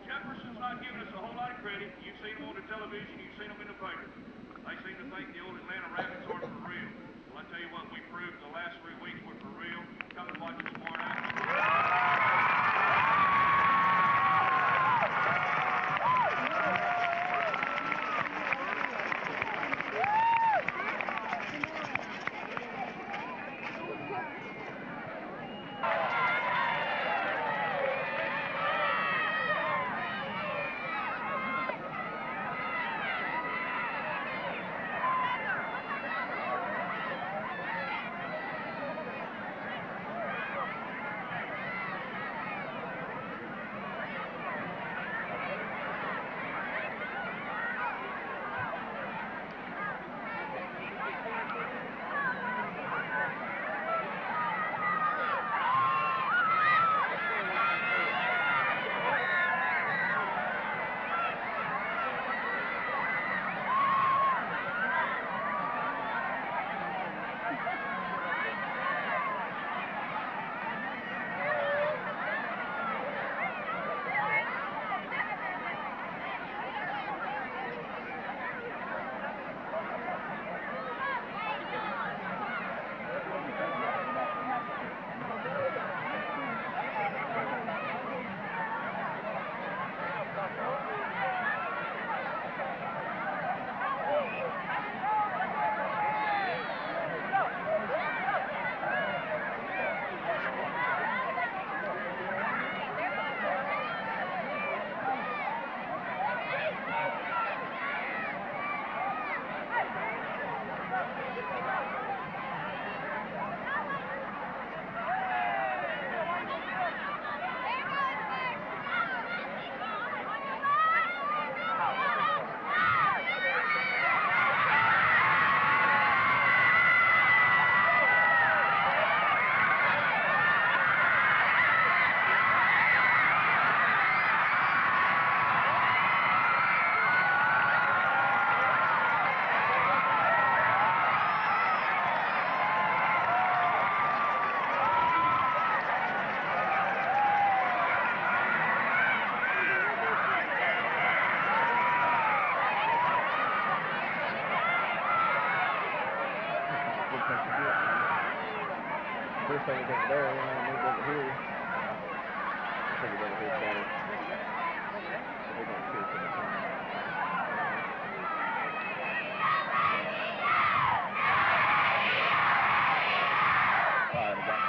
Jefferson's not giving us a whole lot of credit. You've seen them on the television. You've seen them in the paper. They seem to think the old Atlanta Rabbits are for real. Well, I tell you what, we proved the last 3 weeks were for real. Come and watch us tomorrow night. First thing is over there, and then move over here. I think it's over here better. They're going to kill something. Alright, I got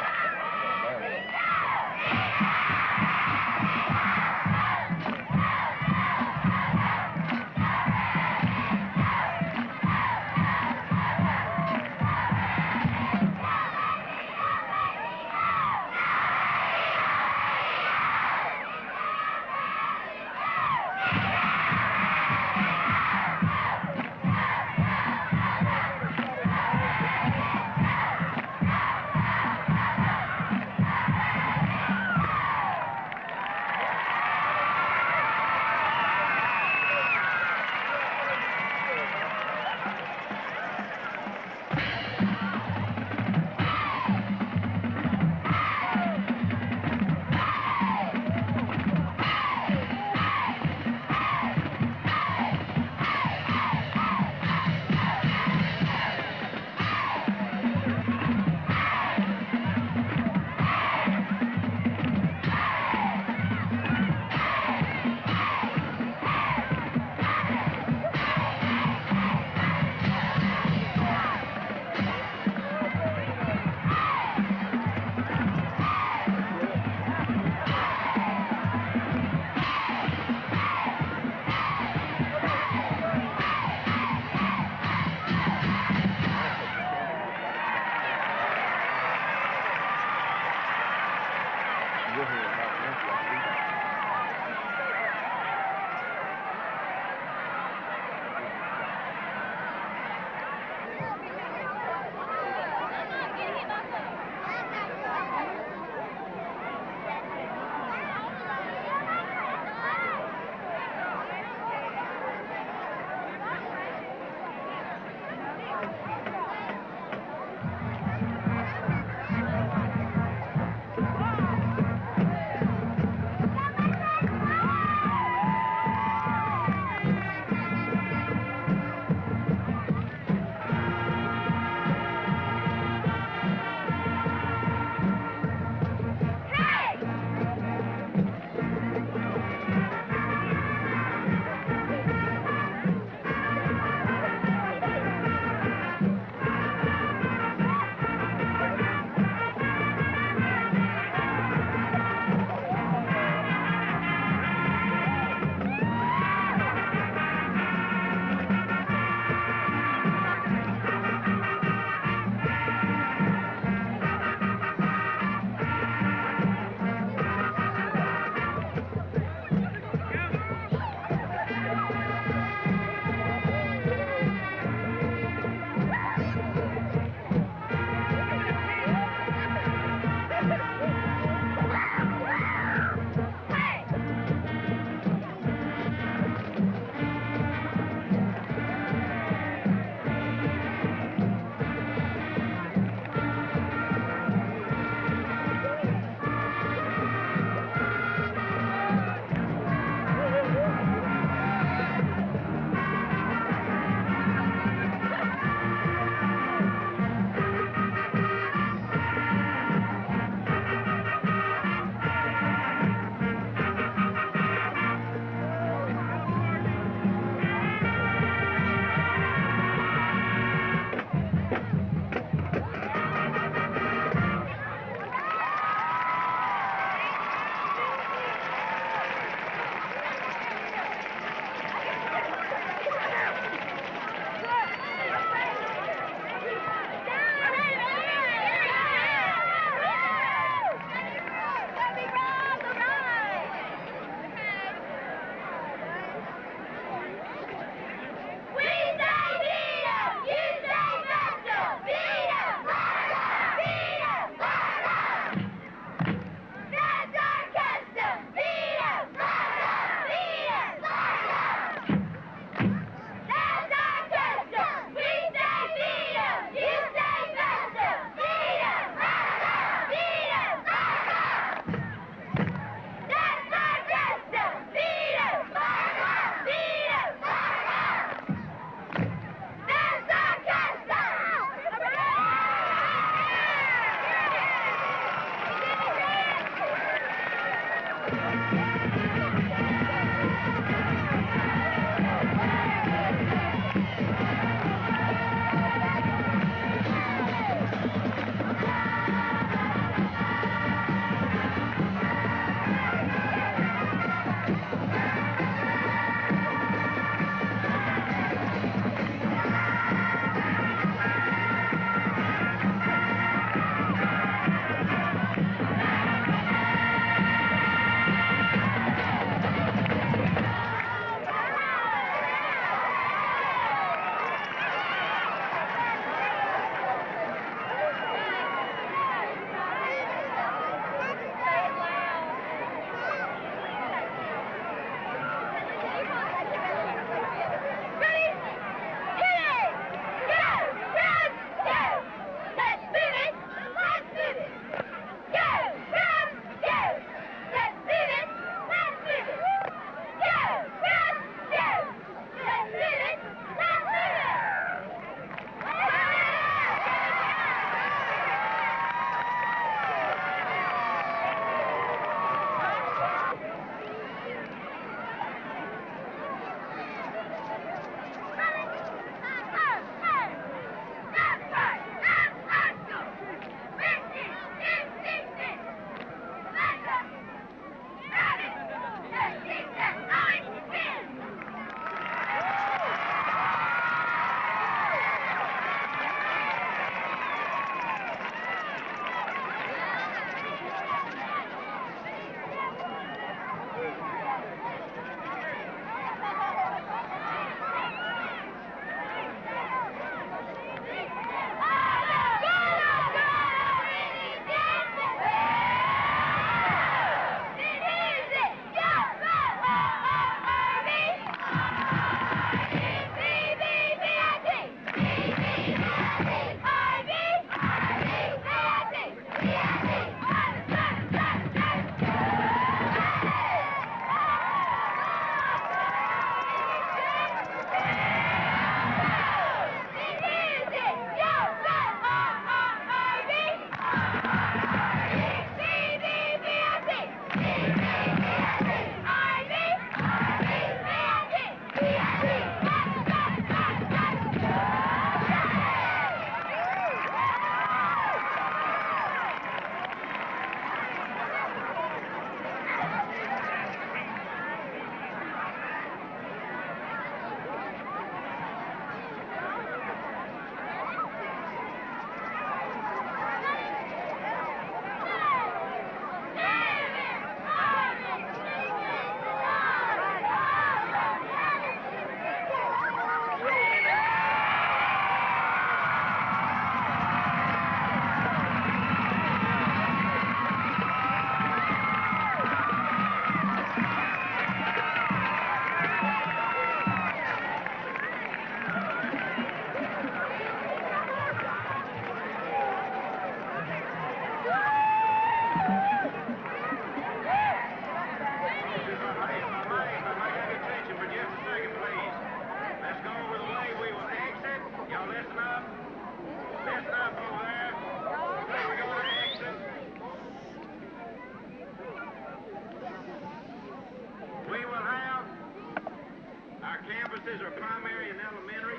buses are primary and elementary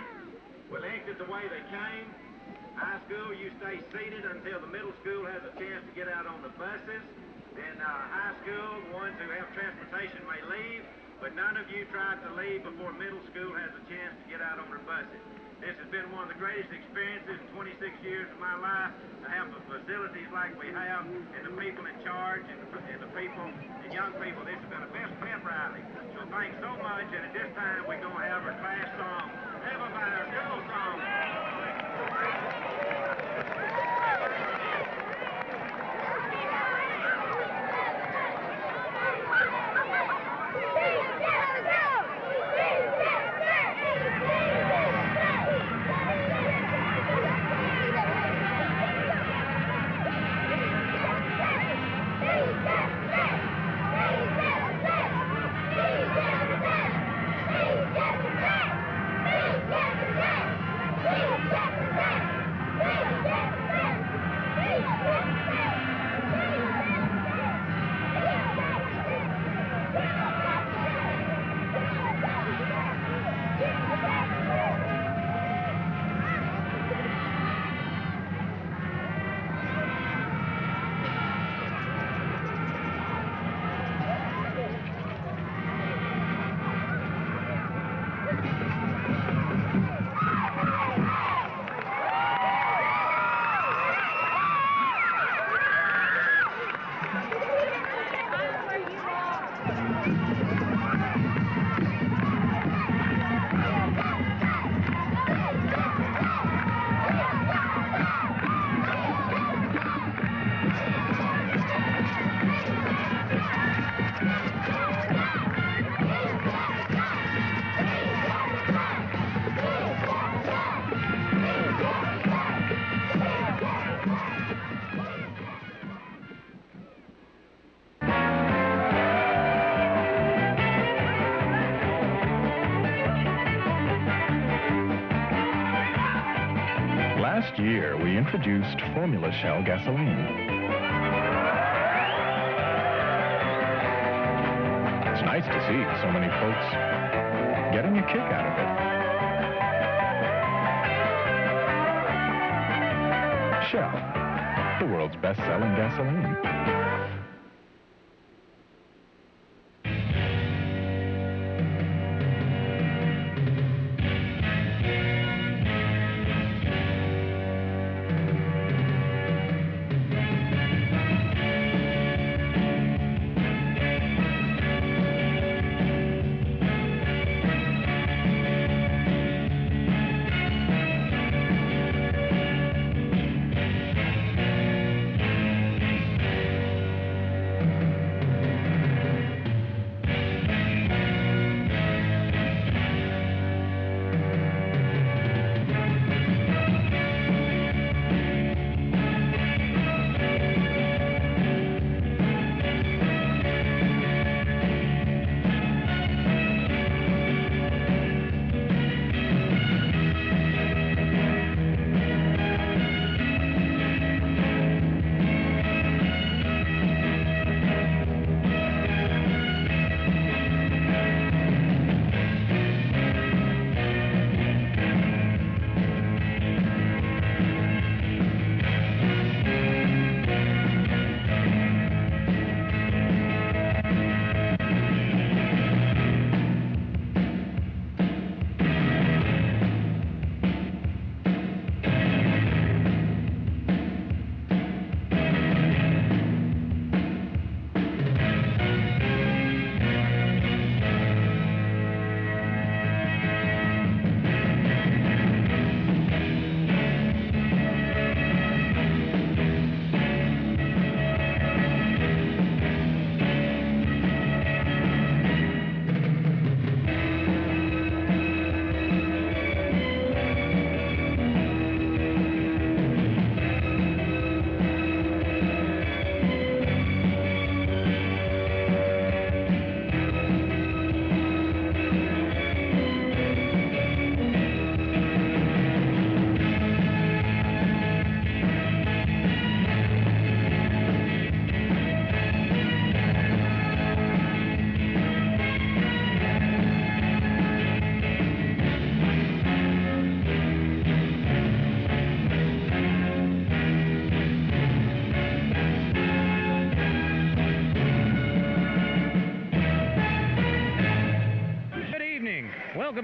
will exit the way they came. High school, you stay seated until the middle school has a chance to get out on the buses. Then high school, the ones who have transportation may leave, but none of you try to leave before middle school has a chance to get out on their buses. This has been one of the greatest experiences in 26 years of my life to have the facilities like we have and the people in charge and the people and young people. This has been the best pep rally. So thanks so much, and at this time we're going to have our class song. Everybody, our school song. Last year, we introduced Formula Shell gasoline. It's nice to see so many folks getting a kick out of it. Shell, the world's best-selling gasoline.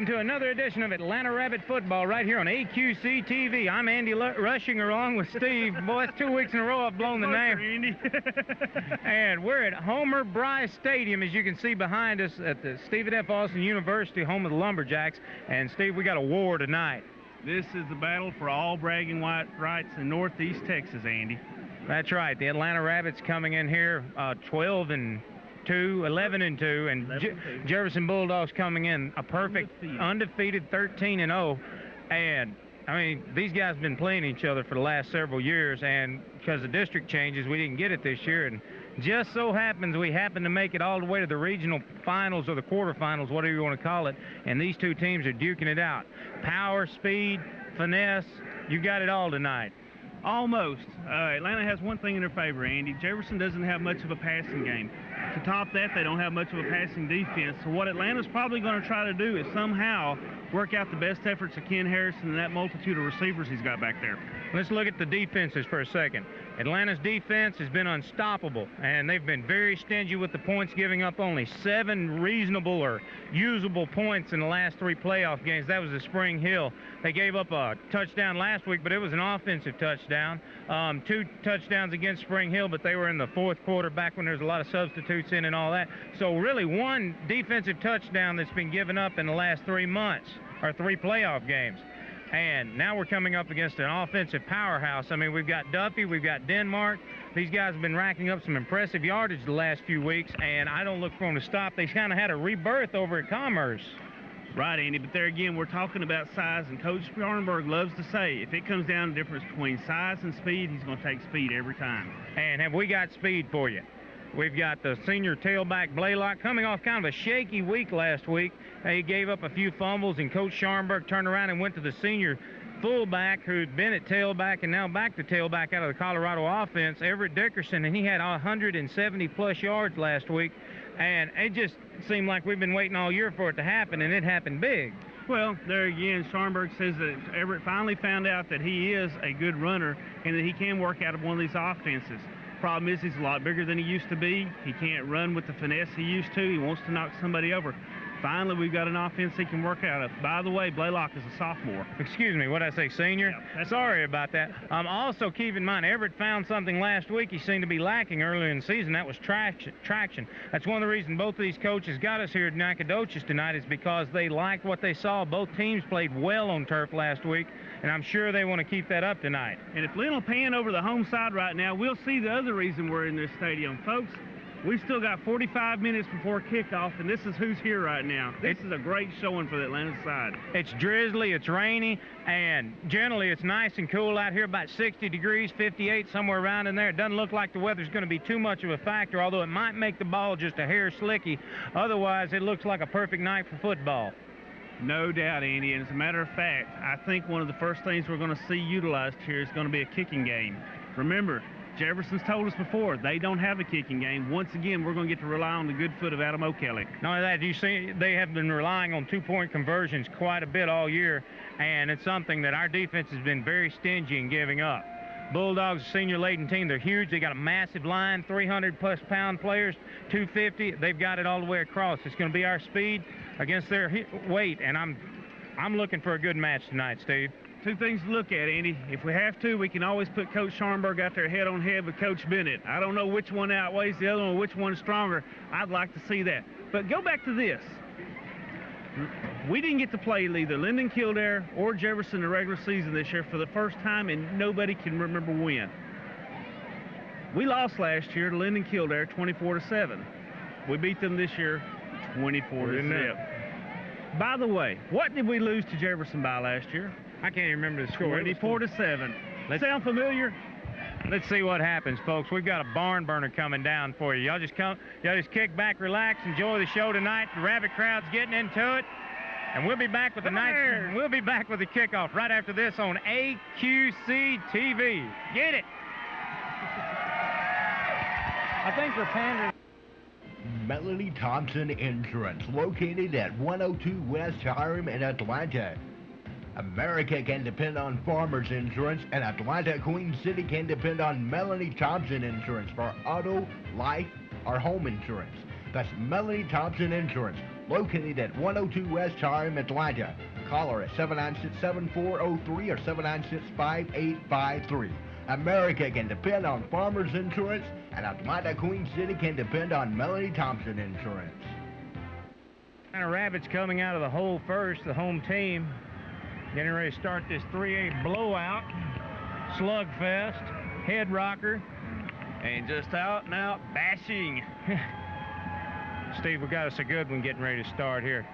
welcome to another edition of Atlanta Rabbit Football right here on AQC TV. I'm Andy Rushing along with Steve. Boy, it's 2 weeks in a row I've blown the name. Andy. And we're at Homer Bryce Stadium, as you can see behind us, at the Stephen F. Austin University, home of the Lumberjacks. And Steve, we got a war tonight. This is the battle for all bragging rights in Northeast Texas, Andy. That's right. The Atlanta Rabbits coming in here 12-2, 11-2, and Jefferson Bulldogs coming in a perfect undefeated 13-0. And I mean, these guys have been playing each other for the last several years, and because of district changes, we didn't get it this year. And just so happens we happen to make it all the way to the regional finals or the quarterfinals, whatever you want to call it, and these two teams are duking it out. Power, speed, finesse, you got it all tonight. Almost. Atlanta has one thing in their favor, Andy. Jefferson doesn't have much of a passing game. To top that, they don't have much of a passing defense. So what Atlanta's probably going to try to do is somehow work out the best efforts of Ken Harrison and that multitude of receivers he's got back there. Let's look at the defenses for a second. Atlanta's defense has been unstoppable, and they've been very stingy with the points, giving up only 7 reasonable or usable points in the last 3 playoff games. That was at Spring Hill. They gave up a touchdown last week, but it was an offensive touchdown. 2 touchdowns against Spring Hill, but they were in the 4th quarter, back when there was a lot of substitutes in and all that. So really 1 defensive touchdown that's been given up in the last 3 months, or 3 playoff games. And now we're coming up against an offensive powerhouse. I mean, we've got Duffy, we've got Denmark. These guys have been racking up some impressive yardage the last few weeks, and I don't look for them to stop. They kind of had a rebirth over at Commerce. Right, Andy, but there again, we're talking about size, and Coach Sparrenberg loves to say, if it comes down to the difference between size and speed, he's going to take speed every time. And have we got speed for you? We've got the senior tailback, Blaylock, coming off kind of a shaky week last week. He gave up a few fumbles, and Coach Scharnberg turned around and went to the senior fullback who'd been at tailback and now back to tailback out of the Colorado offense, Everett Dickerson, and he had 170-plus yards last week. And it just seemed like we've been waiting all year for it to happen, and it happened big. Well, there again, Scharnberg says that Everett finally found out that he is a good runner and that he can work out of one of these offenses. Problem is he's a lot bigger than he used to be. He can't run with the finesse he used to. He wants to knock somebody over. Finally, we've got an offense he can work out of. By the way, Blaylock is a sophomore. Excuse me, what did I say, senior? Yeah, sorry about that. Also, keep in mind, Everett found something last week he seemed to be lacking earlier in the season. That was traction. That's one of the reasons both of these coaches got us here at Nacogdoches tonight, is because they liked what they saw. Both teams played well on turf last week, and I'm sure they want to keep that up tonight. And if Lynn will pan over the home side right now, we'll see the other reason we're in this stadium. Folks, we've still got 45 minutes before kickoff, and this is who's here right now. This is a great showing for the Atlanta side. It's drizzly, it's rainy, and generally it's nice and cool out here, about 60 degrees, 58, somewhere around in there. It doesn't look like the weather's going to be too much of a factor, although it might make the ball just a hair slicky. Otherwise, it looks like a perfect night for football. No doubt, Andy, and as a matter of fact, I think one of the first things we're going to see utilized here is going to be a kicking game. Remember, Jefferson's told us before, they don't have a kicking game. Once again, we're going to get to rely on the good foot of Adam O'Kelly. Not only that, you see, they have been relying on 2-point conversions quite a bit all year, and it's something that our defense has been very stingy in giving up. Bulldogs, senior-laden team, they're huge. They got a massive line, 300-plus pound players, 250. They've got it all the way across. It's going to be our speed against their weight, and I'm looking for a good match tonight, Steve. 2 things to look at, Andy. If we have to, we can always put Coach Scharnberg out there head-on-head with Coach Bennett. I don't know which one outweighs the other one, which one's stronger. I'd like to see that. But go back to this. We didn't get to play either Linden Kildare or Jefferson in the regular season this year for the first time, and nobody can remember when. We lost last year to Linden Kildare 24-7. We beat them this year 24-7. By the way, what did we lose to Jefferson by last year? I can't even remember the score. 24-7. Sound familiar? Let's see what happens, folks. We've got a barn burner coming down for you. Y'all just kick back, relax, enjoy the show tonight. The Rabbit crowd's getting into it, and we'll be back with the kickoff right after this on AQC TV. Get it? I think we're pandering. Melanie Thompson Insurance, located at 102 West Hiram in Atlanta. America can depend on Farmers Insurance, and Atlanta Queen City can depend on Melanie Thompson Insurance for auto, life, or home insurance. That's Melanie Thompson Insurance, located at 102 West Charm, Atlanta. Call her at 796-7403 or 796-5853. America can depend on Farmers Insurance, and Atlanta Queen City can depend on Melanie Thompson Insurance. Atlanta Rabbits coming out of the hole first, the home team. Getting ready to start this 3A blowout, slugfest, head rocker. And just out and out bashing. Steve, we got us a good one getting ready to start here.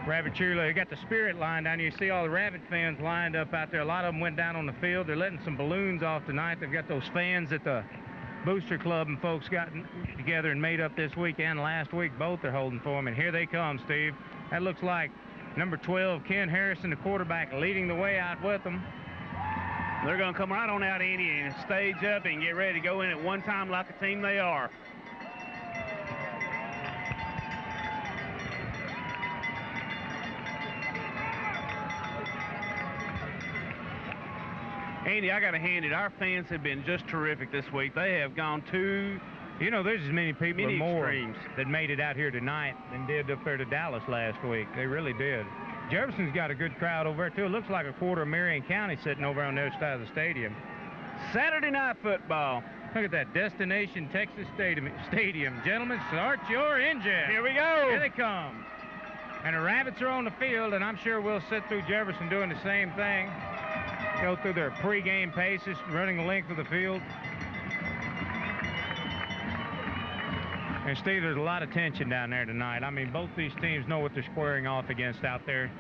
Rabbit cheerleader, they got the spirit line down here. You see all the Rabbit fans lined up out there. A lot of them went down on the field. They're letting some balloons off tonight. They've got those fans that the Booster Club and folks got together and made up this week and last week. Both are holding for them, and here they come, Steve. That looks like number 12, Ken Harrison, the quarterback, leading the way out with them. They're going to come right on out, Andy, and stage up and get ready to go in at one time like the team they are. Andy, I got to hand it. Our fans have been just terrific this week. They have gone to, you know, there's as many people or more extremes that made it out here tonight than did up there to Dallas last week. They really did. Jefferson's got a good crowd over there, too. It looks like a quarter of Marion County sitting over on the other side of the stadium. Saturday night football. Look at that, Destination Texas Stadium. Gentlemen, start your engine. Here we go. Here they come. And the Rabbits are on the field, and I'm sure we'll sit through Jefferson doing the same thing. Go through their pregame paces, running the length of the field. And Steve, there's a lot of tension down there tonight. I mean, both these teams know what they're squaring off against out there.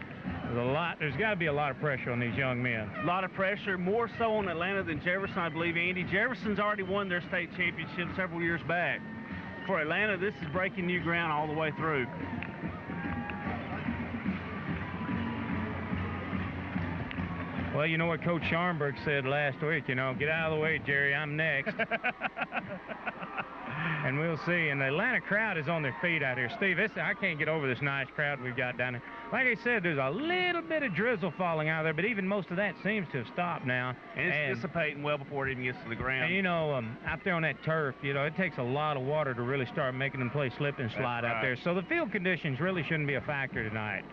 There's got to be a lot of pressure on these young men. A lot of pressure, more so on Atlanta than Jefferson, I believe, Andy. Jefferson's already won their state championship several years back. For Atlanta, this is breaking new ground all the way through. Well, you know what Coach Scharnberg said last week, you know, get out of the way, Jerry, I'm next. And we'll see. And the Atlanta crowd is on their feet out here. Steve, I can't get over this nice crowd we've got down there. Like I said, there's a little bit of drizzle falling out there, but even most of that seems to have stopped now. And it's dissipating well before it even gets to the ground. And, you know, out there on that turf, you know, it takes a lot of water to really start making them play slip and slide out there. So the field conditions really shouldn't be a factor tonight.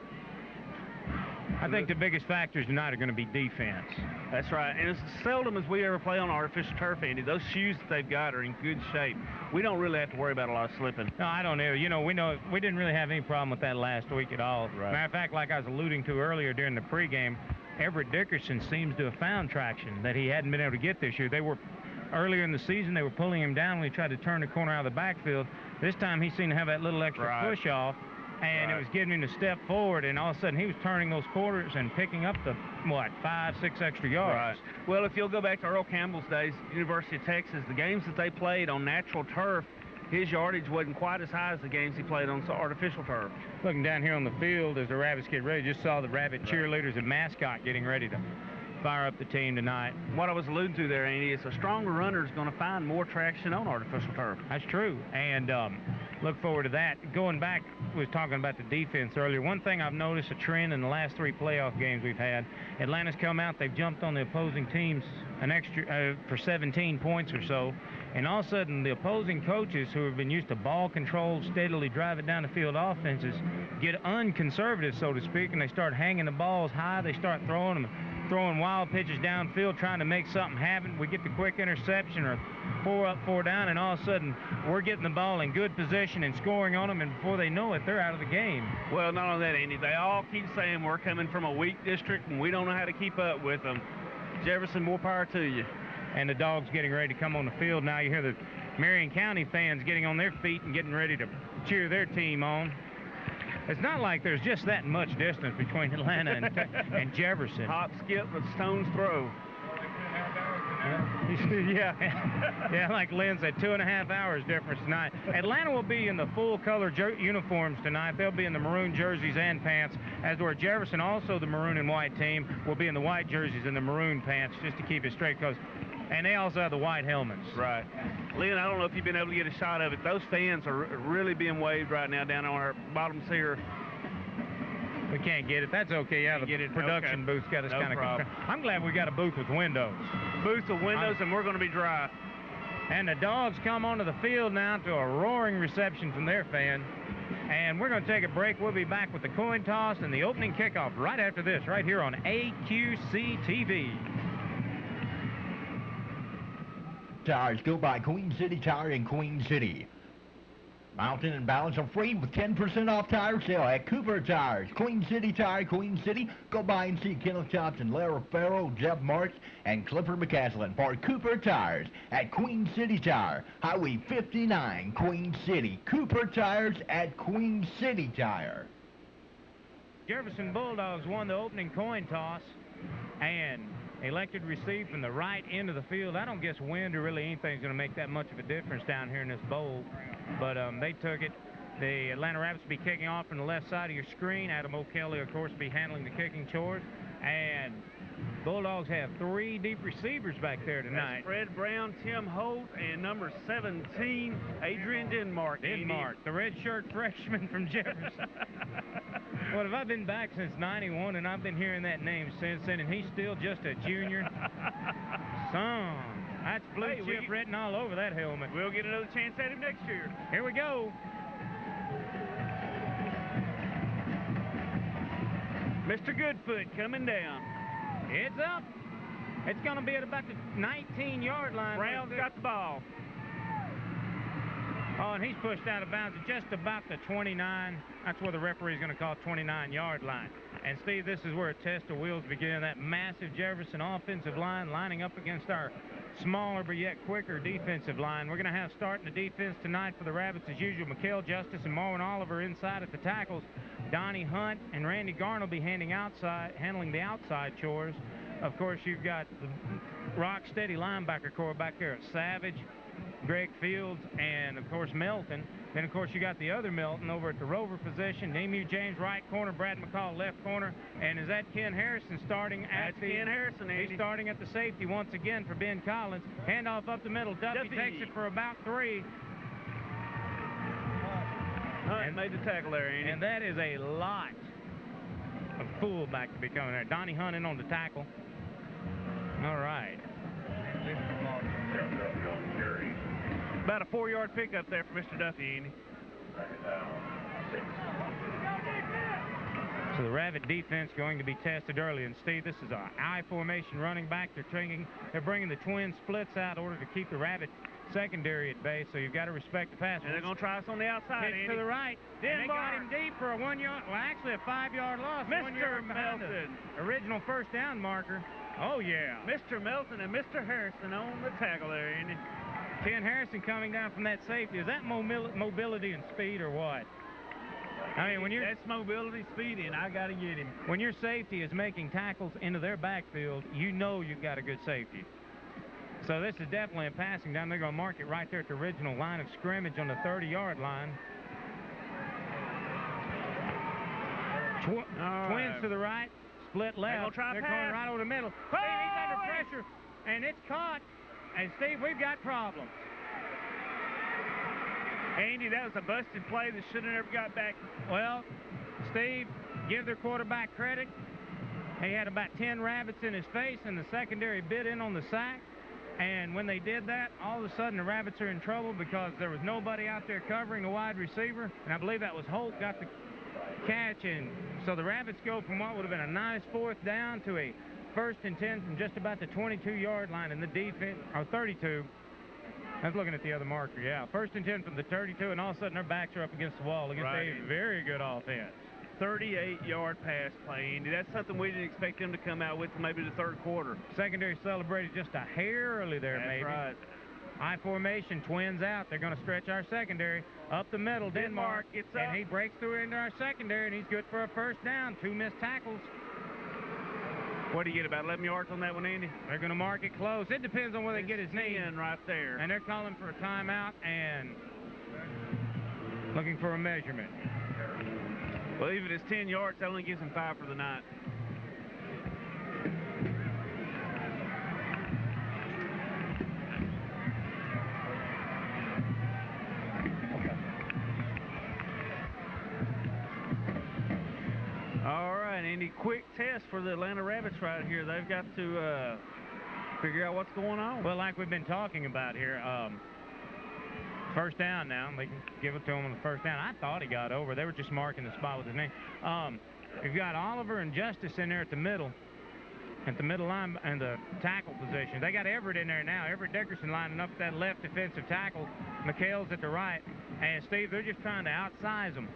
I think the biggest factors tonight are going to be defense. That's right. And as seldom as we ever play on artificial turf, Andy, those shoes that they've got are in good shape. We don't really have to worry about a lot of slipping. No, I don't either. You know, we didn't really have any problem with that last week at all. Right. Matter of fact, like I was alluding to earlier during the pregame, Everett Dickerson seems to have found traction that he hadn't been able to get this year. Earlier in the season, they were pulling him down when he tried to turn the corner out of the backfield. This time, he seemed to have that little extra push off. And it was getting him to step forward, and all of a sudden he was turning those corners and picking up the, 5, 6 extra yards. Right. Well, if you'll go back to Earl Campbell's days, University of Texas, the games that they played on natural turf, his yardage wasn't quite as high as the games he played on artificial turf. Looking down here on the field as the Rabbits get ready, just saw the Rabbit cheerleaders and mascot getting ready to fire up the team tonight. What I was alluding to there, Andy, is a stronger runner is going to find more traction on artificial turf. That's true, and look forward to that. Going back, we was talking about the defense earlier. One thing I've noticed a trend in the last 3 playoff games we've had, Atlanta's come out, they've jumped on the opposing teams an extra for 17 points or so, and all of a sudden the opposing coaches who have been used to ball control, steadily driving down the field offenses, get unconservative, so to speak, and they start hanging the balls high. They start throwing wild pitches downfield, trying to make something happen. We get the quick interception or 4 up, 4 down, and all of a sudden we're getting the ball in good position and scoring on them, and before they know it, they're out of the game. Well, not only that, Andy, they all keep saying we're coming from a weak district and we don't know how to keep up with them. Jefferson, more power to you. And the Dogs getting ready to come on the field now. You hear the Marion County fans getting on their feet and getting ready to cheer their team on. It's not like there's just that much distance between Atlanta and Jefferson. Hop, skip, a stone's throw. Yeah, like Lynn said, 2.5 hours difference tonight. Atlanta will be in the full-color uniforms tonight. They'll be in the maroon jerseys and pants, as where Jefferson, also the maroon and white team, will be in the white jerseys and the maroon pants, just to keep it straight, and they also have the white helmets. Right. Lynn, I don't know if you've been able to get a shot of it. Those fans are really being waved right now down on our bottoms here. We can't get it. That's okay. Yeah, the production booth's got us kind of concerned. I'm glad we got a booth with windows. Booth with windows, and we're going to be dry. And the Dogs come onto the field now to a roaring reception from their fan. And we're going to take a break. We'll be back with the coin toss and the opening kickoff right after this, right here on AQC TV. Tires go by Queen City Tire in Queen City. Mountain and Balance are free with 10% off tire sale at Cooper Tires. Queen City Tire, Queen City. Go by and see Kenneth Thompson, Lara Farrell, Jeff Marks, and Clifford McCaslin for Cooper Tires at Queen City Tire. Highway 59, Queen City. Cooper Tires at Queen City Tire. Jefferson Bulldogs won the opening coin toss and elected to receive from the right end of the field. I don't guess wind or really anything's going to make that much of a difference down here in this bowl, but they took it. The Atlanta Rabbits will be kicking off from the left side of your screen. Adam O'Kelly, of course, will be handling the kicking chores. And Bulldogs have 3 deep receivers back there tonight. That's Fred Brown, Tim Holt, and number 17, Adrian Denmark. Denmark, the red shirt freshman from Jefferson. What, have I been back since 91, and I've been hearing that name since then, and he's still just a junior? Son, that's blue chip written all over that helmet. We'll get another chance at him next year. Here we go. Mr. Goodfoot coming down. It's up. It's going to be at about the 19-yard line. Brown's got the ball. Oh, and he's pushed out of bounds at just about the 29. That's where the referee's going to call 29-yard line. And, Steve, this is where a test of wheels begin. That massive Jefferson offensive line lining up against our smaller but yet quicker defensive line. We're going to have starting the defense tonight for the Rabbits as usual. Mikael Justice and Marvin Oliver inside at the tackles. Donnie Hunt and Randy Garn will be handling the outside chores. Of course, you've got the rock-steady linebacker core back there at Savage, Greg Fields, and, of course, Melton. Then, of course, you got the other Melton over at the rover position. Emu James, right corner. Brad McCall, left corner. And is that Ken Harrison starting at That's Ken Harrison, Andy. He's starting at the safety once again for Ben Collins. Handoff up the middle. Duffy takes it for about 3. Hunt made the tackle there, Andy. And that is a lot of fullback to be coming there. Donnie Hunt in on the tackle. All right. About a 4-yard pickup there for Mr. Duffy, Andy. So the Rabbit defense going to be tested early. And Steve, this is an I formation running back. They're bringing the twin splits out in order to keep the Rabbit secondary at bay. So you've got to respect the pass. And they're going to try us on the outside, Pitch Andy. to the right. And they got him deep for a 1-yard, well, actually a 5-yard loss. Mr. Melton. Original first down marker. Oh, yeah. Mr. Melton and Mr. Harrison on the tackle there, Andy. Ken Harrison coming down from that safety. Is that mobility and speed or what? I mean, when you're... That's mobility, speed, and I got to get him. When your safety is making tackles into their backfield, you know you've got a good safety. So this is definitely a passing down. They're going to mark it right there at the original line of scrimmage on the 30-yard line. Twins to the right, split left. They're going right over the middle. Oh, he's under pressure, and it's caught. And, Steve, we've got problems. Andy, that was a busted play that should have never got back. Well, Steve, give their quarterback credit. He had about 10 rabbits in his face, and the secondary bit in on the sack. And when they did that, all of a sudden the Rabbits are in trouble because there was nobody out there covering the wide receiver. And I believe that was Holt got the catch. And so the Rabbits go from what would have been a nice 4th down to a 1st and 10 from just about the 22-yard line in the defense, or 32. I was looking at the other marker, yeah. 1st and 10 from the 32, and all of a sudden their backs are up against the wall against a very good offense. 38-yard pass play, Andy. That's something we didn't expect them to come out with maybe the 3rd quarter. Secondary celebrated just a hair early there, maybe. That's right. I formation, twins out. They're going to stretch our secondary. Up the middle, Denmark gets and up. he breaks through into our secondary, and he's good for a 1st down. 2 missed tackles. What do you get, about 11 yards on that one, Andy? They're going to mark it close. It depends on where they get his knee. Right there. And they're calling for a timeout and looking for a measurement. Well, even if it's 10 yards, that only gives him 5 for the night. All right, Andy, quick test for the Atlanta Rabbits right here. They've got to figure out what's going on. Well, like we've been talking about here, First down now. They can give it to him on the first down. I thought he got over. They were just marking the spot with his name. We've got Oliver and Justice in there at the middle line and the tackle position. They got Everett in there now. Everett Dickerson lining up that left defensive tackle. McHale's at the right. And, Steve, they're just trying to outsize them.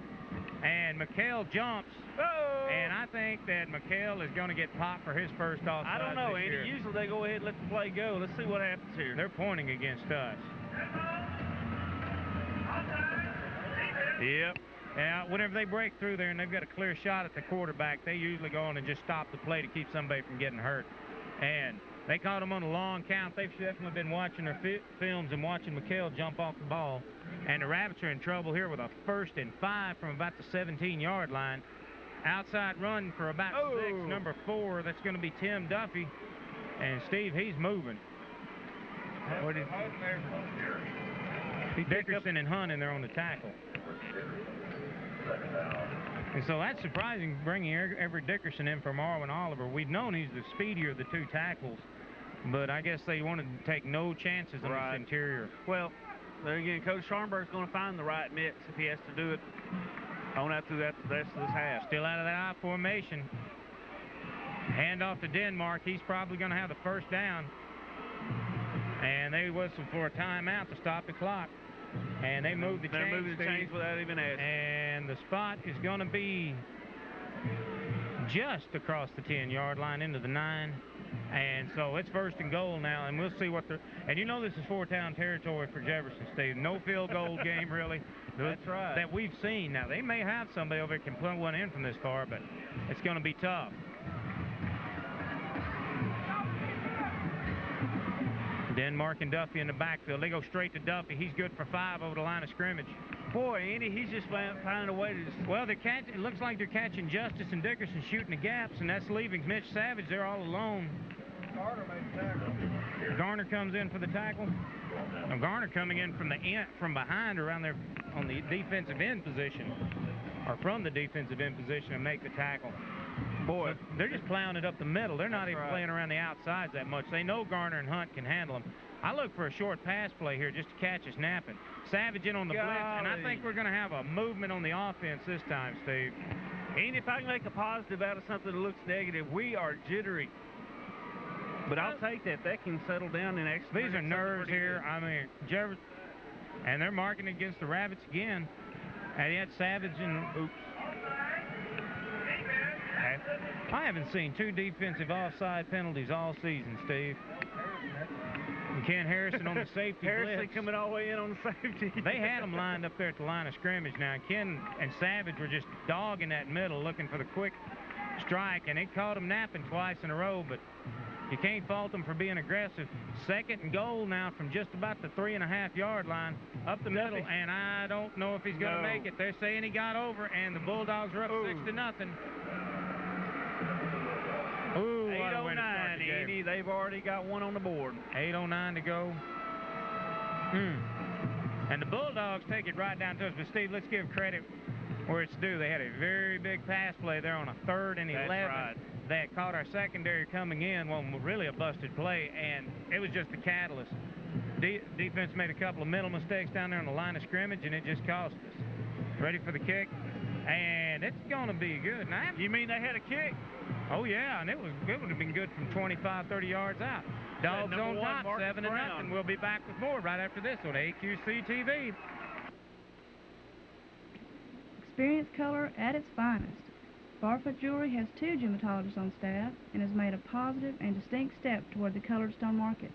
And McHale jumps. Oh! And I think that McHale is going to get popped for his first offside. I don't know, this Andy. year. Usually they go ahead and let the play go. Let's see what happens here. They're pointing against us. Yep. Yeah, whenever they break through there and they've got a clear shot at the quarterback, they usually go on and just stop the play to keep somebody from getting hurt. And they caught him on a long count. They've definitely been watching their films and watching McHale jump off the ball. And the Rabbits are in trouble here with a 1st and 5 from about the 17-yard line. Outside run for about 6, number 4. That's going to be Tim Duffy. And, Steve, he's moving. What is Dickerson and Hunt in there on the tackle. And so that's surprising, bringing Everett Dickerson in for Marvin Oliver. We've known he's the speedier of the 2 tackles, but I guess they wanted to take no chances on this interior. Well, there again, Coach Scharnberg's going to find the right mix if he has to do it on out through that the rest of this half. Still out of that I formation. Hand off to Denmark. He's probably going to have the first down. And they whistle for a timeout to stop the clock. And they move the chains. They're moving the chains without even asking. And the spot is going to be just across the 10-yard line into the 9. And so it's 1st and goal now, and we'll see what they're... And you know this is 4-town territory for Jefferson, Steve. No field goal game, really. That's right. That we've seen. Now, they may have somebody over there can put one in from this far, but it's going to be tough. Denmark and Duffy in the backfield. They go straight to Duffy. He's good for 5 over the line of scrimmage. Boy, Andy, he's just finding a way to just... Well, it looks like they're catching Justice and Dickerson shooting the gaps, and that's leaving Mitch Savage there all alone. Garner made the tackle. Garner comes in for the tackle. Now, Garner coming in from behind around there on the defensive end position, or from the defensive end position to make the tackle. Boy, they're just plowing it up the middle. They're not even playing around the outsides that much. They know Garner and Hunt can handle them. I look for a short pass play here just to catch us napping. Savage in on the blitz, and I think we're going to have a movement on the offense this time, Steve. And if I can make a positive out of something that looks negative, we are jittery. But I'll take that. That can settle down and actually... These are nerves here. I mean, Jefferson, and they're marking against the Rabbits again. And yet Savage and... Oops. I haven't seen 2 defensive offside penalties all season, Steve. And Ken Harrison on the safety Harrison blitz. coming all the way in on the safety. They had them lined up there at the line of scrimmage. Now, Ken and Savage were just dogging that middle, looking for the quick strike, and it caught them napping twice in a row, but you can't fault them for being aggressive. 2nd and goal now from just about the 3.5-yard line up the middle, and I don't know if he's going to make it. They're saying he got over, and the Bulldogs are up 6-0. Ooh, 8:09, Andy. They've already got one on the board. 8:09 to go. And the Bulldogs take it right down to us. But, Steve, let's give credit where it's due. They had a very big pass play there on a 3rd and 11 that caught our secondary coming in. Well, really a busted play, and it was just the catalyst. Defense made a couple of mental mistakes down there on the line of scrimmage, and it just cost us. Ready for the kick? And it's going to be good. Now, you mean they had a kick? Oh, yeah, and it would have been good from 25, 30 yards out. Dogs on top, 7-0. We'll be back with more right after this on AQC TV. Experience color at its finest. Barfoot Jewelry has 2 gemmatologists on staff and has made a positive and distinct step toward the colored stone market.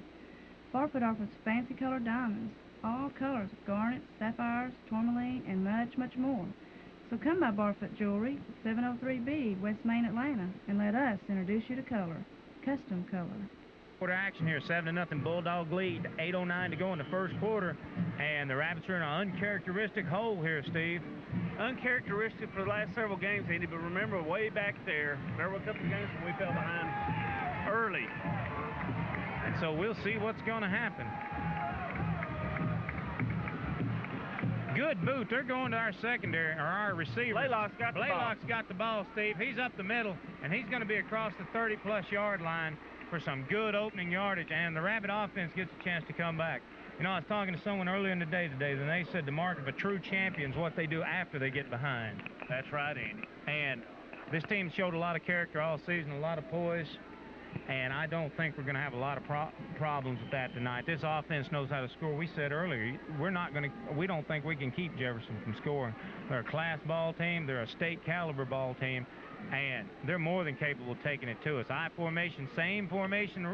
Barfoot offers fancy colored diamonds, all colors of garnet, sapphires, tourmaline, and much, much more. So come by Barfoot Jewelry, 703B, West Main, Atlanta, and let us introduce you to color, custom color. Quarter action here, 7-0 Bulldog lead, 8:09 to go in the first quarter, and the Rabbits are in an uncharacteristic hole here, Steve. Uncharacteristic for the last several games, Andy, but remember way back there were a couple of games when we fell behind early. And so we'll see what's going to happen. Good boot. They're going to our secondary, or our receiver. Blaylock's got the ball, Steve. He's up the middle, and he's going to be across the 30-plus yard line for some good opening yardage, and the Rabbit offense gets a chance to come back. You know, I was talking to someone earlier in the day today, and they said the mark of a true champion is what they do after they get behind. That's right, Andy. And this team showed a lot of character all season, a lot of poise, and I don't think we're going to have a lot of problems with that tonight. This offense knows how to score. We said earlier, we don't think we can keep Jefferson from scoring. They're a class ball team. They're a state caliber ball team, and they're more than capable of taking it to us. I formation, same formation.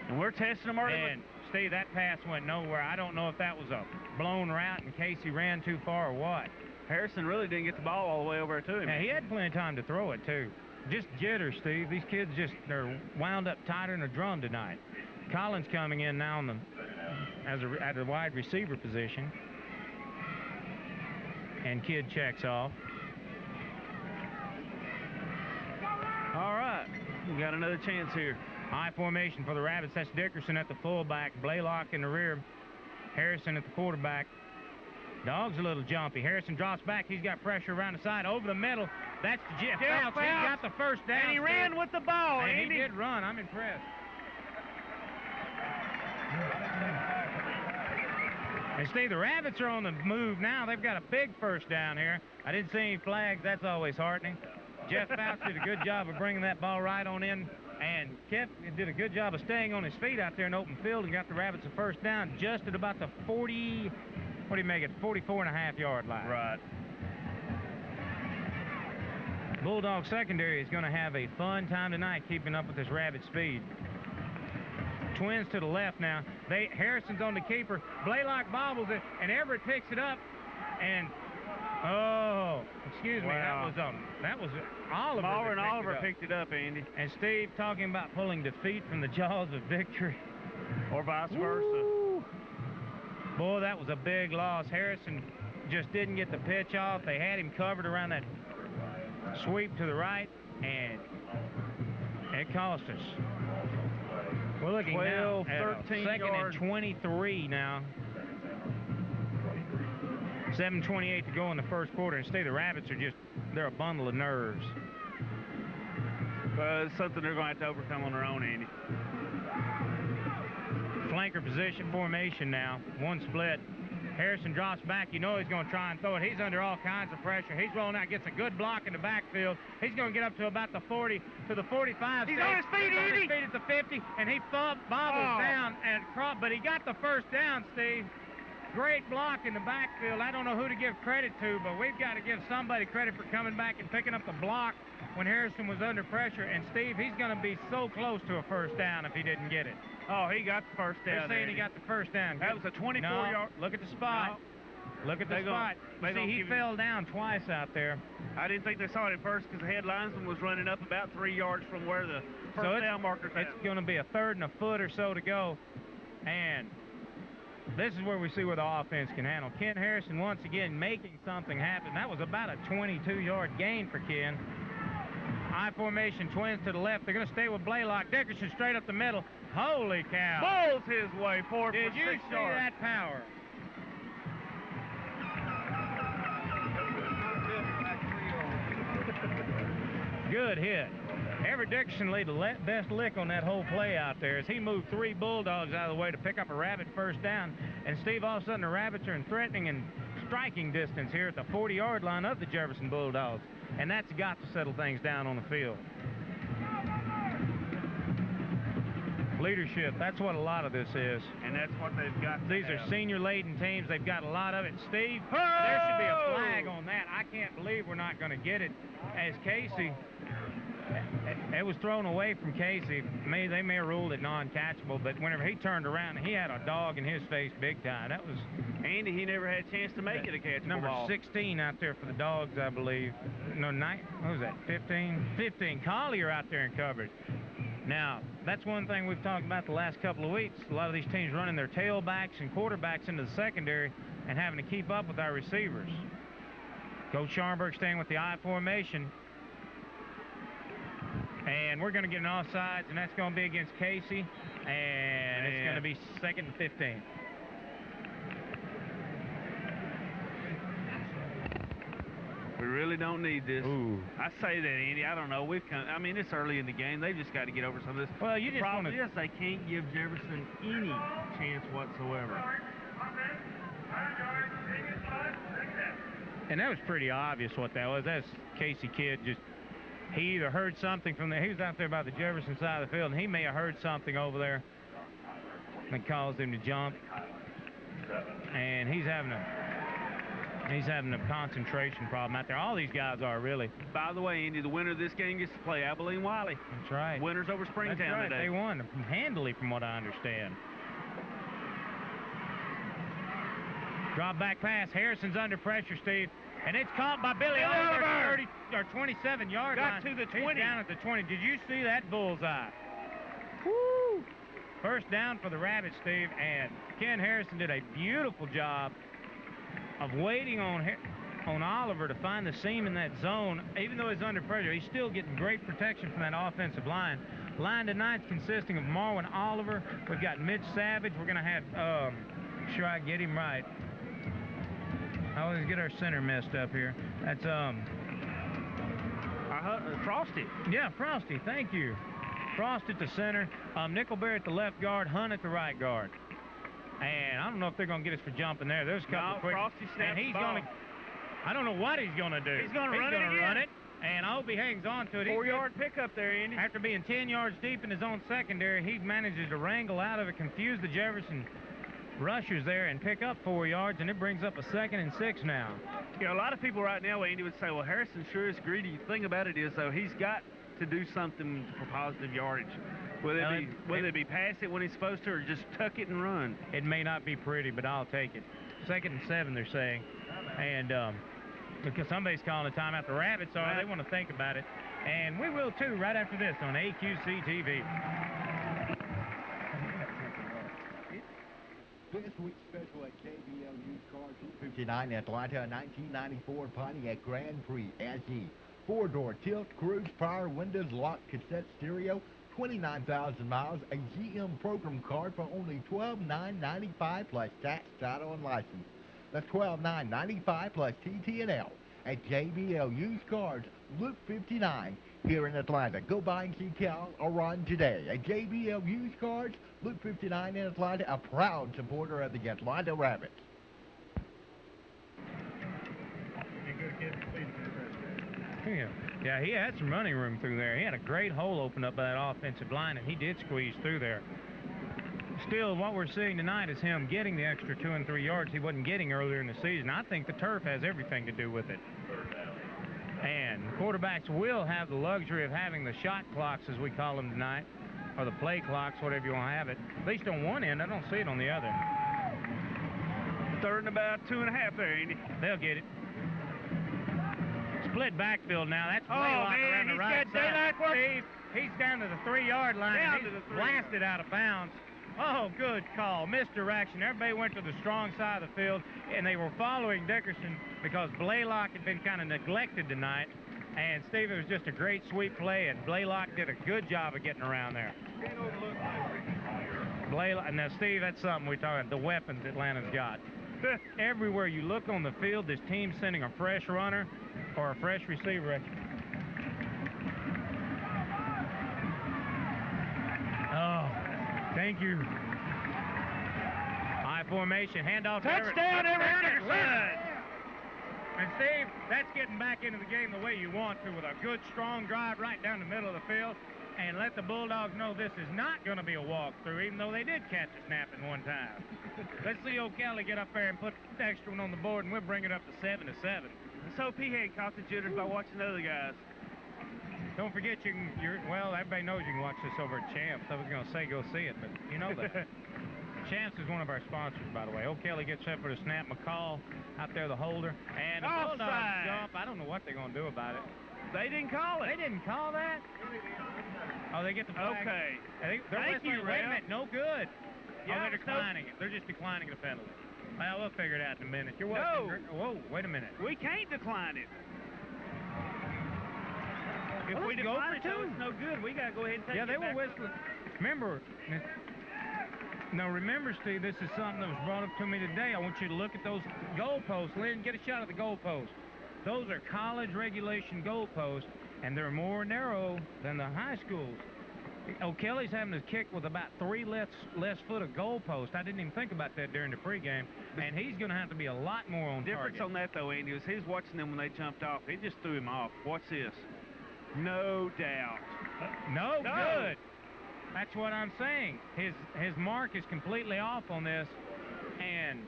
And we're testing them early. And Steve, that pass went nowhere. I don't know if that was a blown route in case he ran too far or what. Harrison really didn't get the ball all the way over to him. Yeah, he had plenty of time to throw it, too. Just jitters, Steve. These kids they're wound up tighter than a drum tonight. Collins coming in now at the wide receiver position. And Kidd checks off. All right. We got another chance here. High formation for the Rabbits. That's Dickerson at the fullback. Blaylock in the rear. Harrison at the quarterback. Dog's a little jumpy. Harrison drops back. He's got pressure around the side. Over the middle. That's Jeff Fouts. He got the first down. And he ran with the ball, and Andy. He did run. I'm impressed. And Steve, the Rabbits are on the move now. They've got a big first down here. I didn't see any flags. That's always heartening. Jeff Fouts did a good job of bringing that ball right on in. And Kemp did a good job of staying on his feet out there in open field and got the Rabbits a first down just at about the 40, what do you make it, 44.5-yard line. Right. Bulldog secondary is going to have a fun time tonight keeping up with this Rabbit speed. Twins to the left now. Harrison's on the keeper. Blaylock bobbles it, and Everett picks it up. And, oh, excuse me, wow. that was Oliver. Oliver and Oliver picked it up, Andy. And Steve talking about pulling defeat from the jaws of victory. Or vice versa. Woo. Boy, that was a big loss. Harrison just didn't get the pitch off. They had him covered around that sweep to the right, and it cost us. We're looking 12, now at 13 second yard. and 23 now. 7:28 to go in the first quarter, and Steve, the Rabbits they're a bundle of nerves. It's something they're going to have to overcome on their own, Andy. Flanker position formation now. One split. Harrison drops back. You know he's going to try and throw it. He's under all kinds of pressure. He's rolling out, gets a good block in the backfield. He's going to get up to about the 40, to the 45. He's on his feet, Andy. He's on his feet at the 50, and he bobbles down, but he got the first down, Steve. Great block in the backfield. I don't know who to give credit to, but we've got to give somebody credit for coming back and picking up the block when Harrison was under pressure. And, Steve, he's going to be so close to a first down if he didn't get it. Oh, he got the first down. They're saying he got the first down. That was a 24-yard. Look at the spot. No. Look at the spot. See, he fell down twice out there. I didn't think they saw it at first because the head linesman was running up about 3 yards from where the first down marker's at. It's going to be a third and a foot or so to go. And this is where we see where the offense can handle. Ken Harrison once again making something happen. That was about a 22-yard gain for Ken. I formation, Twins to the left. They're going to stay with Blaylock. Dickerson straight up the middle. Holy cow. Bowls his way forward Did for you 6 see yards. that power? Good hit. Everett Dickerson laid the best lick on that whole play out there as he moved 3 Bulldogs out of the way to pick up a Rabbit first down. And, Steve, all of a sudden the Rabbits are in threatening and striking distance here at the 40-yard line of the Jefferson Bulldogs. And that's got to settle things down on the field. Leadership, that's what a lot of this is. And that's what they've got. These are senior-laden teams. They've got a lot of it. Steve, there should be a flag on that. I can't believe we're not going to get it. As Casey, it was thrown away from Casey. They may have ruled it non-catchable, but whenever he turned around, he had a dog in his face big time. That was Andy. He never had a chance to make it a catchable number ball. 16 out there for the Dogs, I believe. No, what was that, 15? 15. Collier out there in coverage. Now, that's one thing we've talked about the last couple of weeks. A lot of these teams running their tailbacks and quarterbacks into the secondary and having to keep up with our receivers. Coach Scharnberg staying with the I formation. And we're going to get an offsides, and that's going to be against Casey. And it's going to be 2nd and 15. We really don't need this. Ooh. I say that, Andy. I don't know. I mean, it's early in the game. They've just got to get over some of this. Well, you the just problem wanna... is they can't give Jefferson any chance whatsoever. And that was pretty obvious what that was. That's Casey Kidd just... He either heard something from there. He was out there by the Jefferson side of the field, and he may have heard something over there that caused him to jump. And he's having a concentration problem out there. All these guys are, really. By the way, Andy, the winner of this game gets to play Abilene Wiley. That's right. Winners over Springtown That's right. today. They won handily, from what I understand. Drop back pass. Harrison's under pressure, Steve. And it's caught by Billy Oliver at 30 or 27-yard line. Got to the 20. He's down at the 20. Did you see that bullseye? Woo! First down for the Rabbits, Steve. And Ken Harrison did a beautiful job of waiting on Oliver to find the seam in that zone. Even though he's under pressure, he's still getting great protection from that offensive line. Line tonight's consisting of Marwin Oliver. We've got Mitch Savage. We're going to have, sure I get him right. I always get our center messed up here. That's, Frosty. Yeah, Frosty, thank you. Frost at the center, Nickelberry at the left guard, Hunt at the right guard. And I don't know if they're going to get us for jumping there. There's a couple quick. Frosty snapped and he's the ball. going to, I don't know what he's going to do. He's going to run it. And I hope he hangs on to it. 4-yard pickup there, Andy. After being 10 yards deep in his own secondary, he manages to wrangle out of it, confuse the Jefferson rushers there, and pick up 4 yards, and it brings up a 2nd and 6 now. You know, a lot of people right now, Andy, would say, well, Harrison sure is greedy. The thing about it is, though, he's got to do something for positive yardage. Whether it be pass it when he's supposed to or just tuck it and run. It may not be pretty, but I'll take it. 2nd and 7, they're saying. And because somebody's calling a timeout. The Rabbits are. They want to think about it. And we will, too, right after this on AQC TV. This week's special at KBL Used Cars 59 Atlanta 1994 Pontiac Grand Prix SE. 4-door tilt, cruise, power, windows, lock, cassette, stereo, 29,000 miles, a GM program card for only $12,995 plus tax, title, and license. That's $12,995 plus TT&L at JBL Used Cars, Loop 59 here in Atlanta. Go by and see Cal or Ron today at JBL Used Cars, Loop 59 in Atlanta, a proud supporter of the Atlanta Rabbits. Yeah, he had some running room through there. He had a great hole opened up by that offensive line, and he did squeeze through there. Still, what we're seeing tonight is him getting the extra 2 and 3 yards he wasn't getting earlier in the season. I think the turf has everything to do with it. And quarterbacks will have the luxury of having the shot clocks, as we call them tonight, or the play clocks, whatever you want to have it. At least on one end, I don't see it on the other. 3rd and about 2.5 there, Andy. They'll get it. Split backfield now. That's Blaylock around the right side. Steve, he's down to the 3-yard line. And he's blasted out of bounds. Oh, good call. Misdirection. Everybody went to the strong side of the field, and they were following Dickerson because Blaylock had been kind of neglected tonight. And, Steve, it was just a great sweep play, and Blaylock did a good job of getting around there. Blaylock. Now, Steve, that's something we're talking about, the weapons Atlanta's got. Everywhere you look on the field, this team's sending a fresh runner or a fresh receiver. Oh, thank you. High formation, handoff. Touchdown, Everett Dickerson! And Steve, that's getting back into the game the way you want to, with a good, strong drive right down the middle of the field, and let the Bulldogs know this is not going to be a walkthrough, even though they did catch a snap in one time. Let's see O'Kelly get up there and put the extra one on the board, and we'll bring it up to 7-7. So P had caught the jitters by watching the other guys. Don't forget, well, everybody knows you can watch this over at Champs. I was going to say go see it, but you know that. Champs is one of our sponsors, by the way. O'Kelly gets set for the snap. McCall out there, the holder. And the Bulldogs jump. I don't know what they're going to do about it. They didn't call it. They didn't call that? Oh, they get the flag. Okay. Thank you, wait a minute. No good. Yeah, they're declining it. They're just declining the penalty. Well, we'll figure it out in a minute. You're watching. No. Whoa, wait a minute. We can't decline it. If Well, we let's go decline for it, though, two. it's no good. We got to go ahead and take it Yeah, they were back. whistling. Remember, Steve, this is something that was brought up to me today. I want you to look at those goalposts. Lynn, get a shot of the goalpost. Those are college regulation goalposts, and they're more narrow than the high schools. O'Kelly's having to kick with about 3 less foot of goalpost. I didn't even think about that during the pregame, and he's going to have to be a lot more on Difference target. on that, though, Andy, was he's watching them when they jumped off. He just threw him off. Watch this. No doubt. No good. That's what I'm saying. His mark is completely off on this, and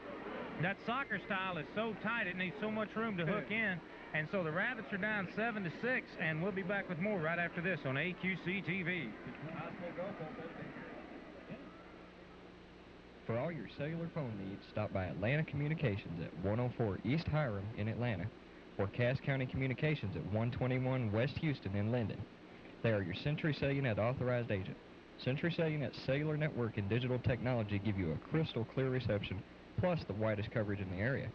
that soccer style is so tight it needs so much room to hook in, and so the Rabbits are down 7-6, and we'll be back with more right after this on AQC TV. For all your cellular phone needs, stop by Atlanta Communications at 104 East Hiram in Atlanta, or Cass County Communications at 121 West Houston in Linden. They are your Century Cellunet authorized agent. Century Cellunet's cellular network and digital technology give you a crystal clear reception, plus the widest coverage in the area.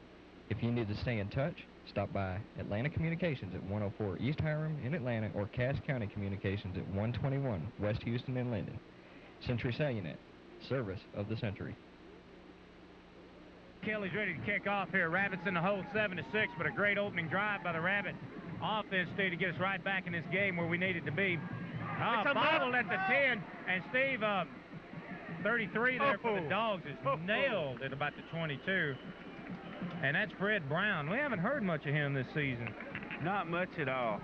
If you need to stay in touch, stop by Atlanta Communications at 104 East Hiram in Atlanta, or Cass County Communications at 121 West Houston in Linden. Century Cellunet, service of the century. Kelly's ready to kick off here. Rabbits in the hole 7-6, but a great opening drive by the Rabbit offense, Steve, to get us right back in this game where we needed to be. Bobbled at the 10, and Steve, 33 there for the Dogs is nailed at about the 22. And that's Fred Brown. We haven't heard much of him this season. Not much at all.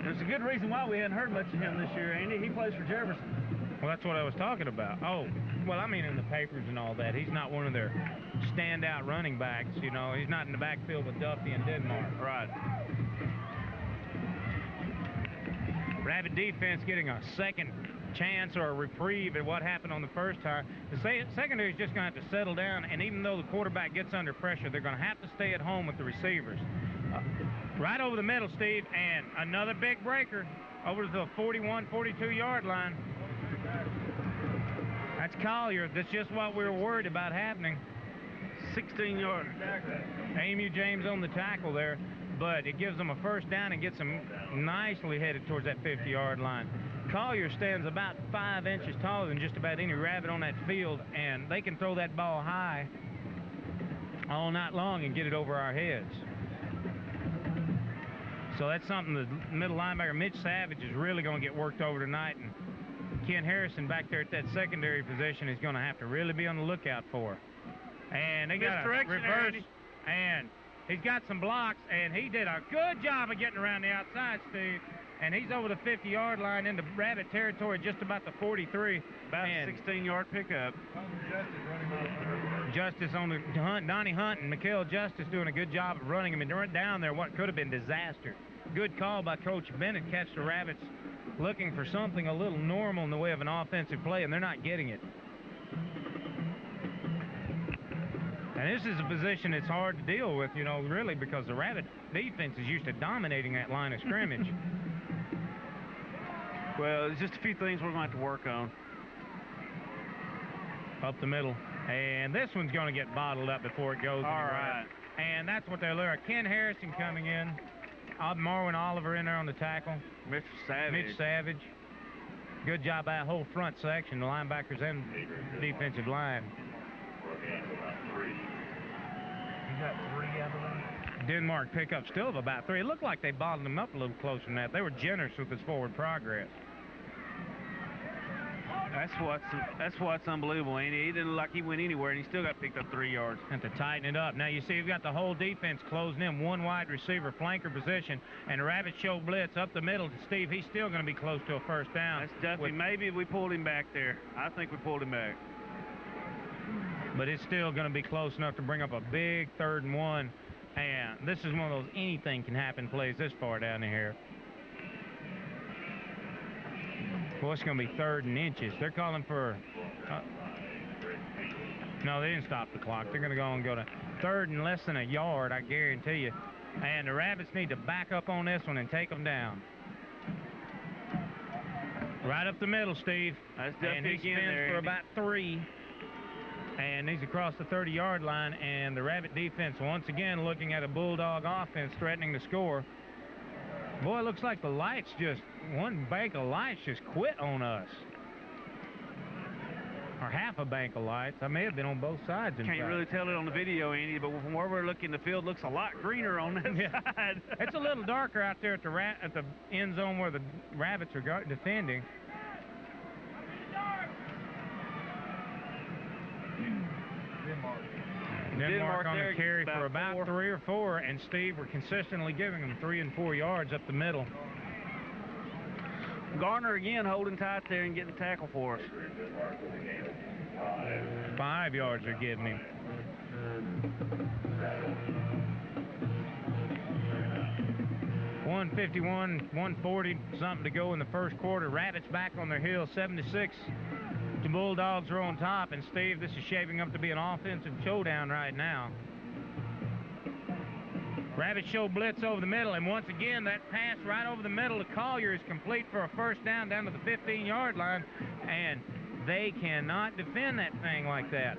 There's a good reason why we hadn't heard much of him this year, Andy. He plays for Jefferson. Well, that's what I was talking about. Oh, well, I mean in the papers and all that. He's not one of their standout running backs, you know. He's not in the backfield with Duffy and Denmark. Right. Rabbit defense getting a second chance or a reprieve at what happened on the first time. The secondary is just going to have to settle down, and even though the quarterback gets under pressure, they're going to have to stay at home with the receivers. Right over the middle, Steve, and another big breaker over to the 41, 42-yard line. That's Collier. That's just what we were worried about happening. 16-yard. Emu James on the tackle there, but it gives them a first down and gets them nicely headed towards that 50-yard line. Collier stands about 5 inches taller than just about any Rabbit on that field, and they can throw that ball high all night long and get it over our heads. So that's something the middle linebacker, Mitch Savage, is really going to get worked over tonight, and Ken Harrison back there at that secondary position is going to have to really be on the lookout for. And they got a reverse, and he's got some blocks, and he did a good job of getting around the outside, Steve. And he's over the 50-yard line into Rabbit territory, just about the 43. About a 16-yard pickup. Justice on the hunt. Donnie Hunt and Mikael Justice doing a good job of running him and run down there what could have been disaster. Good call by Coach Bennett. Catch the Rabbits looking for something a little normal in the way of an offensive play, and they're not getting it. And this is a position that's hard to deal with, you know, really, because the Rabbit defense is used to dominating that line of scrimmage. Well, there's just a few things we're going to have to work on. Up the middle. And this one's going to get bottled up before it goes anywhere. Right. And that's what they're looking at. Ken Harrison coming in. Marwin Oliver in there on the tackle. Mitch Savage. Good job by that whole front section, the linebackers and defensive line. He got 3, I believe. Denmark pickup still of about 3. It looked like they bottled him up a little closer than that. They were generous with his forward progress. That's what's unbelievable, Andy. He didn't look like he went anywhere, and he still got picked up 3 yards. Have to tighten it up. Now, you see, we've got the whole defense closing in, one wide receiver, flanker position, and Rabbit show blitz up the middle to Steve. He's still going to be close to a first down. That's Duffy. Maybe we pulled him back there. I think we pulled him back. But it's still going to be close enough to bring up a big 3rd and 1. And this is one of those anything can happen plays this far down here. Well, it's going to be 3rd and inches. They're calling for... no, they didn't stop the clock. They're going to go and go to 3rd and less than a yard, I guarantee you. And the Rabbits need to back up on this one and take them down. Right up the middle, Steve. That's Duffy and he again spins there, for Andy. about 3. And he's across the 30-yard line. And the Rabbit defense once again looking at a Bulldog offense threatening to score. Boy, it looks like the lights just, one bank of lights just quit on us. or half a bank of lights. I may have been on both sides, in Can't fact. really tell it on the video, Andy, but from where we're looking, the field looks a lot greener on that side. It's a little darker out there at the end zone where the Rabbits are defending. Denmark on the carry for about 3 or 4, and Steve, we're consistently giving them 3 and 4 yards up the middle. Garner again holding tight there and getting a tackle for us. 5 yards they're giving him. .151, 140 something to go in the first quarter. Rabbits back on their heels, 7-6. The Bulldogs are on top, and Steve, this is shaping up to be an offensive showdown right now. Rabbits show blitz over the middle, and once again, that pass right over the middle to Collier is complete for a first down to the 15-yard line, and they cannot defend that thing like that.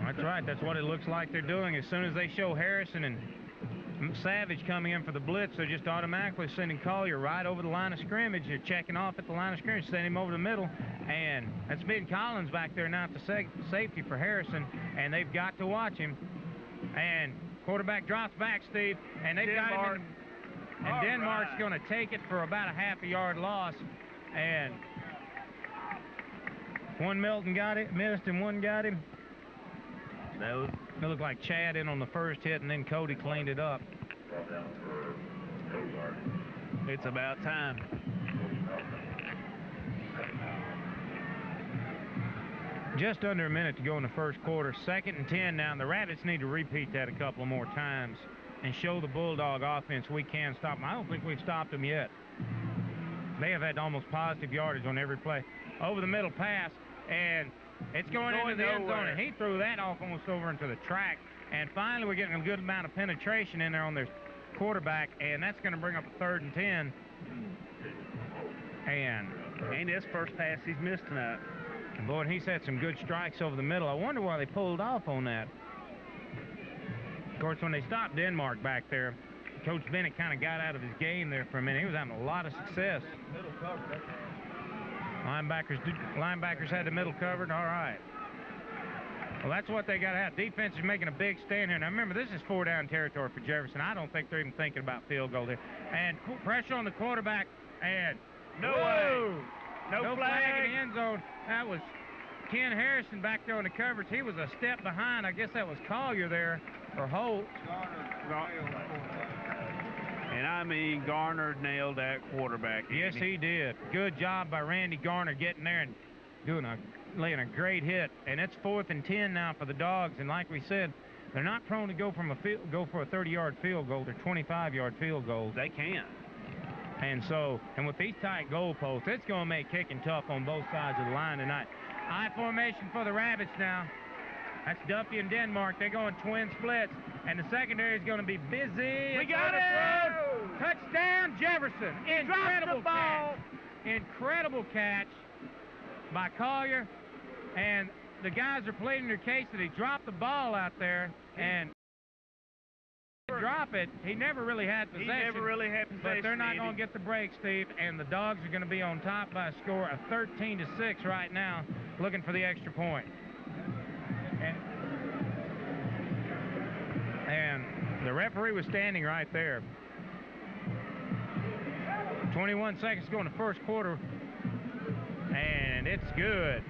That's right, that's what it looks like they're doing. As soon as they show Harrison and Savage coming in for the blitz, they're just automatically sending Collier right over the line of scrimmage. They're checking off at the line of scrimmage, sending him over the middle, and that's Ben Collins back there now at the safety for Harrison, and they've got to watch him. And quarterback drops back, Steve, and they've got him in, and Denmark's going to take it for about a half a yard loss, and one Milton got it, missed, and one got him. It looked like Chad in on the first hit, and then Cody cleaned it up. It's about time. Just under a minute to go in the first quarter. 2nd and 10 now, and the Rabbits need to repeat that a couple more times and show the Bulldog offense we can stop them. I don't think we've stopped them yet. They have had almost positive yardage on every play. Over the middle pass, and it's going into the end zone, and he threw that off almost over into the track. And finally, we're getting a good amount of penetration in there on their quarterback, and that's going to bring up a 3rd and 10. And his first pass he's missed tonight. Boy, and he's had some good strikes over the middle. I wonder why they pulled off on that. Of course, when they stopped Denmark back there, Coach Bennett kind of got out of his game there for a minute. He was having a lot of success. Linebackers had the middle covered. All right. Well, that's what they got to have. Defense is making a big stand here. Now, remember, this is 4-down territory for Jefferson. I don't think they're even thinking about field goal here. And pressure on the quarterback, and no flag in the end zone. That was Ken Harrison back there on the coverage. He was a step behind. I guess that was Collier there, or Holt. And I mean, Garner nailed that quarterback. Yes, he did. Good job by Randy Garner getting there and laying a great hit. And it's 4th and 10 now for the Dogs. And like we said, they're not prone to go for a 30-yard field goal. They're 25-yard field goals. They can. And with these tight goalposts, it's going to make kicking tough on both sides of the line tonight. I formation for the Rabbits now. That's Duffy and Denmark. They're going twin splits, and the secondary is going to be busy. We got it! Touchdown, Jefferson. Incredible catch. Incredible catch by Collier, and the guys are pleading their case that he dropped the ball out there, and drop it. He never really had possession. But they're not going to get the break, Steve, and the Dogs are going to be on top by a score of 13-6 right now, looking for the extra point. And the referee was standing right there. 21 seconds to go in the first quarter, and it's good.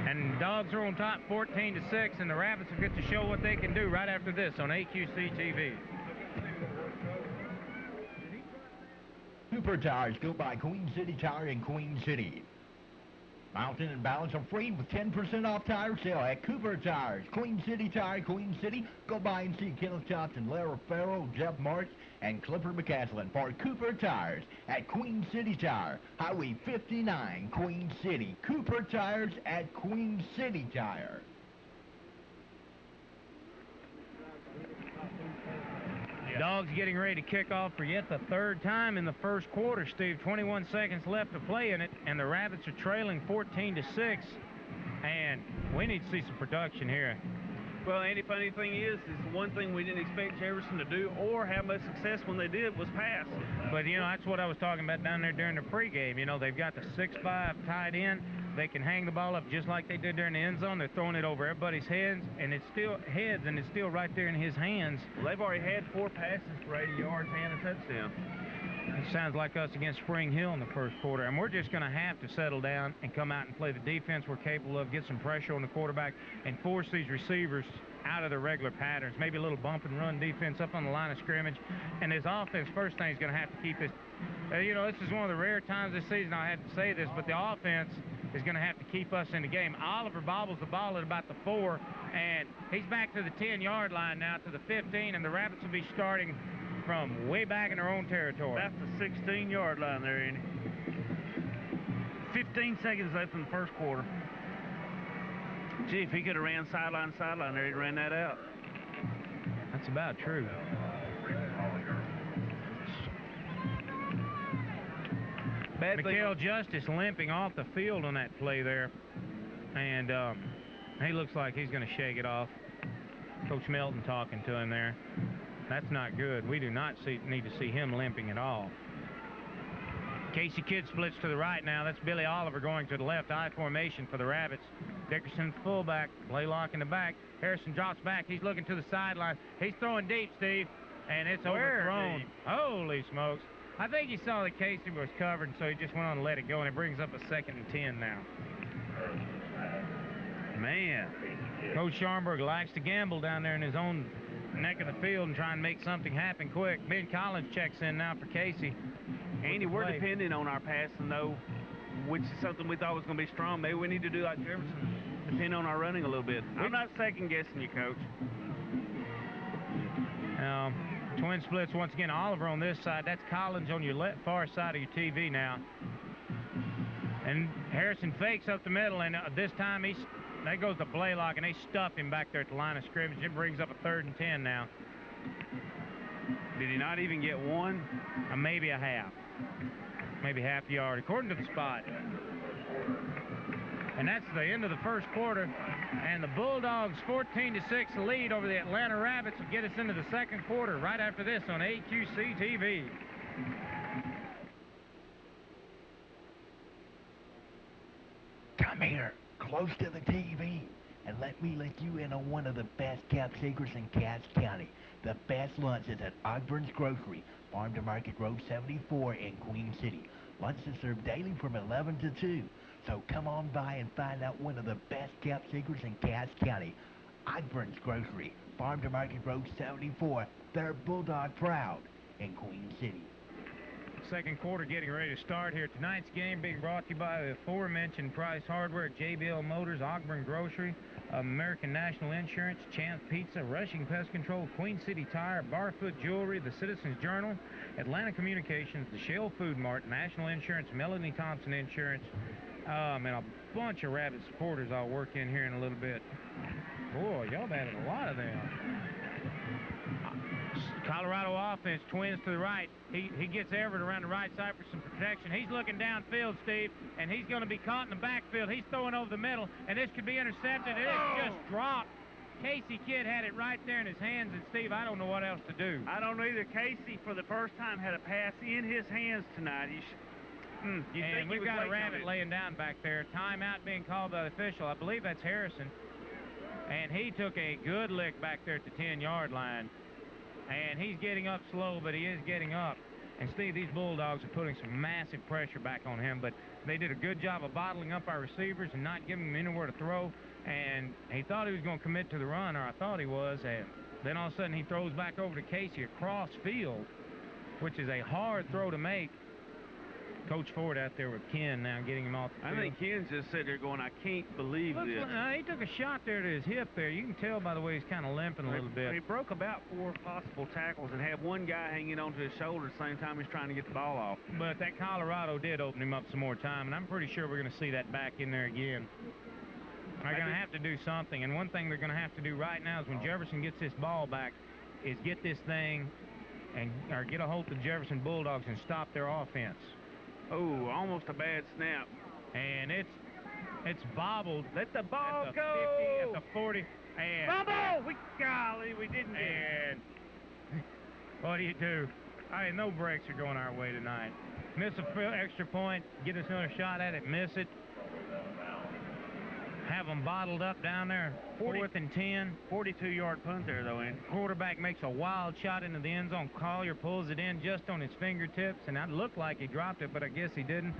And Dogs are on top 14-6, and the Rabbits will get to show what they can do right after this on AQC TV. Super Tires go by Queen City Tire in Queen City. Mountain and Balance are free with 10% off tire sale at Cooper Tires. Queen City Tire, Queen City. Go by and see Kenneth Johnson, Lara Farrell, Jeff Marks, and Clifford McCaslin for Cooper Tires at Queen City Tire. Highway 59, Queen City. Cooper Tires at Queen City Tire. Dogs getting ready to kick off for yet the 3rd time in the first quarter, Steve. 21 seconds left to play in it, and the Rabbits are trailing 14-6. And we need to see some production here. Well, Andy, funny thing is one thing we didn't expect Jefferson to do or have much success when they did was pass. But, you know, that's what I was talking about down there during the pregame. You know, they've got the 6'5" tight end. They can hang the ball up just like they did during the end zone. They're throwing it over everybody's heads, and it's still right there in his hands. Well, they've already had 4 passes for 80 yards and a touchdown. It sounds like us against Spring Hill in the first quarter, and we're just going to have to settle down and come out and play the defense we're capable of, get some pressure on the quarterback, and force these receivers out of their regular patterns. Maybe a little bump and run defense up on the line of scrimmage. And this offense, first thing, is going to have to keep this. You know, this is one of the rare times this season I have to say this, but the offense is going to have to keep us in the game. Oliver bobbles the ball at about the 4, and he's back to the 10-yard line now, to the 15, and the Rabbits will be starting from way back in their own territory. That's the 16-yard line there, Andy. 15 seconds left in the first quarter. Gee, if he could have ran sideline to sideline there, he'd ran that out. That's about true. Mikael Justice limping off the field on that play there. And he looks like he's going to shake it off. Coach Melton talking to him there. That's not good. We do not need to see him limping at all. Casey Kidd splits to the right now. That's Billy Oliver going to the left. I formation for the Rabbits. Dickerson fullback. Blaylock in the back. Harrison drops back. He's looking to the sideline. He's throwing deep, Steve. And it's overthrown. Deep? Holy smokes. I think he saw that Casey was covered, so he just went on to let it go, and it brings up a 2nd and 10 now. Man. Coach Scharnberg likes to gamble down there in his own neck of the field and try and make something happen quick. Ben Collins checks in now for Casey. Andy, we're depending on our passing, though, which is something we thought was going to be strong. Maybe we need to do like Jefferson, depend on our running a little bit. I'm not second-guessing you, Coach. Twin splits once again. Oliver on this side. That's Collins on your far side of your TV now. And Harrison fakes up the middle, and this time that goes to Blaylock, and they stuff him back there at the line of scrimmage. It brings up a 3rd and 10 now. Did he not even get one? Maybe a half. Maybe half yard, according to the spot. And that's the end of the first quarter. And the Bulldogs 14-6 lead over the Atlanta Rabbits will get us into the second quarter right after this on AQC TV. Come here, close to the TV, and let me let you in on one of the best kept secrets in Cass County. The best lunch is at Ogburns Grocery, Farm to Market Road 74 in Queen City. Lunch is served daily from 11 to 2. So come on by and find out one of the best kept secrets in Cass County. Ogburns Grocery, Farm to Market Road 74. They're Bulldog proud in Queen City. Second quarter getting ready to start here. Tonight's game being brought to you by the aforementioned Price Hardware, JBL Motors, Ogburn Grocery, American National Insurance, Champ Pizza, Rushing Pest Control, Queen City Tire, Barfoot Jewelry, the Citizens Journal, Atlanta Communications, the Shell Food Mart, National Insurance, Melanie Thompson Insurance, and a bunch of Rabbit supporters I'll work in here in a little bit. Boy, y'all added a lot of them. Colorado offense, Twins to the right. He gets Everett around the right side for some protection. He's looking downfield, Steve, and he's going to be caught in the backfield. He's throwing over the middle, and this could be intercepted, and it's just dropped. Casey Kidd had it right there in his hands, and Steve, I don't know what else to do. I don't know either. Casey, for the first time, had a pass in his hands tonight. And we've got a Rabbit laying down back there. Timeout being called by the official. I believe that's Harrison. And he took a good lick back there at the 10-yard line. And he's getting up slow, but he is getting up. And, Steve, these Bulldogs are putting some massive pressure back on him, but they did a good job of bottling up our receivers and not giving them anywhere to throw. And he thought he was going to commit to the run, or I thought he was. And then all of a sudden he throws back over to Casey across field, which is a hard throw to make. Coach Ford out there with Ken now getting him off the field. I think Ken's just sitting there going, I can't believe this. He took a shot there to his hip there. You can tell by the way he's kind of limping a little bit. He broke about 4 possible tackles and had one guy hanging onto his shoulder at the same time he's trying to get the ball off. But that Colorado did open him up some more time, and I'm pretty sure we're going to see that back in there again. They're going to have to do something, and one thing they're going to have to do right now is when Jefferson gets this ball back is get this thing or get a hold of the Jefferson Bulldogs and stop their offense. Oh, almost a bad snap. And it's bobbled. Let the ball at the go. 50, at the 40. And Fumble! Golly, we didn't get it. and what do? No breaks are going our way tonight. Miss a extra point, get us another shot at it, miss it. Have them bottled up down there, 4th and 10. 42-yard punt there, though, Andy. Quarterback makes a wild shot into the end zone. Collier pulls it in just on his fingertips, and it looked like he dropped it, but I guess he didn't.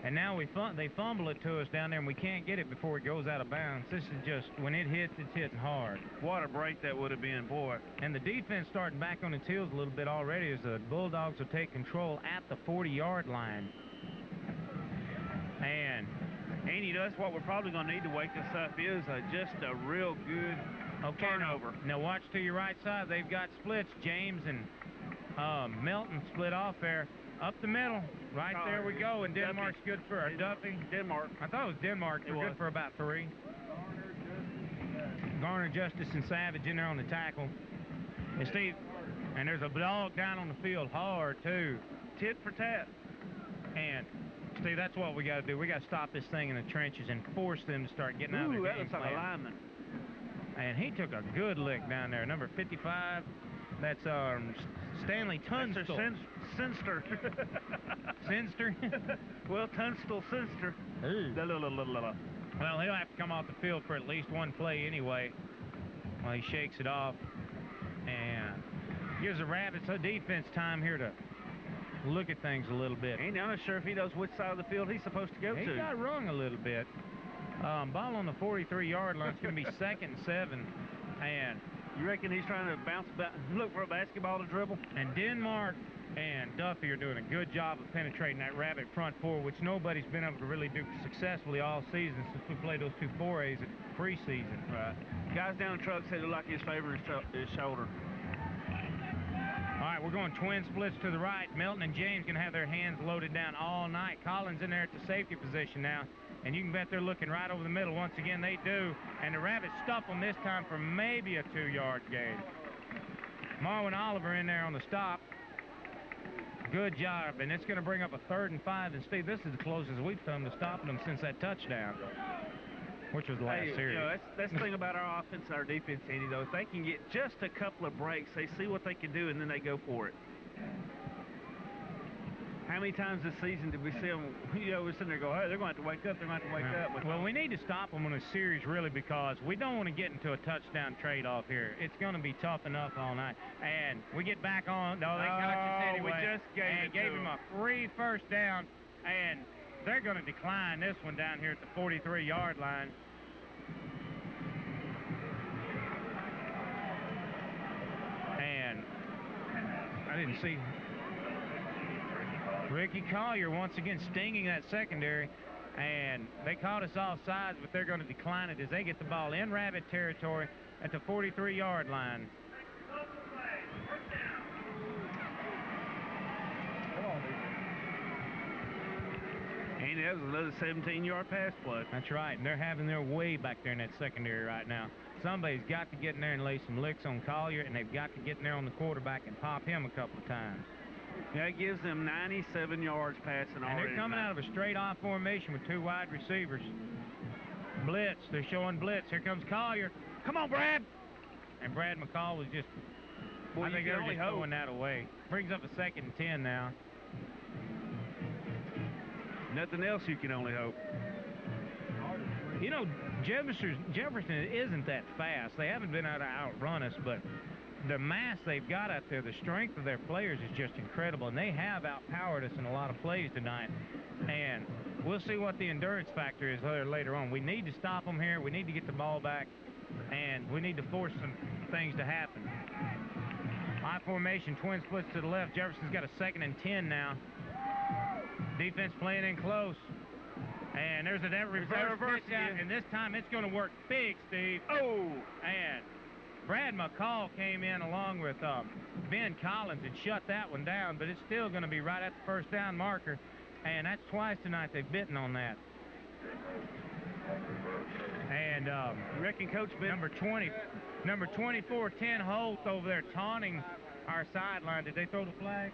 And now they fumble it to us down there, and we can't get it before it goes out of bounds. This is just, when it hits, it's hitting hard. What a break that would have been, boy. And the defense starting back on its heels a little bit already as the Bulldogs will take control at the 40-yard line. And Andy, that's what we're probably going to need to wake us up is just a real good turnover. Now watch to your right side. They've got splits. James and Melton split off there. Up the middle. Right there we go. And Denmark's good for Duffy. Denmark. I thought it was Denmark. They're good for about 3. Garner, Justice, and Savage in there on the tackle. And Steve, and there's a dog down on the field hard, too. Tit for tat. And Steve, that's what we got to do. We got to stop this thing in the trenches and force them to start getting out of their that game looks like plan. a lineman. And he took a good lick down there. Number 55, that's Stanley Tunstall. Sinster. Sinster? Well, Tunstall Sinster. Well, he'll have to come off the field for at least one play anyway. Well, he shakes it off and gives the Rabbits a defense time here to look at things a little bit. Ain't I'm not sure if he knows which side of the field he's supposed to go to. He got rung a little bit. Ball on the 43-yard line. It's going to be 2nd and 7. And you reckon he's trying to bounce back, look for a basketball to dribble? And Denmark and Duffy are doing a good job of penetrating that Rabbit front four, which nobody's been able to really do successfully all season since we played those 2 4As at preseason. Right. Guys down the truck said it like he's favoring his shoulder. All right, we're going twin splits to the right. Melton and James going to have their hands loaded down all night. Collins in there at the safety position now. And you can bet they're looking right over the middle. Once again, they do. And the Rabbits stuff them this time for maybe a 2-yard gain. Marwin Oliver in there on the stop. Good job. And it's going to bring up a 3rd and 5. And, Steve, this is the closest we've come to stopping them since that touchdown, which was the last series. You know, that's the thing about our offense and our defense, Andy, though. If they can get just a couple of breaks, they see what they can do, and then they go for it. How many times this season did we see them, we're sitting there go, hey, they're going to have to wake up, they're going to have to wake up. Well, we need to stop them in a series, really, because we don't want to get into a touchdown trade-off here. It's going to be tough enough all night. And we get back on. No, they got us anyway. We just gave him a free first down, and they're going to decline this one down here at the 43-yard line. And I didn't see Ricky Collier once again stinging that secondary, and they caught us off sides, but they're going to decline it as they get the ball in Rabbit territory at the 43-yard line. And that was another 17-yard pass play. That's right, and they're having their way back there in that secondary right now. Somebody's got to get in there and lay some licks on Collier, and they've got to get in there on the quarterback and pop him a couple of times. That gives them 97 yards passing already. And they're coming out of a straight-off formation with 2 wide receivers. Blitz. They're showing blitz. Here comes Collier. Come on, Brad! And Brad McCall was just... I think they're just throwing that away. Brings up a 2nd and 10 now. Nothing else you can only hope. You know, Jefferson isn't that fast. They haven't been able to outrun us, but the mass they've got out there, the strength of their players is just incredible, and they have outpowered us in a lot of plays tonight. And we'll see what the endurance factor is later on. We need to stop them here. We need to get the ball back, and we need to force some things to happen. I formation, twin splits to the left. Jefferson's got a 2nd and 10 now. Defense playing in close. And there's a reverse pitch out, and this time it's going to work big, Steve. Oh! And Brad McCall came in along with Ben Collins and shut that one down, but it's still going to be right at the first down marker, and that's twice tonight they've bitten on that. And you reckon Coach Ben? Number 24, 10 Holt over there taunting our sideline. Did they throw the flag?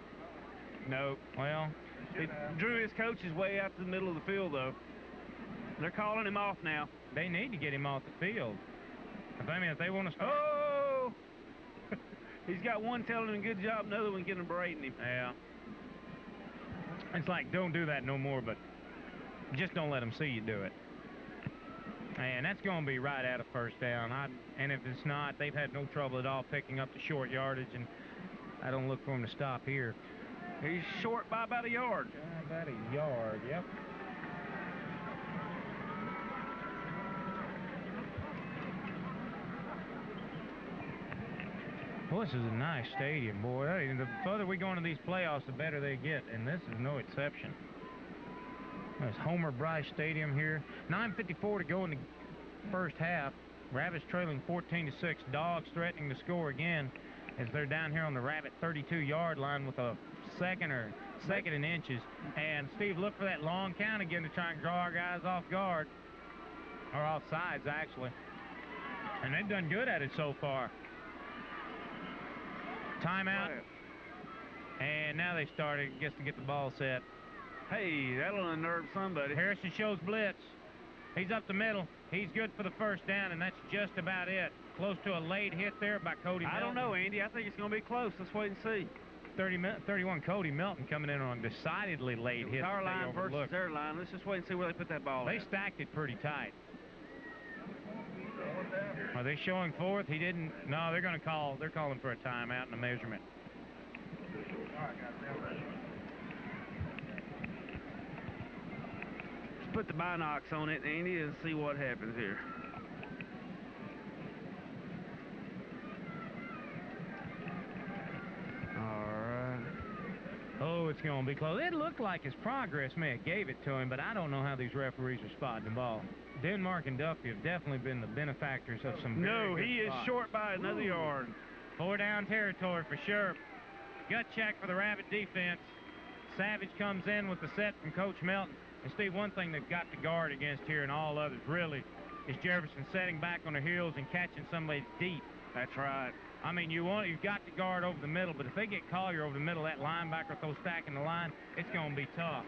No. Well, it drew his coaches way out to the middle of the field, though. They're calling him off now. They need to get him off the field. I mean, if they want to start... Oh! He's got one telling him a good job, another one getting berating him. Yeah. It's like, don't do that no more, but just don't let them see you do it. And that's going to be right at a first down. And if it's not, they've had no trouble at all picking up the short yardage, and I don't look for him to stop here. He's short by about a yard. About a yard, yep. Well, this is a nice stadium, boy. The further we go into these playoffs, the better they get, and this is no exception. There's Homer Bryce Stadium here. 9:54 to go in the first half. Rabbits trailing 14-6. Dogs threatening to score again as they're down here on the Rabbit 32-yard line with a second and inches. And Steve, look for that long count again to try and draw our guys off guard, or off sides actually. And they've done good at it so far. Timeout. And now they started, I guess, to get the ball set. Hey, that'll unnerve somebody. Harrison shows blitz. He's up the middle. He's good for the first down, and that's just about it. Close to a late hit there by Cody Melton. I don't know, Andy. I think it's going to be close. Let's wait and see. 31 Cody Melton coming in on a decidedly late hit. Our line versus their line. Let's just wait and see where they put that ball. They stacked it pretty tight. Are they showing fourth? He didn't. No, they're going to call. They're calling for a timeout and a measurement. Let's put the binocs on it, Andy, and see what happens here. Oh, it's going to be close. It looked like his progress may have gave it to him, but I don't know how these referees are spotting the ball. Denmark and Duffy have definitely been the benefactors of some very good he is spots. short by another yard. 4 down territory for sure. Gut check for the Rabbit defense. Savage comes in with the set from Coach Melton. And Steve, one thing they've got to guard against here and all others really is Jefferson setting back on their heels and catching somebody deep. That's right. I mean, you've got to guard over the middle, but if they get Collier over the middle, that linebacker throws stacking the line, it's going to be tough.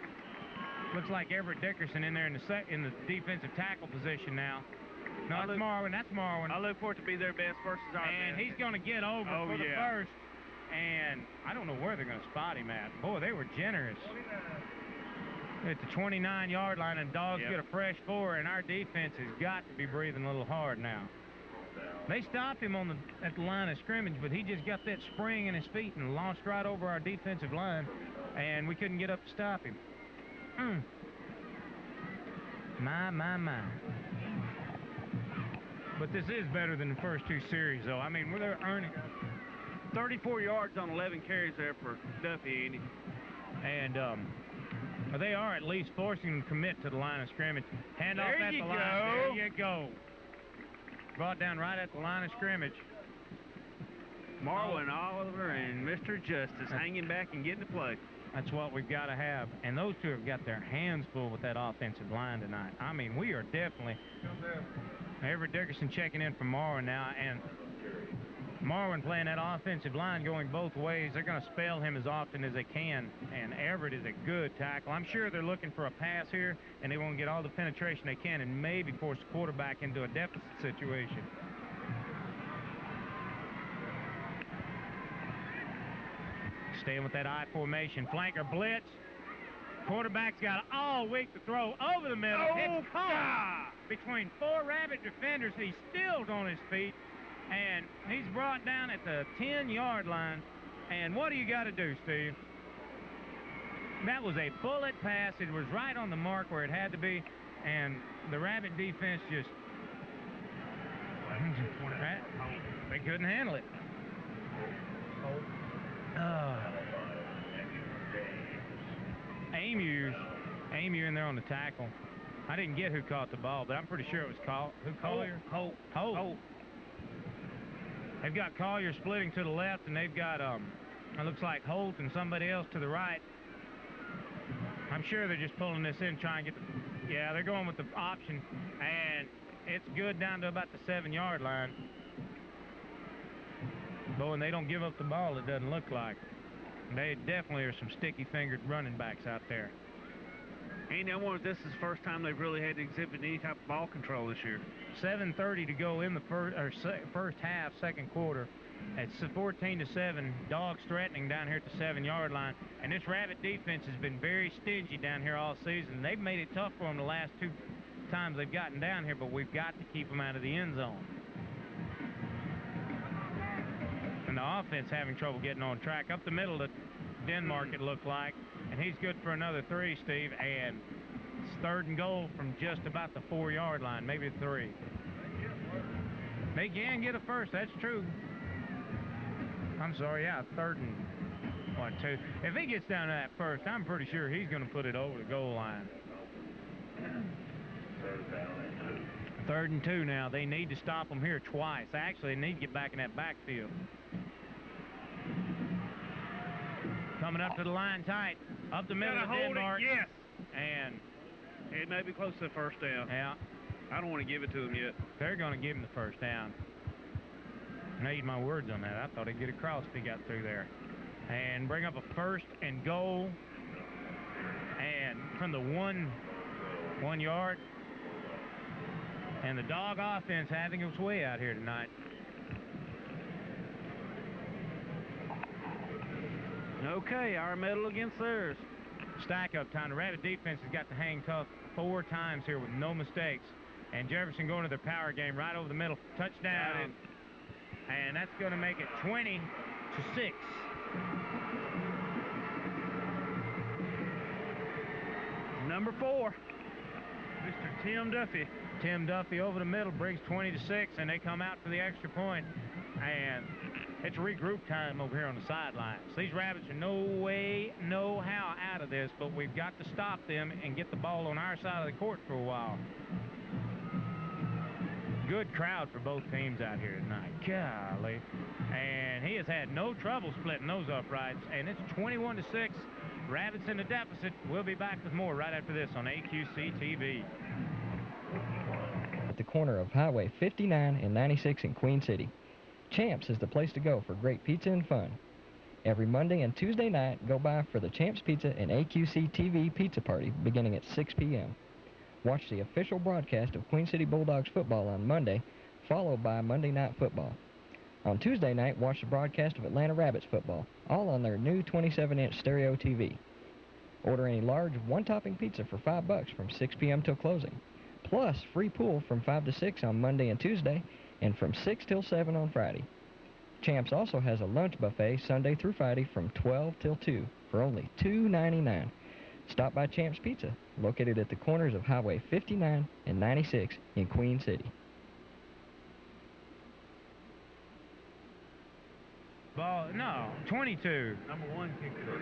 Looks like Everett Dickerson in there in the defensive tackle position now. No, that's Marwin. That's Marwin. I look for it to be their best versus our best. And he's going to get over for the first. And I don't know where they're going to spot him at. Boy, they were generous. At the 29-yard line, and Dogs get a fresh 4, and our defense has got to be breathing a little hard now. They stopped him at the line of scrimmage, but he just got that spring in his feet and launched right over our defensive line, and we couldn't get up to stop him. My. But this is better than the first 2 series, though. I mean, they're earning 34 yards on 11 carries there for Duffy, Andy. And they are at least forcing him to commit to the line of scrimmage. Hand off at the line. There you go. Brought down right at the line of scrimmage. Marwin Oliver and Mr. Justice hanging back and getting to play. That's what we've got to have. And those two have got their hands full with that offensive line tonight. I mean, we are definitely... Everett Dickerson checking in from Marwin now, and Marwin playing that offensive line going both ways. They're going to spell him as often as they can, and Everett is a good tackle. I'm sure they're looking for a pass here, and they want to get all the penetration they can and maybe force the quarterback into a deficit situation. Staying with that I formation. Flanker blitz. Quarterback's got all week to throw over the middle. It's caught between 4 Rabbit defenders. He's still on his feet, and he's brought down at the 10-yard line. And what do you got to do, Steve? That was a bullet pass. It was right on the mark where it had to be, and the Rabbit defense just... they couldn't handle it. Amu in there on the tackle. I didn't get who caught the ball, but I'm pretty sure it was Collier. Holt. They've got Collier splitting to the left, and they've got it looks like Holt and somebody else to the right. I'm sure they're just pulling this in, trying to get the... Yeah, they're going with the option, and it's good down to about the 7-yard line. Boy, and they don't give up the ball, it doesn't look like. They definitely are some sticky-fingered running backs out there. Andy, I wonder if this is the first time they've really had to exhibit any type of ball control this year. 7:30 to go in the first half, second quarter. It's 14-7. Dogs threatening down here at the 7-yard line. And this Rabbit defense has been very stingy down here all season. They've made it tough for them the last 2 times they've gotten down here, but we've got to keep them out of the end zone. And the offense having trouble getting on track. Up the middle to Denmark, it looked like. And he's good for another 3, Steve. And it's 3rd and goal from just about the 4-yard line, maybe 3. They can get a first, that's true. I'm sorry, yeah, 3rd and 2. If he gets down to that first, I'm pretty sure he's going to put it over the goal line. 3rd and 2 now. They need to stop them here twice. Actually, they need to get back in that backfield. Coming up to the line tight. Up the middle of Denmark. Yes. And it may be close to the first down. Yeah. I don't want to give it to them yet. They're going to give him the first down. I eat my words on that. I thought he'd get across if he got through there. And bring up a 1st and goal. And from the 1 yard. And the Dog offense having its way out here tonight. Okay, our medal against theirs. Stack up time. The Rabbit defense has got to hang tough 4 times here with no mistakes. And Jefferson going to their power game right over the middle. Touchdown. And that's going to make it 20-6. Number 4, Mr. Tim Duffy. Tim Duffy over the middle brings 20-6, and they come out for the extra point. And it's regroup time over here on the sidelines. These Rabbits are no way, no how out of this, but we've got to stop them and get the ball on our side of the court for a while. Good crowd for both teams out here tonight. Golly. And he has had no trouble splitting those uprights, and it's 21-6. Rabbits in the deficit. We'll be back with more right after this on AQC TV. At the corner of Highway 59 and 96 in Queen City, Champs is the place to go for great pizza and fun. Every Monday and Tuesday night, go by for the Champs Pizza and AQC TV pizza party beginning at 6 p.m. Watch the official broadcast of Queen City Bulldogs football on Monday, followed by Monday Night Football. On Tuesday night, watch the broadcast of Atlanta Rabbits football, all on their new 27-inch stereo TV. Order any large one-topping pizza for $5 from 6 p.m. till closing, plus free pool from 5 to 6 on Monday and Tuesday, and from 6 till 7 on Friday. Champs also has a lunch buffet Sunday through Friday from 12 till 2 for only $2.99. Stop by Champs Pizza, located at the corners of Highway 59 and 96 in Queen City. Ball, no, 22. Number 1 kicker.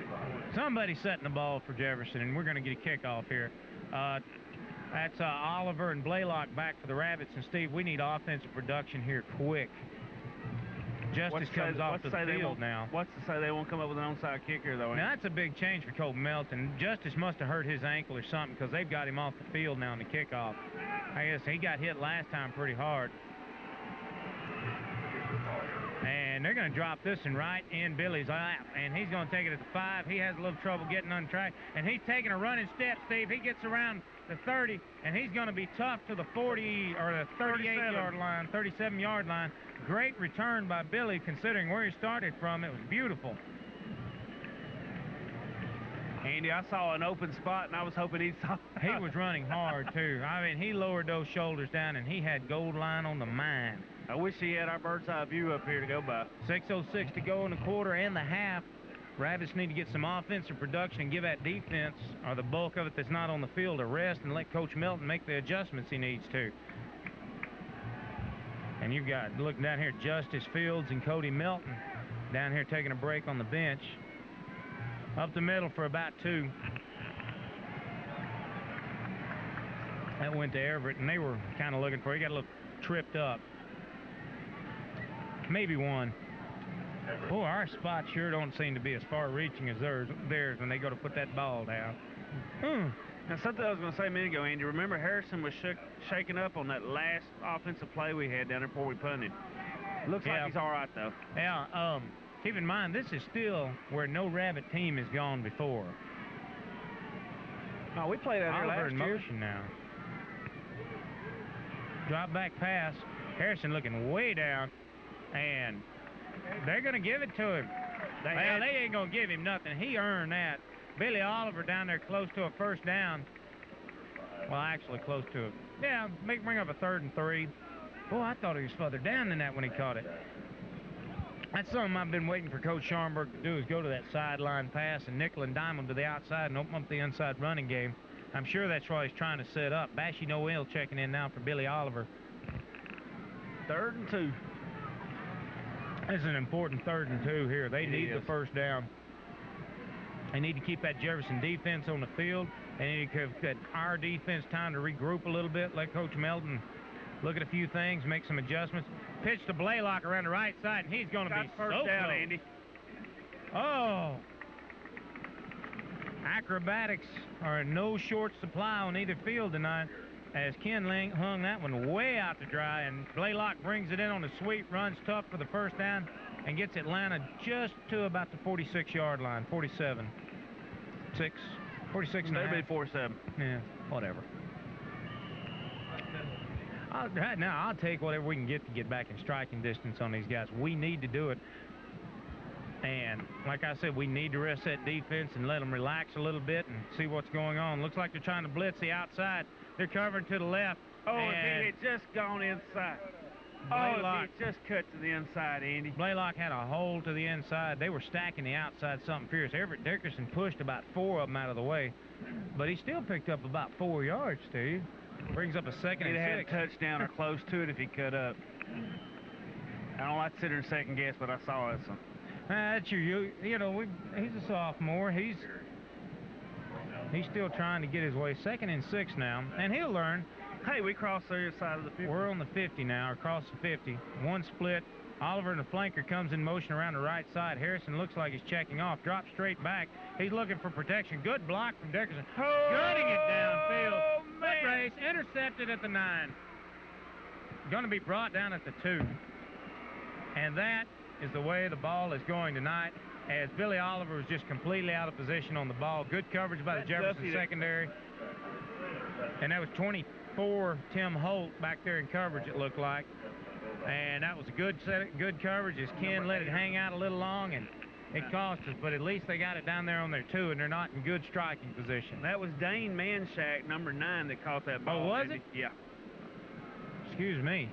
Somebody's setting the ball for Jefferson, and we're going to get a kickoff here. That's Oliver and Blaylock back for the Rabbits. And, Steve, we need offensive production here quick. Justice comes off the field now. What's to say they won't come up with an onside kicker, though? Now, that's a big change for Colt Melton. Justice must have hurt his ankle or something because they've got him off the field now in the kickoff. I guess he got hit last time pretty hard. And they're going to drop this one right in Billy's lap. And he's going to take it at the 5. He has a little trouble getting on track. And he's taking a running step, Steve. He gets around the 30, and he's going to be tough to the 40 or the 38-yard line, 37-yard line. Great return by Billy considering where he started from. It was beautiful. Andy, I saw an open spot, and I was hoping he saw it. He was running hard, too. I mean, he lowered those shoulders down, and he had gold line on the mind. I wish he had our bird's eye view up here to go by. 6:06 to go in the quarter and the half. Rabbits need to get some offensive production and give that defense, or the bulk of it that's not on the field, a rest and let Coach Melton make the adjustments he needs to. And you've got, looking down here, Justice Fields and Cody Melton down here taking a break on the bench. Up the middle for about 2. That went to Everett, and they were kind of looking for it. He got a little tripped up. Maybe 1. Boy, our spots sure don't seem to be as far-reaching as theirs when they go to put that ball down. Now, something I was going to say a minute ago, Andy. Remember Harrison was shaking up on that last offensive play we had down there before we punted. Looks like he's all right, though. Yeah, keep in mind, this is still where no Rabbit team has gone before. Oh, we played out here Oliver last in year. motion now. Drop back pass. Harrison looking way down, and they're going to give it to him. They ain't going to give him nothing. He earned that. Billy Oliver down there close to a first down. Well, actually close to it. Yeah, bring up a 3rd and 3. Boy, I thought he was further down than that when he caught it. That's something I've been waiting for Coach Scharnberg to do, is go to that sideline pass and nickel and dime him to the outside and open up the inside running game. I'm sure that's what he's trying to set up. Bashy Noel checking in now for Billy Oliver. 3rd and 2. This is an important 3rd and 2 here. They need the first down. They need to keep that Jefferson defense on the field. They need to give our defense time to regroup a little bit, let Coach Melton look at a few things, make some adjustments. Pitch to Blaylock around the right side, and he's going to be first so down, close. Andy. Oh. Acrobatics are in no short supply on either field tonight, as Ken Lang hung that one way out to dry, and Blaylock brings it in on the sweep, runs tough for the first down, and gets Atlanta just to about the 46-yard line, 47. 46 and a half. Maybe 47. Yeah, whatever. Right now, I'll take whatever we can get to get back in striking distance on these guys. We need to do it. And like I said, we need to rest that defense and let them relax a little bit and see what's going on. Looks like they're trying to blitz the outside. They're covering to the left. Oh, if he had just gone inside. Blaylock, if he had just cut to the inside, Andy. Blaylock had a hole to the inside. They were stacking the outside something fierce. Everett Dickerson pushed about 4 of them out of the way, but he still picked up about 4 yards, Steve. Brings up a 2nd and 6. He'd have had a touchdown or close to it if he cut up. I don't like to sit here and second guess, but I saw it. So. That's you know, he's a sophomore. He's still trying to get his way. 2nd and 6 now, and he'll learn. Hey, we crossed the other side of the 50. We're on the 50 now, across the 50. One split. Oliver and the flanker comes in motion around the right side. Harrison looks like he's checking off. Drops straight back. He's looking for protection. Good block from Dickerson. Gutting it downfield. Foot race. Intercepted at the 9. Going to be brought down at the 2. And that is the way the ball is going tonight, as Billy Oliver was just completely out of position on the ball. Good coverage by the Jefferson secondary. And that was 24, Tim Holt, back there in coverage, it looked like. And that was a good coverage, as Ken let it hang out a little long, and it cost us, but at least they got it down there on their 2, and they're not in good striking position. That was Dane Manshak, number 9, that caught that ball. Oh, was it? Yeah. Excuse me.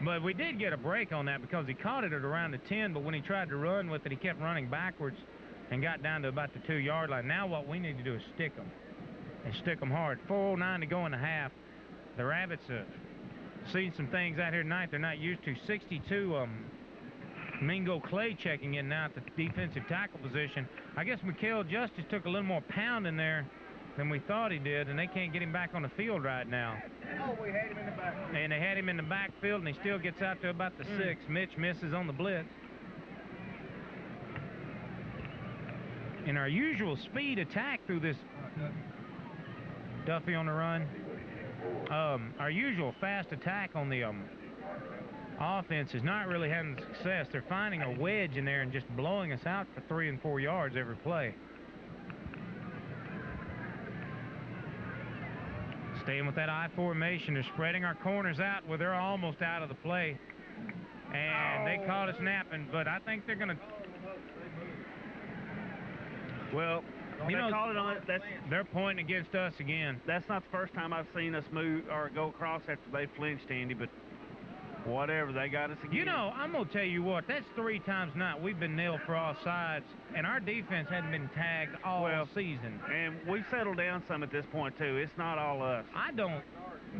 But we did get a break on that because he caught it at around the 10, but when he tried to run with it, he kept running backwards and got down to about the 2-yard line. Now what we need to do is stick them, and stick them hard. 4:09 to go in the half. The Rabbits have seen some things out here tonight they're not used to. 62, Mingo Clay checking in now at the defensive tackle position. I guess Mikael Justice took a little more pound in there than we thought he did, and they can't get him back on the field right now. Oh, we had him in the backfield. And they had him in the backfield, and he still gets out to about the 6. Mitch misses on the blitz. In our usual speed attack through this, Duffy on the run, our usual fast attack on the offense is not really having success. They're finding a wedge in there and just blowing us out for 3 and 4 yards every play. Staying with that I formation. They're spreading our corners out where they're almost out of the play. And they caught us napping, but I think they're going to... Well, you know, call it on it. They're pointing against us again. That's not the first time I've seen us move or go across after they flinched, Andy, but whatever, they got us again. You know, I'm going to tell you what, that's 3 times tonight we've been nailed for all sides, and our defense hadn't been tagged all season. And we settled down some at this point, too. It's not all us.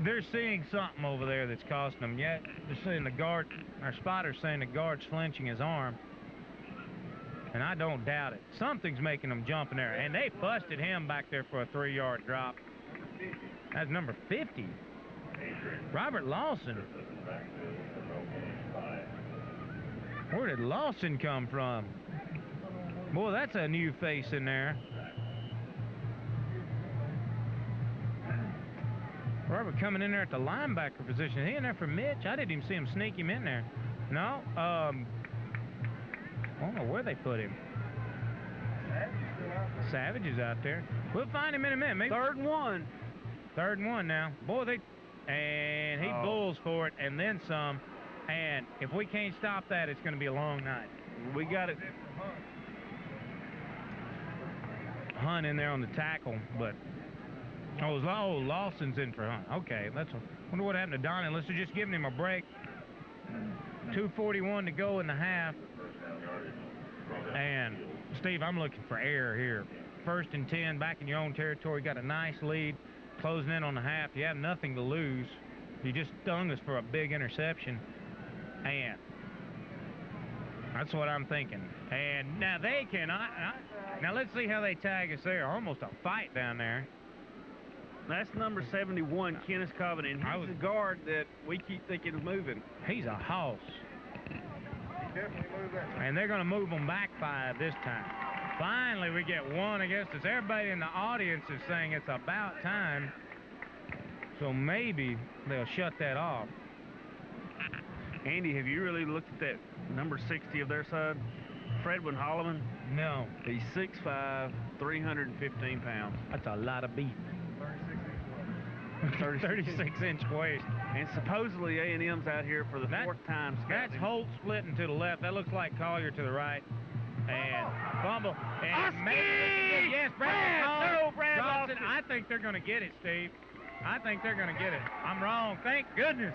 They're seeing something over there that's costing them. Yet they're saying the guard, our spotter's saying the guard's flinching his arm. And I don't doubt it. Something's making them jump in there. And they busted him back there for a 3-yard drop. That's number 50. Robert Lawson. Where did Lawson come from? Boy, that's a new face in there. Robert coming in there at the linebacker position. Is he in there for Mitch? I didn't even see him sneak him in there. No? I don't know where they put him. Savage is out there. We'll find him in a minute. Maybe 3rd and 1. 3rd and 1 now. Boy, and he bulls for it and then some. And if we can't stop that, it's going to be a long night. We got it. Hunt in there on the tackle, but Lawson's in for Hunt. Okay, wonder what happened to Donnie. Unless they're just giving him a break. 2:41 to go in the half. And Steve, I'm looking for error here. 1st and 10, back in your own territory. Got a nice lead, closing in on the half. You have nothing to lose. You just stung us for a big interception, and that's what I'm thinking. And now they cannot. Now let's see how they tag us there. Almost a fight down there. That's number 71, Kenneth Covenant. He's the guard that we keep thinking is moving. He's a hoss. And they're going to move them back 5 this time. Finally, we get one against us. Everybody in the audience is saying it's about time. So maybe they'll shut that off. Andy, have you really looked at that number 60 of their side? Fredwin Holloman? No. He's 6'5", 315 pounds. That's a lot of beef. 36-inch waist. And supposedly A&M's out here for the 4th time scouting. That's Holt splitting to the left. That looks like Collier to the right. And fumble. And yes, Brad drops it. I think they're going to get it, Steve. I think they're going to get it. I'm wrong. Thank goodness.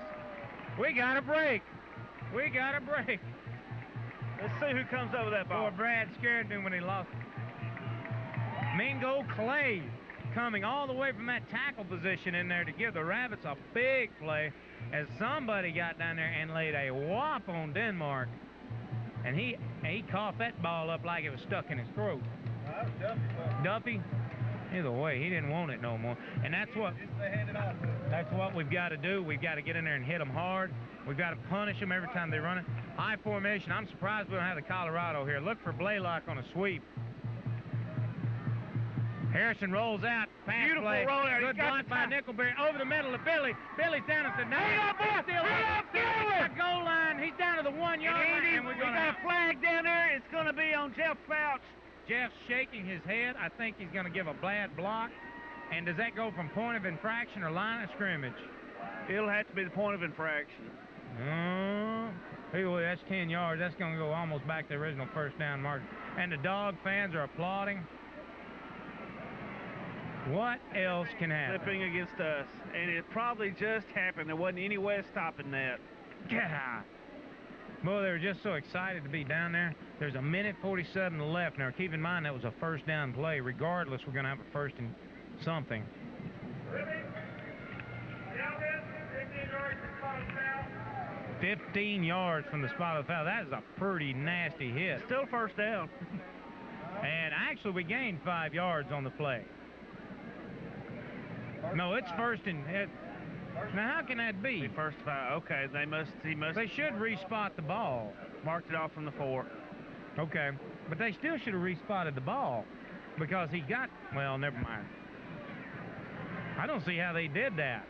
We got a break. We got a break. Let's see who comes over that ball. Boy, Brad scared me when he lost it. Mingo Clay coming all the way from that tackle position in there to give the Rabbits a big play as somebody got down there and laid a whop on Denmark. And he coughed that ball up like it was stuck in his throat. Duffy? Either way, he didn't want it no more. And that's what we've got to do. We've got to get in there and hit them hard. We've got to punish them every time they run it. High formation. I'm surprised we don't have the Colorado here. Look for Blaylock on a sweep. Harrison rolls out. Pass Beautiful play. roll there. Good block by Nickelberry. Over the middle to Billy. Billy's down at the 9. Still at the goal line. He's down to the 1 yard line. And we got a flag down there. It's going to be on Jeff Fouch. Jeff's shaking his head. I think he's going to give a bad block. And does that go from point of infraction or line of scrimmage? It'll have to be the point of infraction. Anyway, that's 10 yards. That's going to go almost back to the original 1st down mark. And the Dog fans are applauding. What else can happen? Slipping against us. And it probably just happened. There wasn't any way of stopping that. God. Boy, they were just so excited to be down there. There's a minute 47 left. Now, keep in mind that was a 1st down play. Regardless, we're going to have a 1st and something. 15 yards from the spot of the foul. That is a pretty nasty hit. Still 1st down. And actually, we gained 5 yards on the play. No, it's 1st and... Now, how can that be? 1st 5. Okay, They should respot the ball. Marked it off from the 4. Okay, but they still should have respotted the ball because he got... Well, never mind. I don't see how they did that.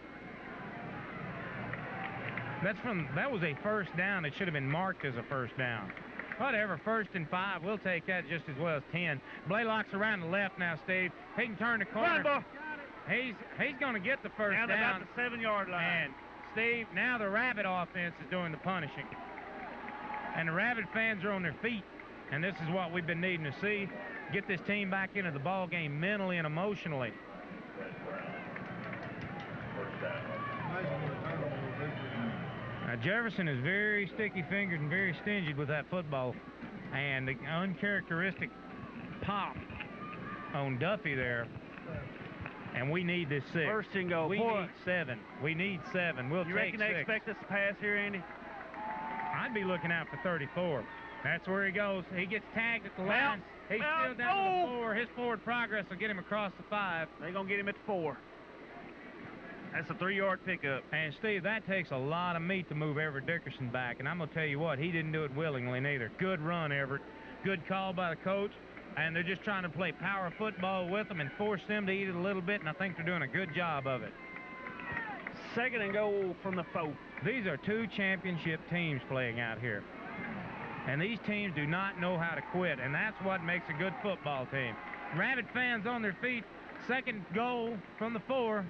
That was a 1st down. It should have been marked as a 1st down. Whatever, 1st and 5. We'll take that just as well as 10. Blaylock's around the left now, Steve. He can turn the corner. Run, He's going to get the 1st down. Now about the 7-yard line. And, Steve, now the Rabbit offense is doing the punishing. And the Rabbit fans are on their feet. And this is what we've been needing to see. Get this team back into the ball game mentally and emotionally. Now, Jefferson is very sticky-fingered and very stingy with that football. And the uncharacteristic pop on Duffy there. And we need this 6. 1st and goal. We need 7. We need 7. We'll you take 6. You reckon they expect us to pass here, Andy? I'd be looking out for 34. That's where he goes. He gets tagged at the line. He's still down to the 4. His forward progress will get him across the 5. They're going to get him at the 4. That's a 3-yard pickup. And, Steve, that takes a lot of meat to move Everett Dickerson back. And I'm going to tell you what, he didn't do it willingly neither. Good run, Everett. Good call by the coach. And they're just trying to play power football with them and force them to eat it a little bit, and I think they're doing a good job of it. 2nd and goal from the 4. These are 2 championship teams playing out here. And these teams do not know how to quit, and that's what makes a good football team. Rabbit fans on their feet. Second goal from the 4.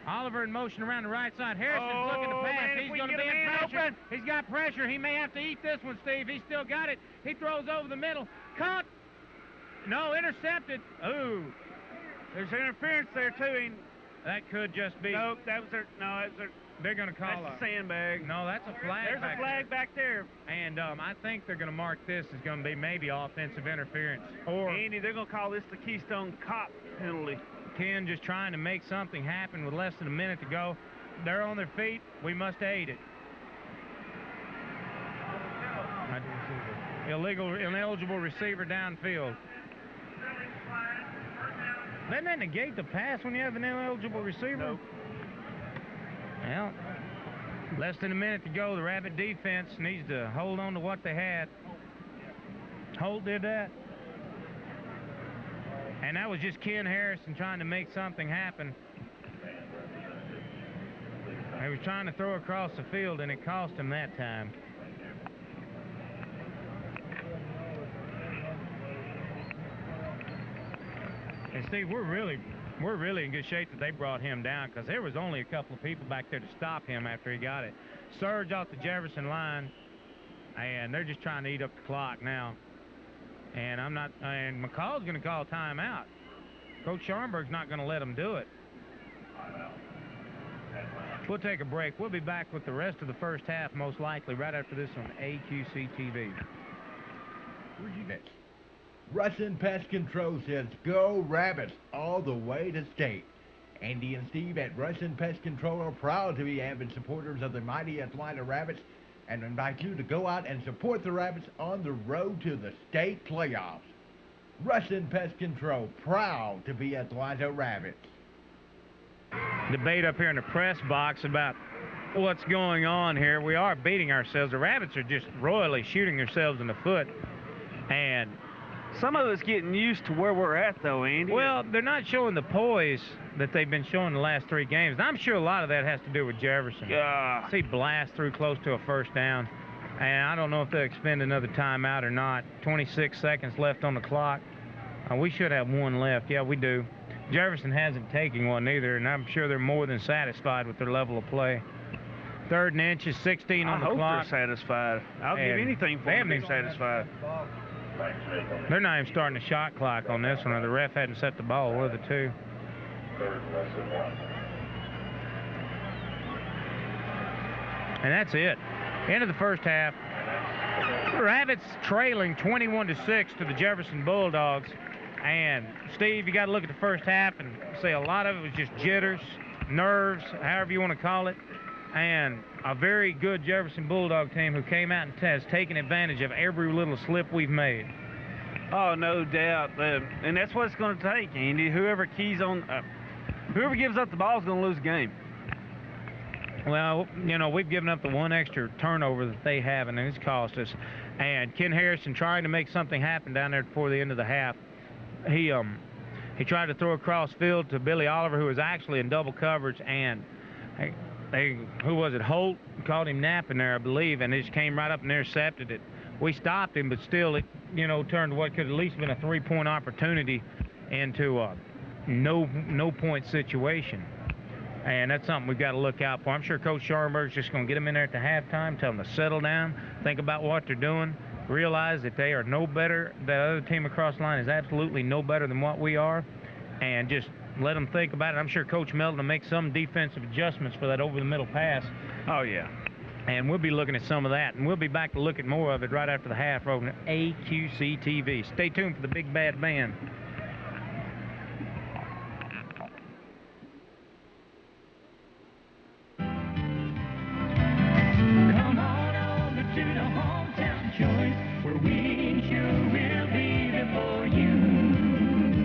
Oliver in motion around the right side. Harrison's looking to pass. Man, He's going to be in pressure. He's got pressure. He may have to eat this one, Steve. He's still got it. He throws over the middle. Caught. No, intercepted. Ooh. There's interference there, too. That could just be. Nope, that was their. No, that was their. They're going to call That's a sandbag. No, that's a flag. There's a flag back there. And I think they're going to mark this as going to be maybe offensive interference. Or Andy, they're going to call this the Keystone Cop penalty. Ken just trying to make something happen with less than a minute to go. They're on their feet. We must aid it. Ineligible receiver downfield. Doesn't that negate the pass when you have an ineligible receiver? Nope. Well, less than a minute to go. The Rabbit defense needs to hold on to what they had. Holt did that. And that was just Ken Harrison trying to make something happen. He was trying to throw across the field, and it cost him that time. And Steve, we're really in good shape that they brought him down, because there was only a couple of people back there to stop him after he got it. Surge off the Jefferson line, and they're just trying to eat up the clock now. And McCall's going to call timeout. Coach Scharnberg's not going to let them do it. We'll take a break. We'll be back with the rest of the first half, most likely, right after this on AQC TV. Where'd you get? Russin Pest Control says, go Rabbits all the way to state. Andy and Steve at Russin Pest Control are proud to be avid supporters of the mighty Atlanta Rabbits and invite you to go out and support the Rabbits on the road to the state playoffs. Russin Pest Control, proud to be Atlanta Rabbits. Debate up here in the press box about what's going on here. We are beating ourselves. The Rabbits are just royally shooting themselves in the foot. And some of us getting used to where we're at, though, Andy. Well, they're not showing the poise that they've been showing the last 3 games. And I'm sure a lot of that has to do with Jefferson. Yeah. See, blast through close to a first down. And I don't know if they'll expend another timeout or not. 26 seconds left on the clock. We should have 1 left. Yeah, we do. Jefferson hasn't taken one either, and I'm sure they're more than satisfied with their level of play. 3rd and inches, 16 on the clock. I hope they're satisfied. I'll give anything for them to be satisfied. They're not even starting the shot clock on this one, or the ref hadn't set the ball, one of the two. And that's it. End of the first half. The Rabbits trailing 21-6 to the Jefferson Bulldogs. And Steve, you got to look at the first half and say a lot of it was just jitters, nerves, however you want to call it. And a very good Jefferson Bulldog team who came out and has taken advantage of every little slip we've made. Oh, no doubt. And that's what it's going to take, Andy. Whoever gives up the ball is going to lose the game. Well, you know, we've given up the 1 extra turnover that they have, and it's cost us. And Ken Harrison trying to make something happen down there before the end of the half. He tried to throw across field to Billy Oliver, who was actually in double coverage, and who was it? Holt caught him napping there, I believe, and he just came right up and intercepted it. We stopped him, but still it, you know, turned what could at least been a 3-point opportunity into a no-point situation. And that's something we've got to look out for. I'm sure Coach Scharnberg's just going to get them in there at the halftime, tell them to settle down, think about what they're doing, realize that they are no better, the other team across the line is absolutely no better than what we are, and just let them think about it. I'm sure Coach Melton will make some defensive adjustments for that over-the-middle pass. Oh, yeah. And we'll be looking at some of that, and we'll be back to look at more of it right after the half over at AQC TV. Stay tuned for the Big Bad Band.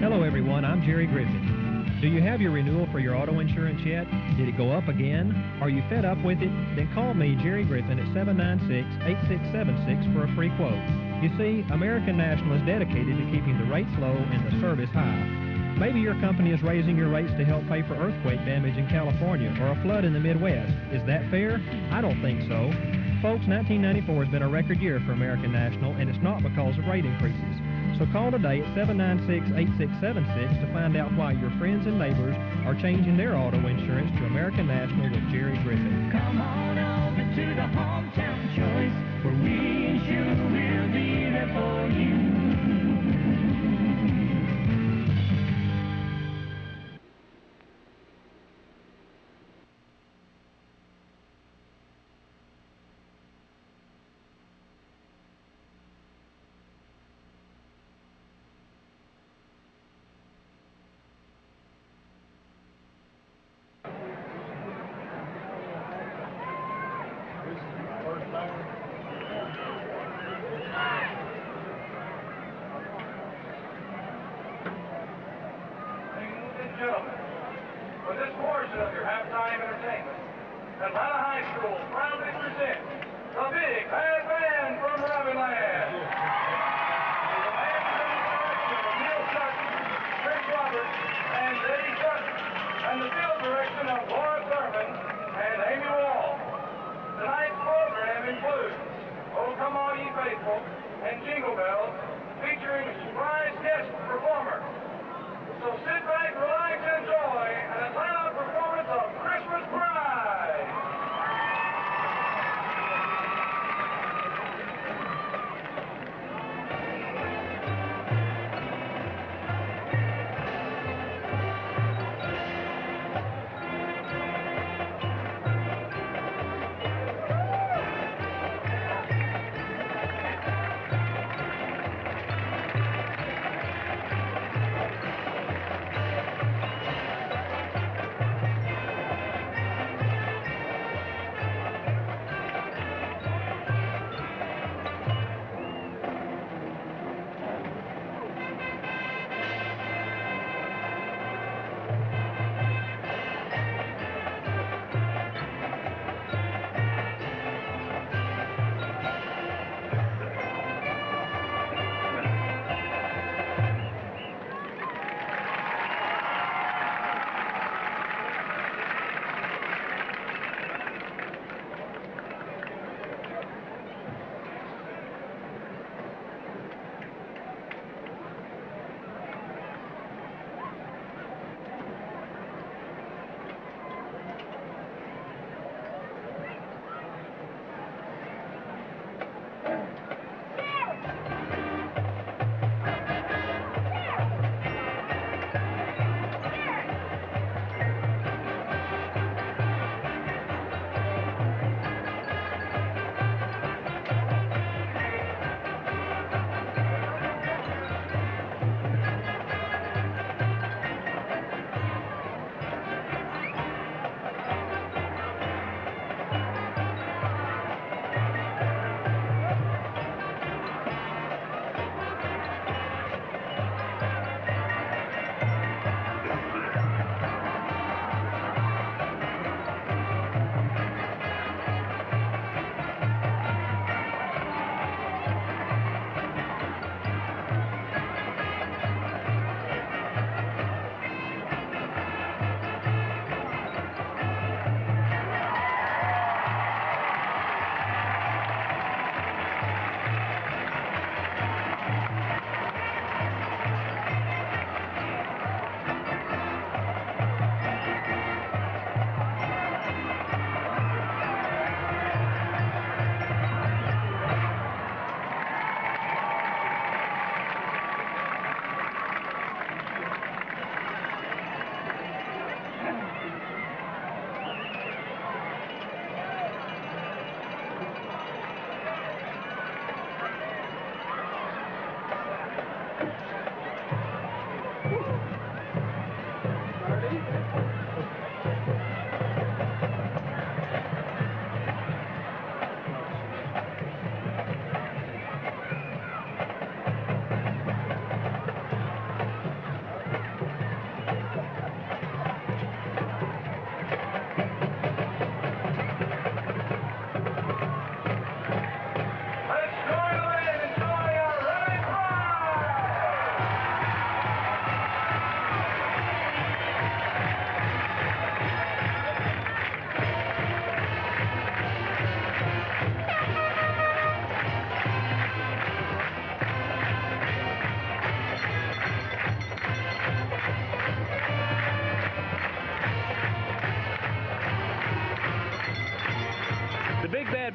Hello everyone, I'm Jerry Griffin. Do you have your renewal for your auto insurance yet? Did it go up again? Are you fed up with it? Then call me, Jerry Griffin, at 796-8676 for a free quote. You see, American National is dedicated to keeping the rates low and the service high. Maybe your company is raising your rates to help pay for earthquake damage in California or a flood in the Midwest. Is that fair? I don't think so. folks, 1994 has been a record year for American National, and it's not because of rate increases. So call today at 796-8676 to find out why your friends and neighbors are changing their auto insurance to American National with Jerry Griffin. Come on over to the hometown choice, where we ensure we'll be there for you. Gentlemen, for this portion of your halftime entertainment, Atlanta High School proudly presents the Big Bad Band from Ravenland. Neil Sutton, Chris Roberts, and Eddie Sutton, and the field direction of Laura Thurman and Amy Wall. Tonight's program includes Oh Come On Ye Faithful and Jingle Bells, featuring a surprise guest performer. So sit back, relax, and enjoy an Atlanta performance of Christmas Pride.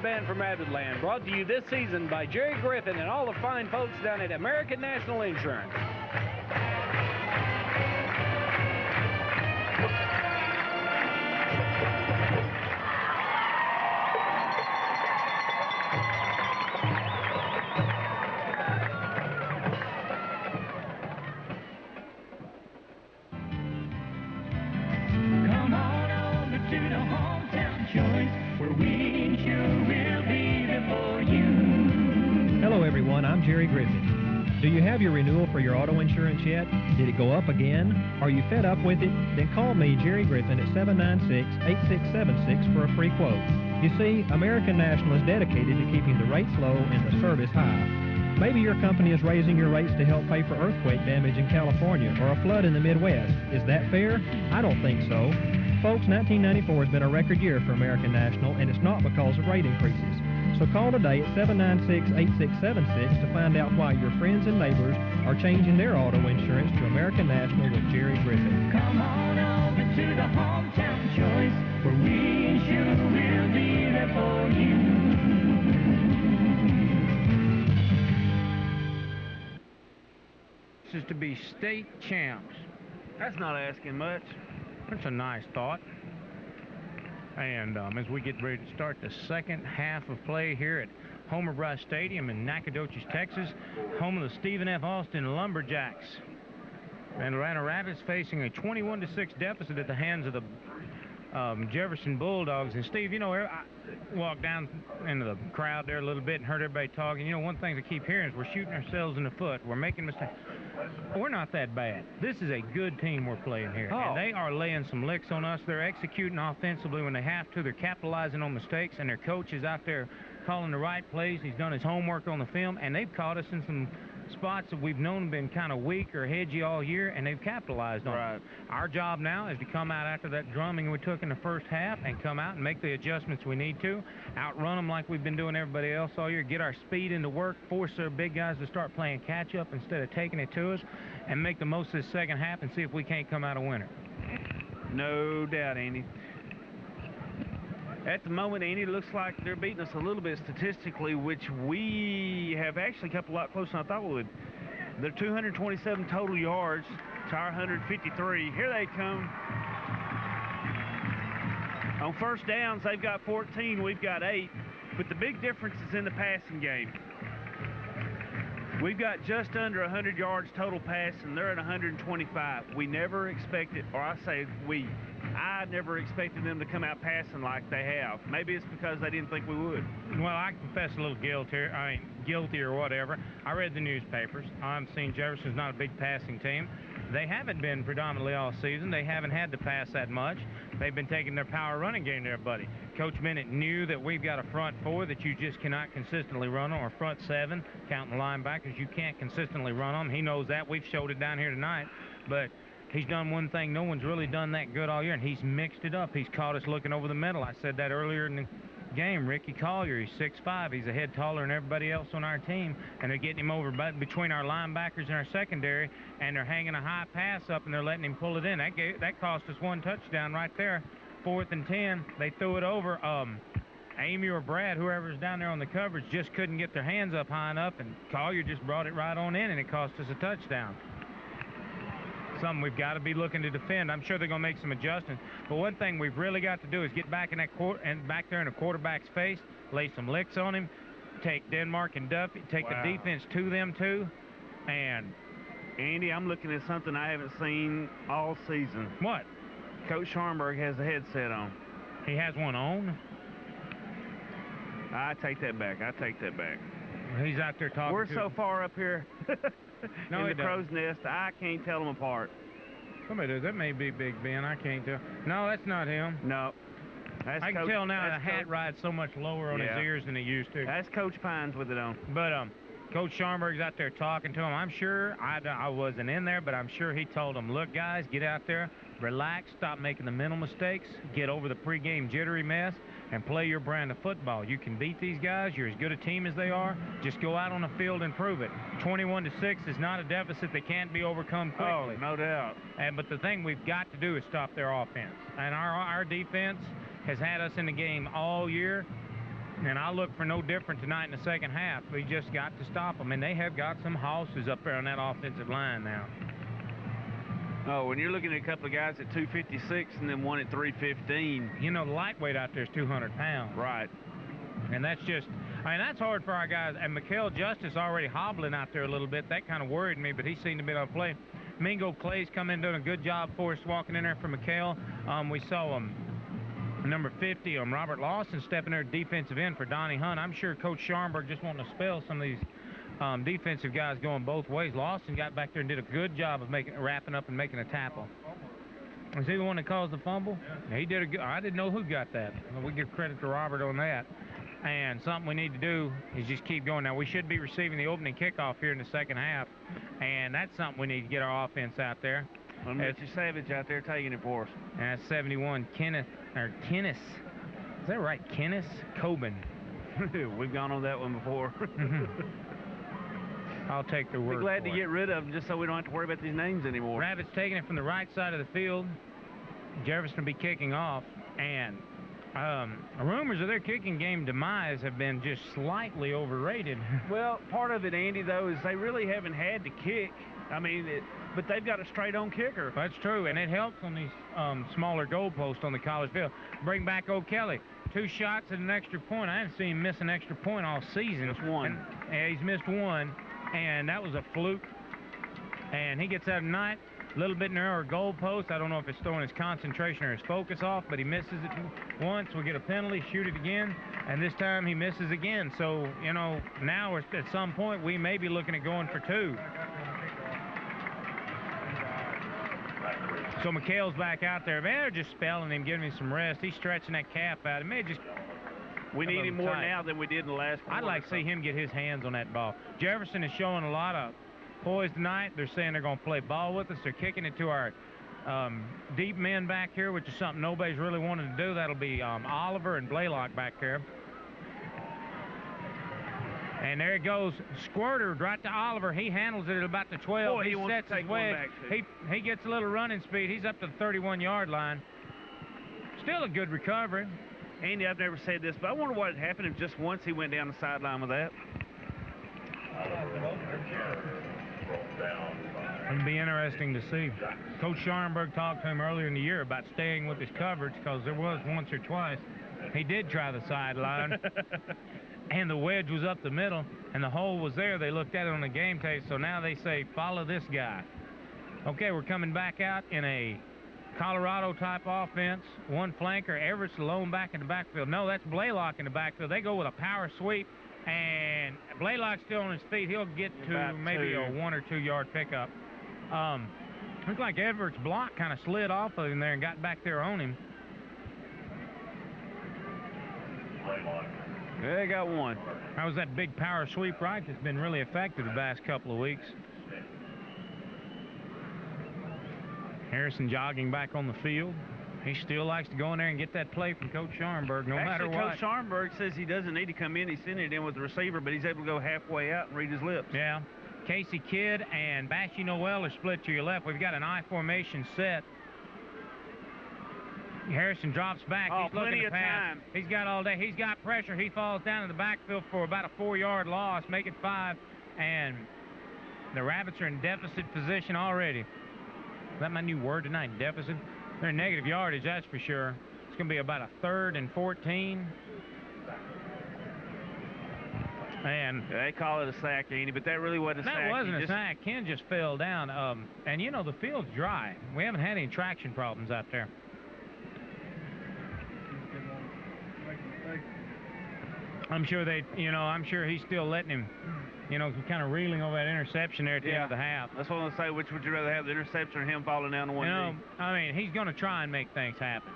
Big Band from Rabbitland, brought to you this season by Jerry Griffin and all the fine folks down at American National Insurance. Come on over to the hometown choice, where we ensure we'll be there for you. Hello, everyone. I'm Jerry Griffin. Do you have your renewal for your auto insurance yet? Did it go up again? Are you fed up with it? Then call me, Jerry Griffin, at 796-8676 for a free quote. You see, American National is dedicated to keeping the rates low and the service high. Maybe your company is raising your rates to help pay for earthquake damage in California or a flood in the Midwest. Is that fair? I don't think so. Folks, 1994 has been a record year for American National, and it's not because of rate increases. So call today at 796-8676 to find out why your friends and neighbors are changing their auto insurance to American National with Jerry Griffin. Come on over to the hometown choice, where we ensure we'll be there for you. This is to be state champs. That's not asking much. That's a nice thought. And as we get ready to start the second half of play here at Homer Bryce Stadium in Nacogdoches, Texas, home of the Stephen F. Austin Lumberjacks. And Atlanta Rapids facing a 21-6 deficit at the hands of the Jefferson Bulldogs. And Steve, you know, I walked down into the crowd there a little bit and heard everybody talking. You know, one thing I keep hearing is we're shooting ourselves in the foot. We're making mistakes. We're not that bad. This is a good team we're playing here. And they are laying some licks on us. They're executing offensively when they have to. They're capitalizing on mistakes, and their coach is out there calling the right plays. He's done his homework on the film, and they've caught us in some spots that we've known been kind of weak or hedgy all year, and they've capitalized on it. Our job now is to come out after that drumming we took in the first half and come out and make the adjustments we need to, outrun them like we've been doing everybody else all year, get our speed into work, force our big guys to start playing catch-up instead of taking it to us, and make the most of this second half and see if we can't come out a winner. No doubt, Andy. At the moment, Andy, it looks like they're beating us a little bit statistically, which we have actually kept a lot closer than I thought we would. They're 227 total yards to our 153. Here they come. On first downs, they've got 14, we've got 8. But the big difference is in the passing game. We've got just under 100 yards total pass, and they're at 125. We never expected, or I say we, I never expected them to come out passing like they have. Maybe it's because they didn't think we would. Well, I confess a little guilty or whatever. I read the newspapers. I'm seeing Jefferson's not a big passing team. They haven't been predominantly all season. They haven't had to pass that much. They've been taking their power running game there, buddy. Coach Bennett knew that we've got a front four that you just cannot consistently run on, or front seven, counting the linebackers. You can't consistently run on. He knows that. We've showed it down here tonight. But he's done one thing no one's really done that good all year, and he's mixed it up. He's caught us looking over the middle. I said that earlier in the game. Ricky Collier, he's 6'5". He's a head taller than everybody else on our team, and they're getting him over between our linebackers and our secondary, and they're hanging a high pass up, and they're letting him pull it in. That cost us one touchdown right there. 4th and 10. They threw it over. Amy or Brad, whoever's down there on the coverage, just couldn't get their hands up high enough, and Collier just brought it right on in, and it cost us a touchdown. Something we've got to be looking to defend. I'm sure they're going to make some adjustments, but one thing we've really got to do is get back in that back there in the quarterback's face, lay some licks on him, take Denmark and Duffy, take the defense to them too, and Andy, I'm looking at something I haven't seen all season. What? Coach Scharnberg has a headset on. He has one on? I take that back. He's out there talking. We're so far up here no, in the crow's nest, I can't tell them apart. Somebody does. That may be Big Ben. I can't tell. No, that's not him. No. That's I can tell now the hat rides so much lower on his ears than it used to. That's Coach Pines with it on. But Coach Scharnberg's out there talking to him. I'm sure, I wasn't in there, but I'm sure he told them, look, guys, get out there, relax, stop making the mental mistakes, get over the pregame jittery mess, and play your brand of football. You can beat these guys. You're as good a team as they are. Just go out on the field and prove it. 21-6 is not a deficit that can't be overcome quickly. Oh, no doubt. But the thing we've got to do is stop their offense. And our defense has had us in the game all year. And I'll look for no different tonight in the second half. We just got to stop them, and they have got some hosses up there on that offensive line now. Oh, when you're looking at a couple of guys at 256 and then one at 315. You know, the lightweight out there is 200 pounds. Right. And that's just, I mean, that's hard for our guys. And Mikael Justice already hobbling out there a little bit. That kind of worried me, but he seemed to be able to play. Mingo Clay's come in doing a good job for us walking in there for Mikael. We saw number 50, Robert Lawson stepping there at defensive end for Donnie Hunt. I'm sure Coach Scharnberg just wanting to spell some of these defensive guys going both ways. Lawson got back there and did a good job of wrapping up and making a tackle. Is he the one that caused the fumble? Yeah, he did a good. I didn't know who got that. Well, we give credit to Robert on that. And something we need to do is just keep going. Now, we should be receiving the opening kickoff here in the second half, and that's something we need to get our offense out there. Mr. Savage out there taking it for us. And that's 71, Kenneth. Is that right? Kenneth Coben. We've gone on that one before. I'll take the word. We're glad to get rid of them just so we don't have to worry about these names anymore. Rabbits taking it from the right side of the field. Jefferson will be kicking off, and rumors of their kicking game demise have been just slightly overrated. Well, part of it, Andy, though, is they really haven't had to kick. I mean, but they've got a straight-on kicker. That's true, and it helps on these smaller goalposts on the college field. Bring back O'Kelly. 2 shots at an extra point. I haven't seen him miss an extra point all season. Just one. And he's missed one, and that was a fluke. And he gets out tonight. A little bit narrower goalpost. I don't know if it's throwing his concentration or his focus off, but he misses it once. We get a penalty, shoot it again, and this time he misses again. So, you know, now at some point we may be looking at going for 2. So Mikael's back out there. Man, they're just spelling him, giving him some rest. He's stretching that calf out. It may just... We need him more now than we did in the last quarter. I'd like to see him get his hands on that ball. Jefferson is showing a lot of poise tonight. They're saying they're going to play ball with us. They're kicking it to our deep men back here, which is something nobody's really wanted to do. That'll be Oliver and Blaylock back there. And there it goes. Squirter right to Oliver. He handles it at about the 12. Boy, he wants sets to take his wedge. one back, He gets a little running speed. He's up to the 31-yard line. Still a good recovery. Andy, I've never said this, but I wonder what had happened if just once he went down the sideline with that. It'll be interesting to see. Coach Scharnberg talked to him earlier in the year about staying with his coverage because there was once or twice he did try the sideline. And the wedge was up the middle, and the hole was there. They looked at it on the game tape, so now they say, follow this guy. Okay, we're coming back out in a Colorado-type offense. One flanker, Everett's alone back in the backfield. No, that's Blaylock in the backfield. They go with a power sweep, and Blaylock's still on his feet. He'll get to about maybe 2. a 1 or 2 yard pickup. Looks like Everett's block kind of slid off of him there and got back there on him. They got 1. That was that big power sweep right that's been really effective the past couple of weeks. Harrison jogging back on the field. He still likes to go in there and get that play from Coach Scharnberg no matter what. Coach Scharnberg says he doesn't need to come in. He's sending it in with the receiver, but he's able to go halfway out and read his lips. Yeah. Casey Kidd and Bashy Noel are split to your left. We've got an I formation set. Harrison drops back. He's looking to pass. He's got all day. He's got pressure. He falls down in the backfield for about a 4-yard loss. Make it 5. And the Rabbits are in deficit position already. Is that my new word tonight, deficit? They're in negative yardage, that's for sure. It's going to be about a 3rd and 14. And they call it a sack, Andy, but that really wasn't a sack. That wasn't a sack. Ken just fell down. And, you know, the field's dry. We haven't had any traction problems out there. I'm sure I'm sure he's still letting him, kind of reeling over that interception there at the end of the half. That's what I'm going to say. Which would you rather have, the interception or him falling down to one knee? I mean, he's going to try and make things happen.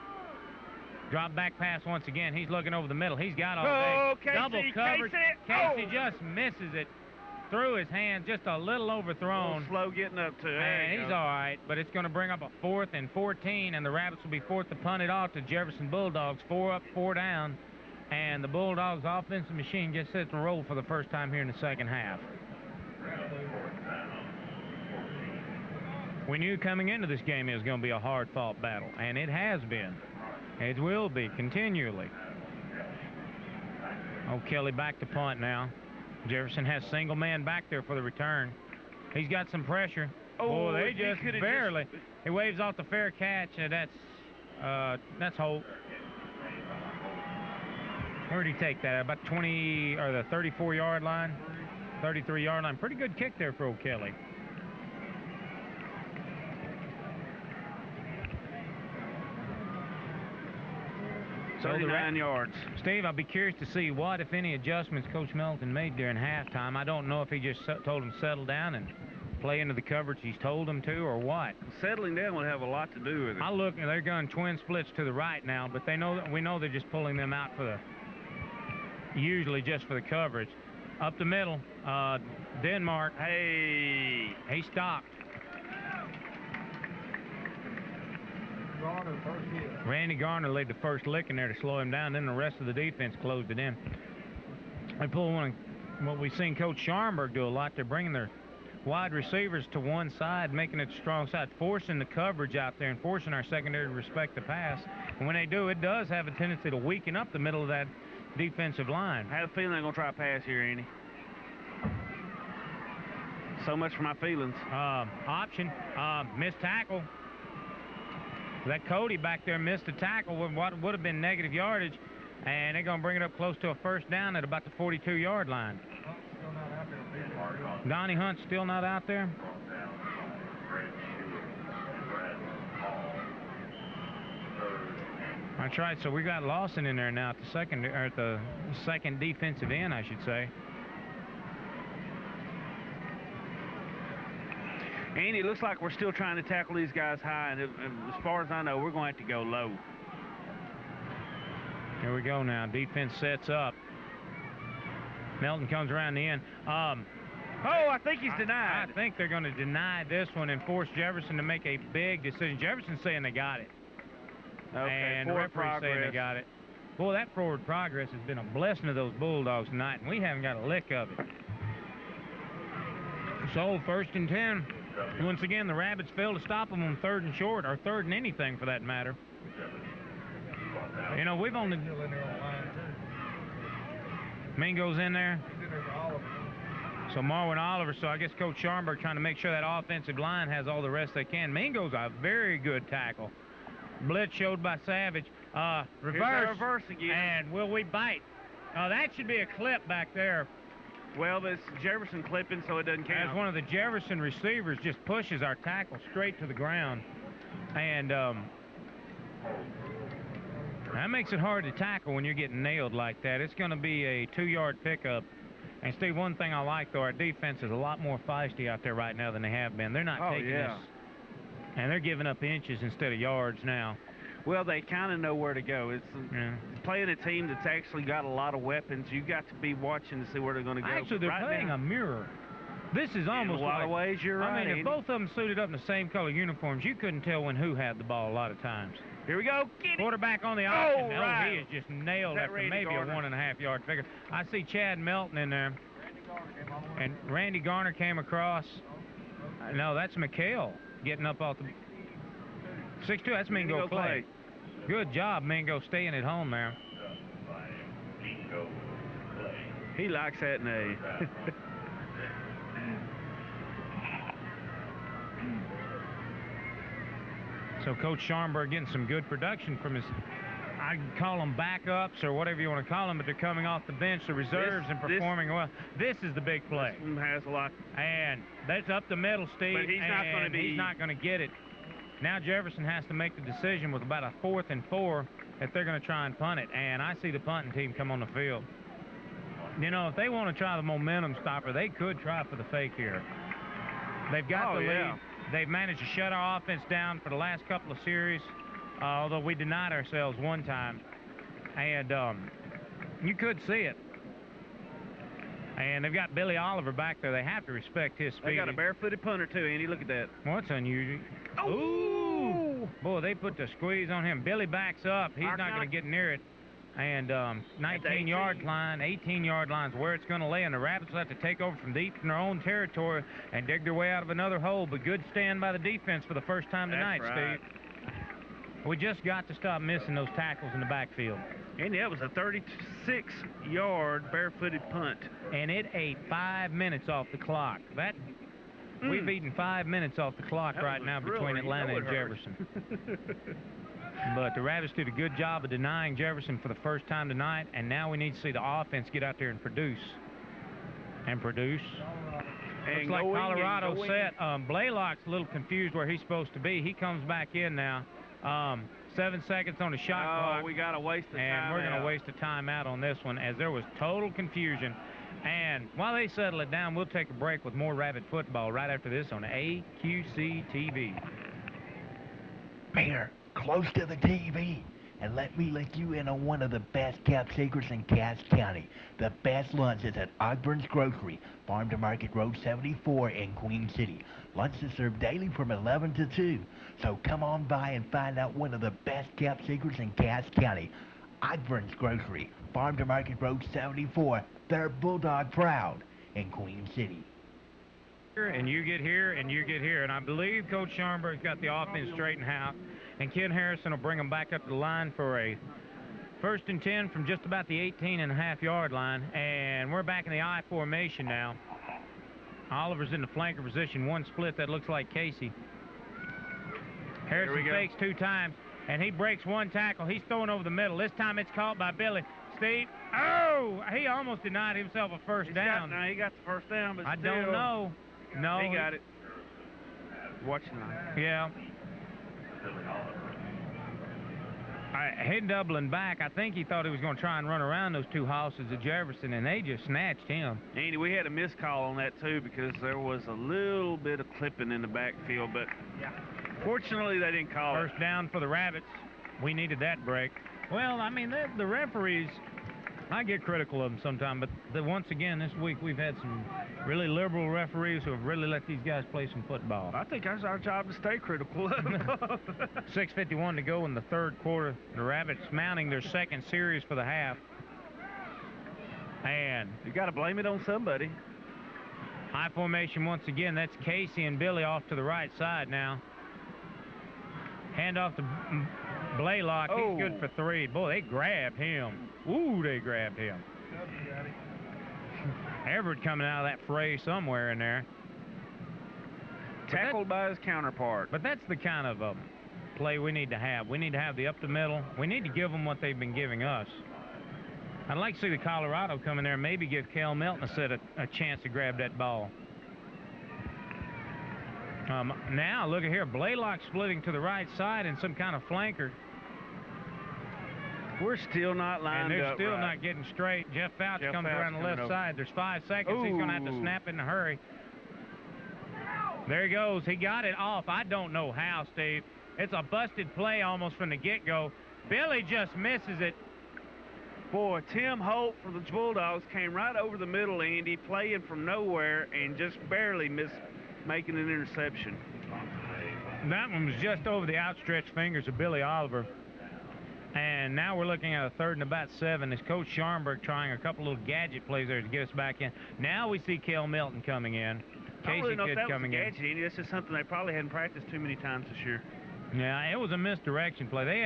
Drop back pass once again. He's looking over the middle. He's got all day. Casey, double coverage. Casey just misses it through his hand, just a little overthrown. A little slow getting up to it. And he's all right, but it's going to bring up a 4th and 14, and the Rabbits will be forced to punt it off to Jefferson Bulldogs. 4 up, 4 down. And the Bulldogs offensive machine gets set to roll for the first time here in the second half. We knew coming into this game it was going to be a hard-fought battle, and it has been. It will be continually. O'Kelly back to punt now. Jefferson has single man back there for the return. He's got some pressure. Oh, they just barely. He waves off the fair catch, and that's Holt. Where did he take that? About 20 or the 34-yard line, 33-yard line. Pretty good kick there for O'Kelly. So 39 yards. Steve, I'll be curious to see what, if any, adjustments Coach Melton made during halftime. I don't know if he just told him to settle down and play into the coverage he's told them to, or what. Settling down would have a lot to do with it. I look, and they're going twin splits to the right now, but we know they're just pulling them out for usually just for the coverage. Up the middle, Denmark. Hey, he stopped. Randy Garner laid the first lick in there to slow him down, then the rest of the defense closed it in. They pull what we've seen Coach Scharnberg do a lot. They're bringing their wide receivers to one side, making it a strong side, forcing the coverage out there and forcing our secondary to respect the pass. And when they do, it does have a tendency to weaken up the middle of that defensive line. I have a feeling they're going to try a pass here, Andy. So much for my feelings. Option, missed tackle. That Cody back there missed a tackle with what would have been negative yardage, and they're going to bring it up close to a first down at about the 42-yard line. Donnie Hunt's still not out there. That's right. So we got Lawson in there now at the second defensive end, I should say. Andy, it looks like we're still trying to tackle these guys high, and as far as I know, we're going to have to go low. Here we go now. Defense sets up. Melton comes around the end. Oh, I think he's denied. I think they're going to deny this one and force Jefferson to make a big decision. Jefferson's saying they got it. Okay, and the referee's saying they got it. Boy, that forward progress has been a blessing to those Bulldogs tonight, and we haven't got a lick of it. So, 1st and 10. Once again, the Rabbits failed to stop them on 3rd and short, or 3rd and anything for that matter. You know, we've only... Mingo's in there. So Marwin Oliver, so I guess Coach Scharnberg trying to make sure that offensive line has all the rest they can. Mingo's a very good tackle. Blitz showed by Savage. Reverse again. And will we bite? That should be a clip back there. Well, this Jefferson clipping, so it doesn't count. As one of the Jefferson receivers just pushes our tackle straight to the ground. And that makes it hard to tackle when you're getting nailed like that. It's going to be a 2-yard pickup. And, Steve, one thing I like, though, our defense is a lot more feisty out there right now than they have been. They're not taking this. And they're giving up inches instead of yards now. Well, they kind of know where to go. It's playing a team that's actually got a lot of weapons. You've got to be watching to see where they're going to go. Actually, they're playing a mirror. This is almost in a lot of ways, you're right. I mean, if both of them suited up in the same color uniforms, you couldn't tell who had the ball a lot of times. Here we go. Get Quarterback on the option. Right. He is just nailed after maybe a 1.5-yard figure. I see Chad Melton in there. And Randy Garner came across. No, that's McHale getting up off the 6'2". That's Mingo Clay. Good job, Mingo, staying at home there. He likes that name. So Coach Scharnberg getting some good production from his, I call them backups or whatever you want to call them, but they're coming off the bench, the reserves, and performing well. This is the big play. This one has a lot. And that's up the middle, Steve. But he's not going to get it. Now Jefferson has to make the decision with about a 4th and 4 if they're going to try and punt it. And I see the punting team come on the field. You know, if they want to try the momentum stopper, they could try for the fake here. They've got the lead. They've managed to shut our offense down for the last couple of series, although we denied ourselves one time. And you could see it. And they've got Billy Oliver back there. They have to respect his speed. They got a barefooted punter, too, Andy. Look at that. Well, that's unusual. Oh! Ooh! Boy, they put the squeeze on him. Billy backs up. He's not going to get near it. And 19-yard line, 18-yard line's where it's going to lay. And the Rapids will have to take over from deep in their own territory and dig their way out of another hole. But good stand by the defense for the first time tonight, Steve. We just got to stop missing those tackles in the backfield. And that was a 36-yard barefooted punt. And it ate 5 minutes off the clock. We've eaten 5 minutes off the clock right now between Atlanta and Jefferson. But the Rabbits did a good job of denying Jefferson for the first time tonight, and now we need to see the offense get out there and produce. And produce. Looks like Colorado set. Blaylock's a little confused where he's supposed to be. He comes back in now. 7 seconds on the shot clock. We got to waste the time. And we're going to waste a timeout on this one as there was total confusion. And while they settle it down, we'll take a break with more Rabbit football right after this on AQC TV. Mayor, close to the TV. And let me let you in on one of the best kept secrets in Cass County. The best lunch is at Ogburn's Grocery, Farm to Market Road 74 in Queen City. Lunch is served daily from 11 to 2. So come on by and find out one of the best kept secrets in Cass County. Ogburn's Grocery, Farm to Market Road 74. They're Bulldog proud in Queen City. And you get here, and you get here. And I believe Coach Scharnberg's got the offense straightened out. And Ken Harrison will bring them back up the line for a 1st and 10 from just about the 18.5-yard line. And we're back in the I formation now. Oliver's in the flanker position. One split that looks like Casey. Harrison fakes 2 times, and he breaks 1 tackle. He's throwing over the middle. This time it's caught by Billy. Steve, he almost denied himself a first down. He got the first down, but I don't know. No. He got it. Watch now. Yeah. Head doubling back. I think he thought he was going to try and run around those 2 hosses of Jefferson, and they just snatched him. Andy, we had a missed call on that, too, because there was a little bit of clipping in the backfield, but fortunately they didn't call First down for the Rabbits. We needed that break. Well, I mean, the referees, I get critical of them sometimes, but once again, this week we've had some really liberal referees who have really let these guys play some football. I think that's our job to stay critical of them. 6:51 to go in the 3rd quarter. The Rabbits mounting their 2nd series for the half. And you got to blame it on somebody. High formation once again. That's Casey and Billy off to the right side now. Hand off to Blaylock. He's good for 3. Boy, they grabbed him. Ooh, they grabbed him. Everett coming out of that fray somewhere in there. Tackled by his counterpart. But that's the kind of play we need to have. We need to have the up the middle. We need to give them what they've been giving us. I'd like to see the Colorado come in there and maybe give Cal Melton a chance to grab that ball. Now, look at here. Blaylock splitting to the right side in some kind of flanker. We're still not lined up. And they're still not getting straight. Jeff Fouch comes around the left side. There's 5 seconds. He's going to have to snap in a hurry. There he goes. He got it off. I don't know how, Steve. It's a busted play almost from the get-go. Billy just misses it. Boy, Tim Holt from the Bulldogs came right over the middle, Andy, playing from nowhere and just barely missed making an interception. That one was just over the outstretched fingers of Billy Oliver. And now we're looking at a 3rd and about 7 as Coach Scharnberg trying a couple little gadget plays there to get us back in. Now we see Cal Melton coming in. Casey Kidd coming in. Andy. That's just something they probably hadn't practiced too many times this year. Yeah, it was a misdirection play. They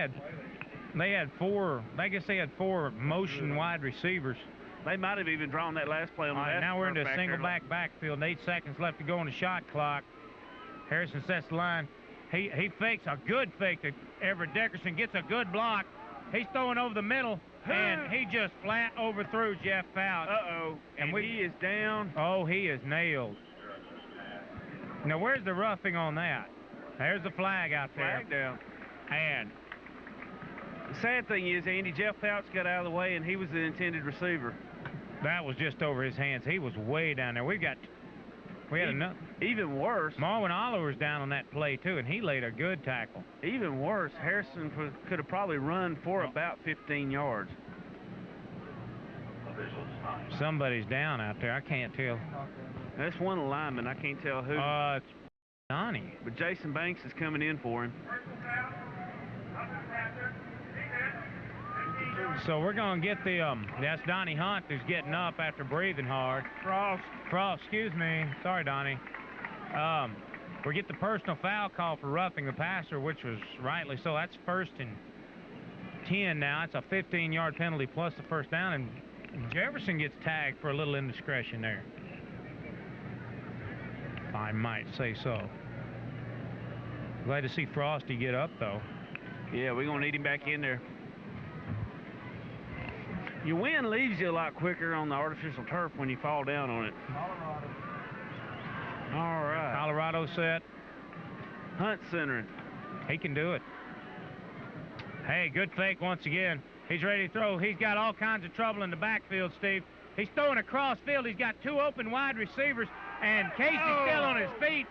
had 4, I guess they had 4 motion wide receivers. They might have even drawn that last play on the left. Now we're into a single backfield. 8 seconds left to go on the shot clock. Harrison sets the line. He fakes a good fake to Everett Dickerson. Gets a good block. He's throwing over the middle, and he just flat overthrew Jeff Fouch. And he is down. Oh, he is nailed. Now, where's the roughing on that? There's the flag out there. Flag down. And the sad thing is, Andy, Jeff Fouch got out of the way, and he was the intended receiver. That was just over his hands. He was way down there. We had enough. Even worse. Marwin Oliver's down on that play, too, and he laid a good tackle. Even worse, Harrison could have probably run for about 15 yards. Somebody's down out there. I can't tell. That's one lineman. I can't tell who. It's Donnie. But Jason Banks is coming in for him. So we're going to get that's Donnie Hunt who's getting up after breathing hard. Frost, excuse me. Sorry, Donnie. or get the personal foul call for roughing the passer, which was rightly so. That's 1st and 10 now. It's a 15-yard penalty plus the first down, and Jefferson gets tagged for a little indiscretion there. If I might say so. Glad to see Frosty get up, though. Yeah, we're going to need him back in there. Your wind leaves you a lot quicker on the artificial turf when you fall down on it. Colorado. All right. Colorado set. Hunt centering. He can do it. Hey, good fake once again. He's ready to throw. He's got all kinds of trouble in the backfield, Steve. He's throwing across field. He's got 2 open wide receivers, and Casey's still on his feet.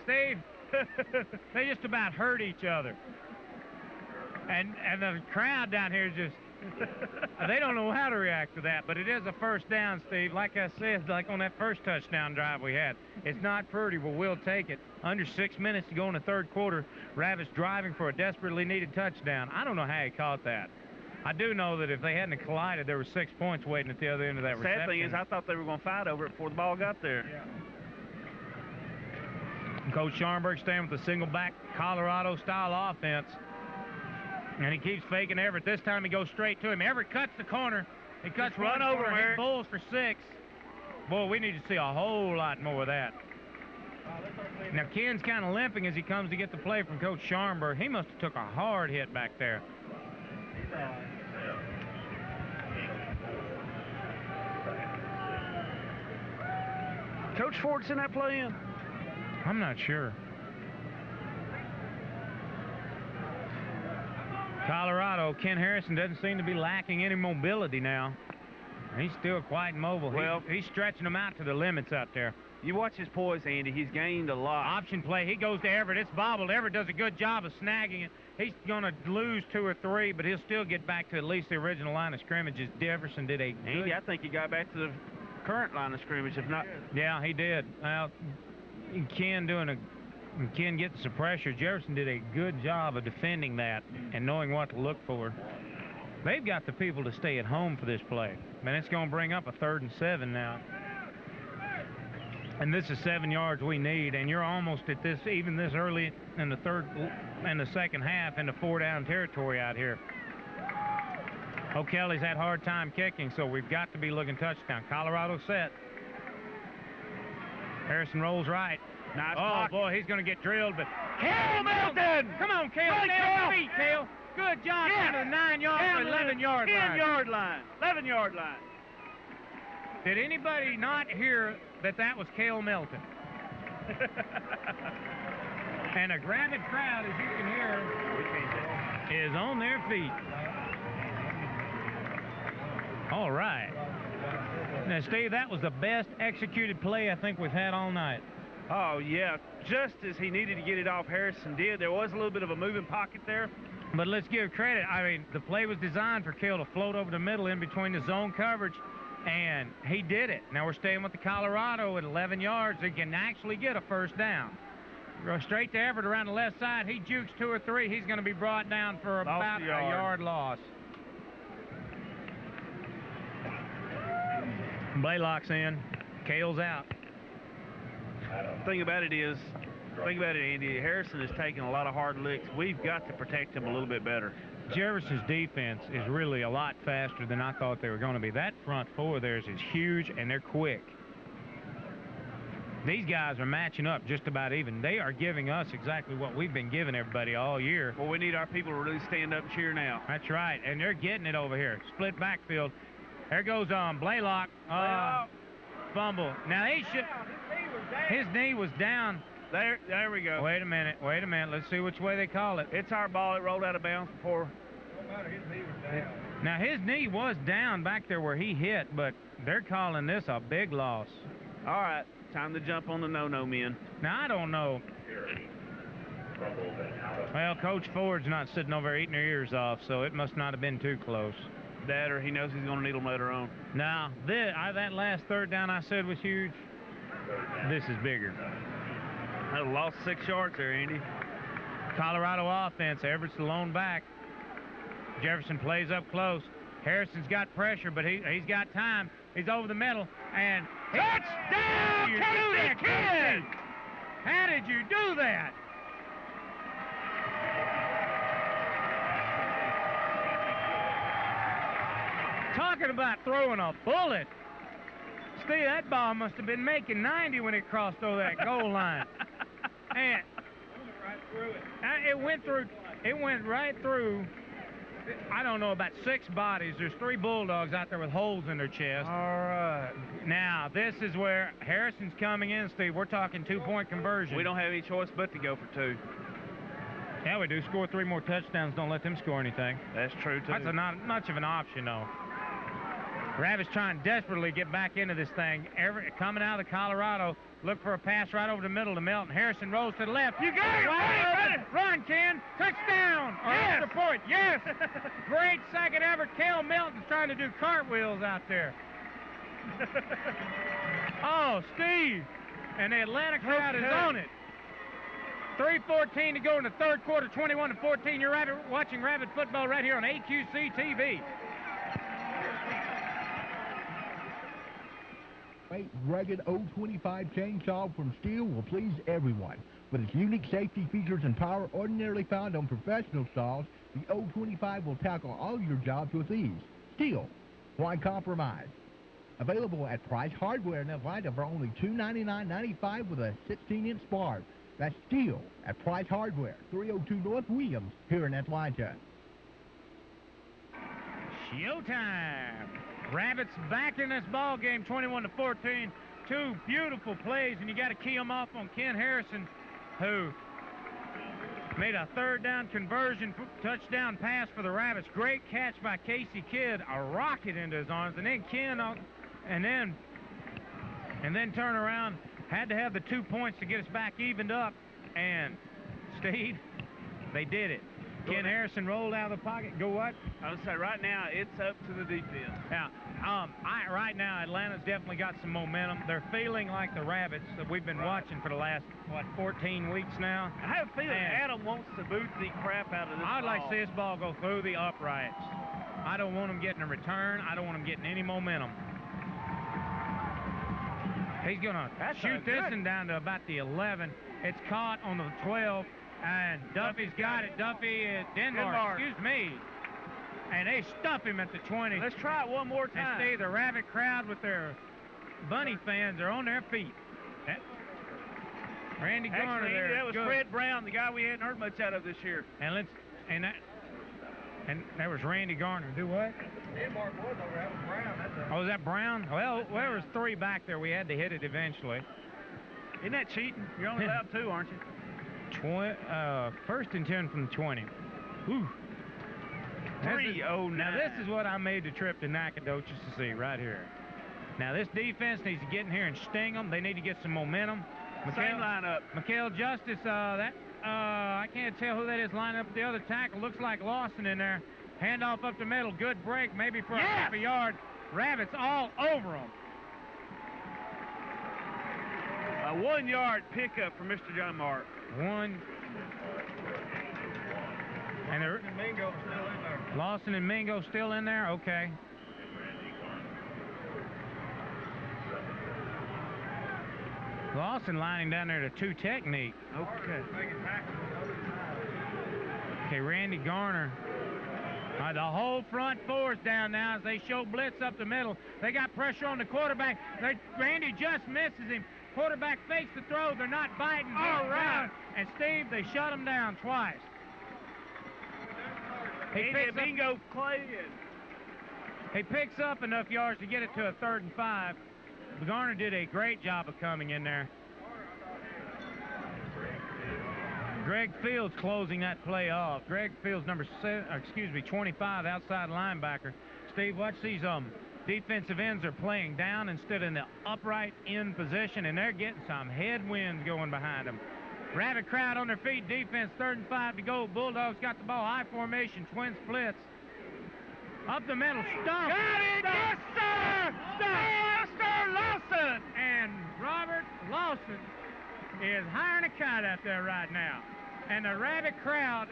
Steve, they just about hurt each other. And the crowd down here just, they don't know how to react to that, but it is a first down, Steve. Like I said, like on that first touchdown drive we had, it's not pretty, but we'll take it. Under 6 minutes to go in the third quarter, Ravis driving for a desperately needed touchdown. I don't know how he caught that. I do know that if they hadn't collided, there were 6 points waiting at the other end of that reception. Sad thing is, I thought they were going to fight over it before the ball got there. Yeah. Coach Scharnberg staying with the single-back Colorado-style offense. And he keeps faking Everett. This time he goes straight to him. Everett cuts the corner. He cuts run over him, He bulls for 6. Boy, we need to see a whole lot more of that. Now, Ken's kind of limping as he comes to get the play from Coach Scharnberg. He must have took a hard hit back there. Coach Ford's in that play in? I'm not sure. Colorado, Ken Harrison doesn't seem to be lacking any mobility now. He's still quite mobile. Well, he's stretching them out to the limits out there. You watch his poise, Andy. He's gained a lot. Option play. He goes to Everett. It's bobbled. Everett does a good job of snagging it. He's going to lose 2 or 3, but he'll still get back to at least the original line of scrimmage as Jefferson did a good... Andy, I think he got back to the current line of scrimmage, if not... Yeah, he did. Well, Ken getting some pressure. Jefferson did a good job of defending that and knowing what to look for. They've got the people to stay at home for this play. Man, it's going to bring up a 3rd and 7 now. And this is 7 yards we need, and you're almost at this, even this early in the second half, into 4-down territory out here. O'Kelly's had a hard time kicking, so we've got to be looking touchdown. Colorado set. Harrison rolls right. Nice oh, block. Boy, he's going to get drilled, but... Cale Milton! Come on, Cale. Stay on your feet, Cale. Good job down to the 9-yard or 11-yard line. 10-yard line. 11-yard line. Did anybody not hear that was Cale Milton? And a rabid crowd, as you can hear, is on their feet. All right. Now, Steve, that was the best executed play I think we've had all night. Oh, yeah. Just as he needed to get it off, Harrison did. There was a little bit of a moving pocket there. But let's give credit. I mean, the play was designed for Cale to float over the middle in between the zone coverage, and he did it. Now we're staying with the Colorado at 11 yards. They can actually get a first down. Go straight to Everett around the left side. He jukes 2 or 3. He's going to be brought down for about a yard loss. Blaylock's in. Cale's out. Thing about it, Andy, Harrison is taking a lot of hard licks. We've got to protect him a little bit better. Jefferson's defense is really a lot faster than I thought they were going to be. That front 4 of theirs is huge, and they're quick. These guys are matching up just about even. They are giving us exactly what we've been giving everybody all year. Well, we need our people to really stand up and cheer now. That's right, and they're getting it over here. Split backfield. There goes Blaylock. Fumble. Now, his knee was down. There we go. Wait a minute. Let's see which way they call it. It's our ball. It rolled out of bounds before. His knee was down. Now, his knee was down back there where he hit, but they're calling this a big loss. All right. Time to jump on the no-no men. Now, I don't know. Well, Coach Ford's not sitting over there eating their ears off, so it must not have been too close. That or he knows he's going to need them later on. Now, that last 3rd down I said was huge. This is bigger. I lost 6 yards there, Andy. Colorado offense. Everett's the lone back. Jefferson plays up close. Harrison's got pressure, but he's got time. He's over the middle, and touchdown! How did you do that? Talking about throwing a bullet. Steve, that ball must have been making 90 when it crossed over that goal line. And it went right through, I don't know, about 6 bodies. There's 3 Bulldogs out there with holes in their chest. All right. Now, this is where Harrison's coming in, Steve. We're talking 2-point conversion. We don't have any choice but to go for 2. Yeah, we do. Score 3 more touchdowns. Don't let them score anything. That's true, too. That's not much of an option, though. Rabbits trying desperately to get back into this thing. Coming out of the Colorado, look for a pass right over the middle to Melton. Harrison rolls to the left. You got it! Run, Ken! Touchdown! Or yes! extra point, yes! Great second effort. Kel Melton's trying to do cartwheels out there. Oh, Steve! And the Atlanta crowd is on it. 3:14 to go in the third quarter, 21-14. You're watching Rabbit football right here on AQC TV. Great rugged 025 chainsaw from Steel will please everyone. With its unique safety features and power ordinarily found on professional saws, the 025 will tackle all your jobs with ease. Steel, why compromise? Available at Price Hardware in Atlanta for only $299.95 with a 16-inch bar. That's Steel at Price Hardware, 302 North Williams, here in Atlanta. Showtime! Rabbits back in this ball game, 21-14. 2 beautiful plays, and you got to key them off on Ken Harrison, who made a 3rd down conversion touchdown pass for the Rabbits. Great catch by Casey Kidd, a rocket into his arms, and then Ken, and then turn around. Had to have the 2 points to get us back evened up, and Steve, they did it. Ken Harrison rolled out of the pocket. Go what? I would say right now it's up to the defense. Yeah, right now Atlanta's definitely got some momentum. They're feeling like the Rabbits that we've been watching for the last, 14 weeks now. I have a feeling Adam wants to boot the crap out of this I'd ball. like to see this ball go through the uprights. I don't want him getting a return. I don't want him getting any momentum. He's going to shoot this one down to about the 11. It's caught on the 12. And Duffy's got it. Duffy at Denmark, excuse me. And they stuff him at the 20. Let's try it one more time. And Steve, the Rabbit crowd with their Bunny fans are on their feet. Randy Garner there. That was Fred Brown, the guy we hadn't heard much out of this year. And there was Randy Garner. Do what? Denmark was over. That was Brown. Oh, was that Brown? Well, there was 3 back there. We had to hit it eventually. Isn't that cheating? You're only allowed 2, aren't you? 1st and 10 from the 20. Whew. 3-0-9. Now, this is what I made the trip to Nacogdoches to see right here. Now, this defense needs to get in here and sting them. They need to get some momentum. Same lineup. Mikhail Justice, I can't tell who that is lining up the other tackle. Looks like Lawson in there. Handoff up the middle. Good break, maybe for a half a yard. Rabbits all over them. A 1-yard pickup for Mr. John Mark. 1. And Mingo still in there. Lawson and Mingo still in there? Okay. Lawson lining down there to 2 technique. Okay. Okay, Randy Garner. The whole front 4's down now as they show blitz up the middle. They got pressure on the quarterback. Randy just misses him. Quarterback fakes the throw. They're not biting. All right. And Steve, they shut him down twice. He picks up enough yards to get it to a 3rd and 5. Garner did a great job of coming in there. Greg Fields closing that play off. Greg Fields, number 25, outside linebacker. Steve, watch these defensive ends are playing down instead of in the upright end position, and they're getting some headwinds going behind them. Rabbit crowd on their feet. Defense 3rd and 5 to go. Bulldogs got the ball. High formation. Twin splits. Up the middle. Stop. Got it. Yes, sir. Mr. Lawson. And Robert Lawson is hiring a kite out there right now. And the Rabbit crowd,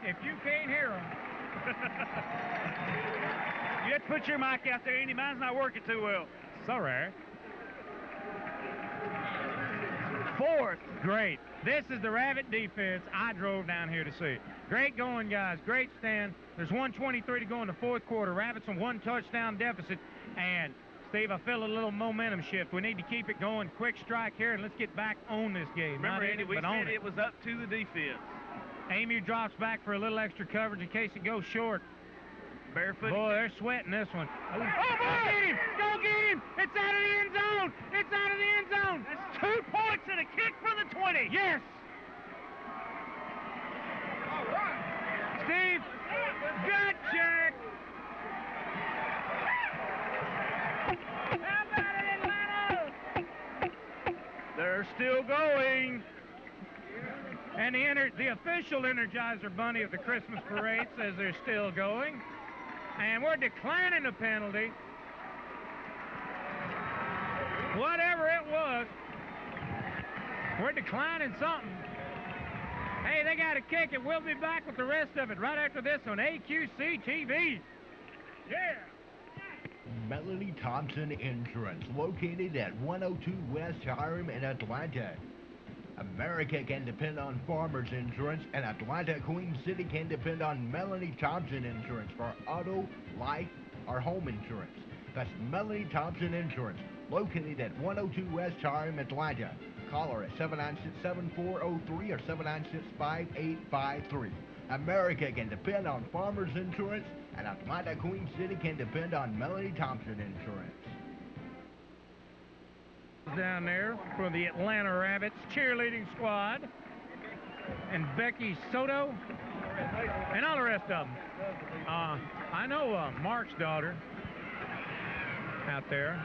if you can't hear them. You have to put your mic out there, Andy. Mine's not working too well. Sorry. Fourth. Great. This is the Rabbit defense I drove down here to see. Great going, guys. Great stand. There's 1:23 to go in the fourth quarter. Rabbits on 1 touchdown deficit. And, Steve, I feel a little momentum shift. We need to keep it going. Quick strike here, and let's get back on this game. Remember, Not Andy, in we but on said it was up to the defense. Emu drops back for a little extra coverage in case it goes short. Barefoot. Boy, they're sweating this one. Oh, boy! Get him! Go get him! It's out of the end zone! It's out of the end zone! That's 2 points and a kick from the 20. Yes! Steve, gut check! How about it, Atlanta? They're still going. And the official Energizer Bunny of the Christmas parade says they're still going. And we're declining the penalty. Whatever it was, we're declining something. Hey, they got to kick it. We'll be back with the rest of it right after this on AQC TV. Yeah. Melanie Thompson Insurance, located at 102 West Hiram in Atlanta. America can depend on Farmers Insurance, and Atlanta, Queen City can depend on Melanie Thompson Insurance for auto, life, or home insurance. That's Melanie Thompson Insurance, located at 102 West Hiram, Atlanta. Call her at 796-7403 or 796-5853. America can depend on Farmers Insurance, and Atlanta, Queen City can depend on Melanie Thompson Insurance. Down there for the Atlanta Rabbits cheerleading squad, and Becky Soto, and all the rest of them. I know Mark's daughter out there.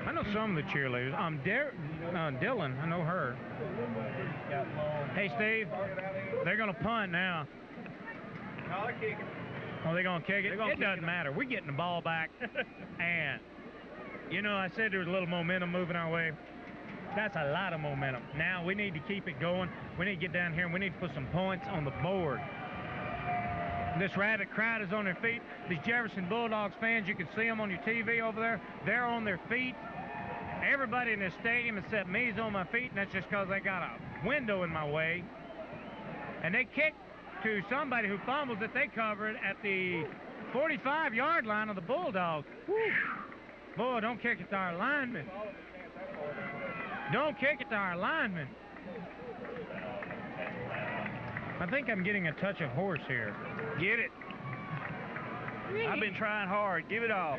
I know some of the cheerleaders. Dylan, I know her. Hey, Steve, they're going to punt now. No, they're kicking. Oh, they're going to kick it? It doesn't matter. We're getting the ball back. And, you know, I said there was a little momentum moving our way. That's a lot of momentum. Now we need to keep it going. We need to get down here and we need to put some points on the board. This Rabbit crowd is on their feet. These Jefferson Bulldogs fans, you can see them on your TV over there. They're on their feet. Everybody in this stadium except me is on my feet, and that's just because they got a window in my way. And they kick to somebody who fumbles that they covered at the 45-yard line of the Bulldogs. Whew. Boy, don't kick it to our linemen. Don't kick it to our linemen. I think I'm getting a touch of horse here. Get it. I've been trying hard. Give it all.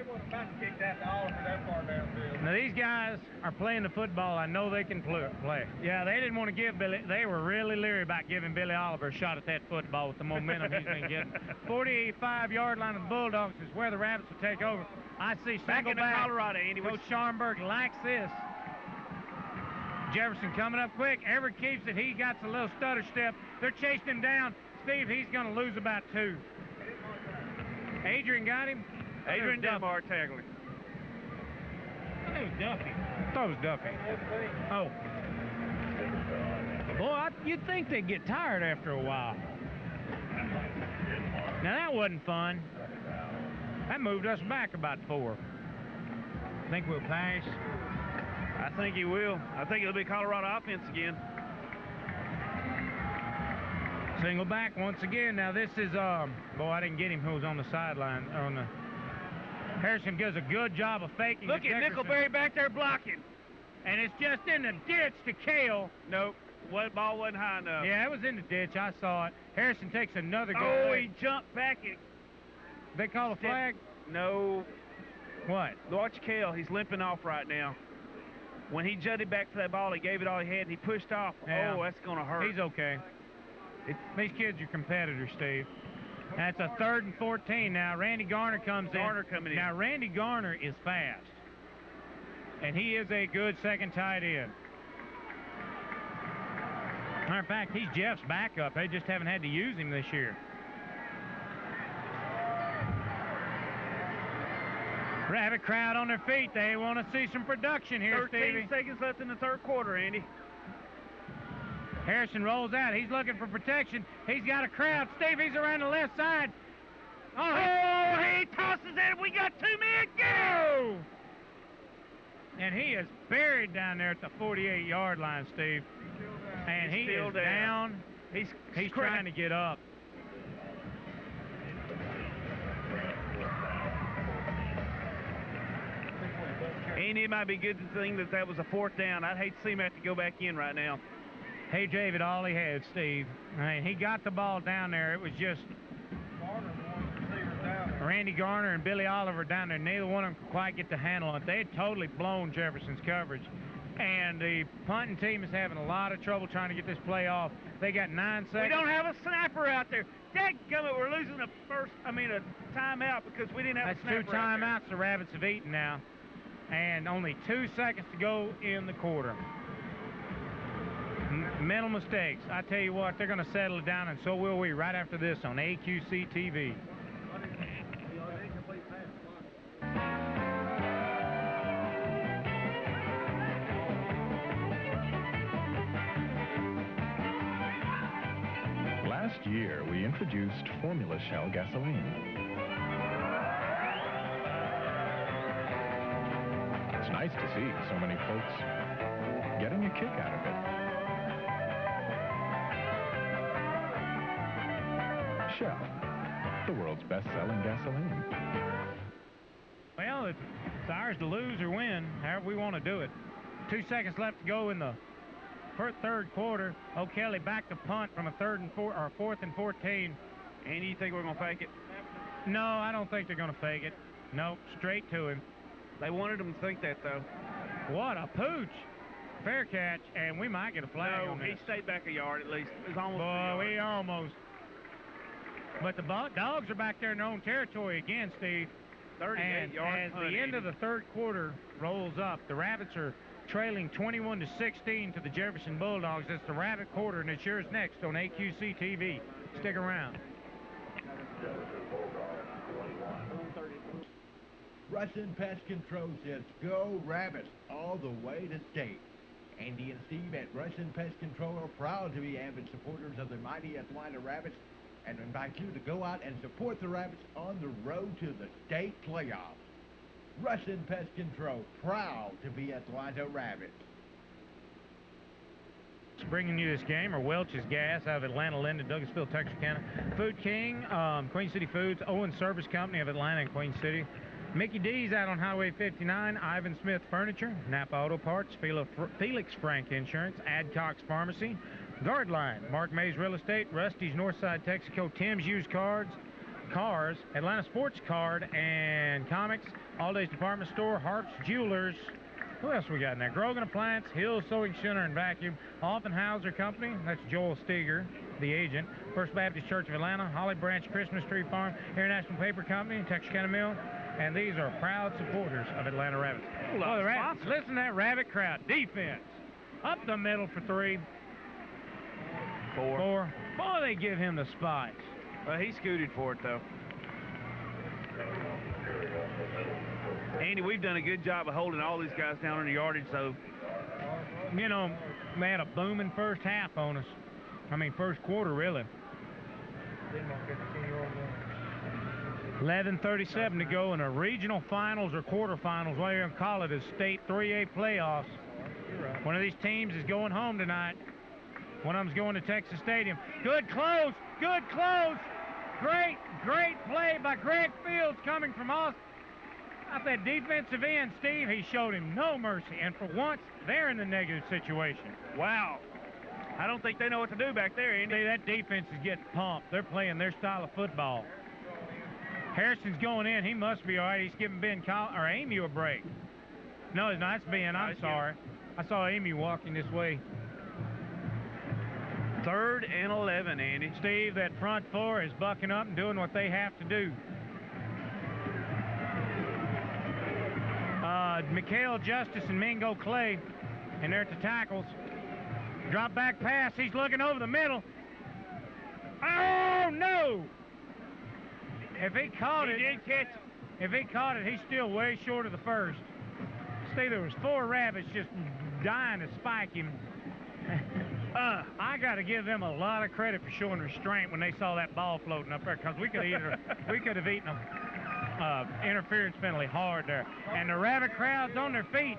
Now, these guys are playing the football I know they can play. Yeah, they didn't want to give Billy. They were really leery about giving Billy Oliver a shot at that football with the momentum he's been getting. 45-yard line of the Bulldogs is where the Rabbits will take over. I see back single into back. Colorado, Andy. Coach Scharnberg likes this. Jefferson coming up quick. Everett keeps it. He got a little stutter step. They're chasing him down. Steve, he's going to lose about 2. Adrian got him. Adrian Dunbar tackling. I think it was Duffy. I thought it was Duffy. Oh. Boy, you'd think they'd get tired after a while. Now, that wasn't fun. That moved us back about 4. Think we'll pass? I think he will. I think it'll be Colorado offense again. Single back once again. Now this is, boy, I didn't get him who was on the sideline. Harrison does a good job of faking. Look at Nickelberry back there blocking. And it's just in the ditch to Kale. Nope. Ball wasn't high enough. Yeah, it was in the ditch. I saw it. Harrison takes another good Oh, play. he jumped back. They call a flag? No. What? Watch Kale. He's limping off right now. When he jutted back for that ball, he gave it all he had, and he pushed off. Yeah. Oh, that's going to hurt. He's okay. These kids are competitors, Steve. That's a 3rd and 14 now. Randy Garner comes Garner coming in. Now, Randy Garner is fast. And he is a good second tight end. Matter of fact, he's Jeff's backup. They just haven't had to use him this year. Rabbit crowd on their feet. They want to see some production here, 13 Stevie. seconds left in the 3rd quarter, Andy. Harrison rolls out. He's looking for protection. He's got a crowd. Steve, he's around the left side. Oh, he tosses it. We got 2 men. Go! And he is buried down there at the 48-yard line, Steve. And he is down. He's trying to get up. And it might be a good thing that was a 4th down. I'd hate to see him have to go back in right now. Hey, David, all he had, Steve. I mean, he got the ball down there. It was just Randy Garner and Billy Oliver down there. Neither one of them could quite get the handle on it. They had totally blown Jefferson's coverage. And the punting team is having a lot of trouble trying to get this play off. They got 9 seconds. We don't have a snapper out there. Dadgummit, we're losing a timeout because we didn't have a snapper. That's 2 timeouts the Rabbits have eaten now. And only 2 seconds to go in the quarter. Mental mistakes. I tell you what, they're going to settle it down, and so will we right after this on AQC TV. Last year, we introduced Formula Shell gasoline. It's nice to see so many folks getting a kick out of it. Shell, the world's best-selling gasoline. Well, it's ours to lose or win, however we want to do it. 2 seconds left to go in the third quarter. O'Kelly back to punt from a 4th and 14. And you think we're going to fake it? No, I don't think they're going to fake it. Nope, straight to him. They wanted him to think that, though. What a pooch. Fair catch, and we might get a flag on this. He stayed back a yard at least. It was almost we almost. But the Dogs are back there in their own territory again, Steve. 38 yards. As the end of the third quarter rolls up, the Rabbits are trailing 21-16 to the Jefferson Bulldogs. It's the Rabbit quarter, and it's yours next on AQC TV. Stick around. Russin Pest Control says, go Rabbits all the way to state. Andy and Steve at Russin Pest Control are proud to be avid supporters of the mighty Atlanta Rabbits and invite you to go out and support the Rabbits on the road to the state playoffs. Russin Pest Control, proud to be Atlanta Rabbits. Bringing you this game are Welch's Gas out of Atlanta, Linden, Douglasville, Texarkana. Food King, Queen City Foods, Owen Service Company of Atlanta and Queen City. Mickey D's out on Highway 59, Ivan Smith Furniture, Napa Auto Parts, Felix Frank Insurance, Adcox Pharmacy, Guardline, Mark Mays Real Estate, Rusty's Northside Texaco, Tim's Used Cars, Atlanta Sports Card and Comics, All Days Department Store, Harps Jewelers. Who else we got in there? Grogan Appliance, Hill Sewing Center and Vacuum, Offenhauser Company, that's Joel Steger, the agent, First Baptist Church of Atlanta, Holly Branch Christmas Tree Farm, International Paper Company, Texarkana Mill, and these are proud supporters of Atlanta Rabbits. Listen to that Rabbit crowd. Defense. Up the middle for 3. 4. Boy, they give him the spikes. Well, he scooted for it, though. Andy, we've done a good job of holding all these guys down in the yardage, so... You know, they had a booming first half on us. I mean, first quarter, really. 11:37 to go in a regional finals or quarterfinals, whatever you want to call it, is state 3A playoffs. One of these teams is going home tonight. One of them's going to Texas Stadium. Good close, good close. Great play by Greg Fields coming from Austin. At that defensive end, Steve, he showed him no mercy. And for once, they're in the negative situation. Wow. I don't think they know what to do back there, Andy. See, that defense is getting pumped. They're playing their style of football. Harrison's going in. He must be all right. He's giving Amy a break. No, it's not. It's Ben. I'm sorry. I saw Amy walking this way. 3rd and 11, Andy. Steve, that front four is bucking up and doing what they have to do. Mikhail Justice and Mingo Clay, and they're at the tackles. Drop back pass. He's looking over the middle. Oh, no! If he caught it, if he caught it, he's still way short of the first. See, there was 4 Rabbits just dying to spike him. I got to give them a lot of credit for showing restraint when they saw that ball floating up there, because we could have eaten an interference penalty hard there. And the Rabbit crowd's on their feet.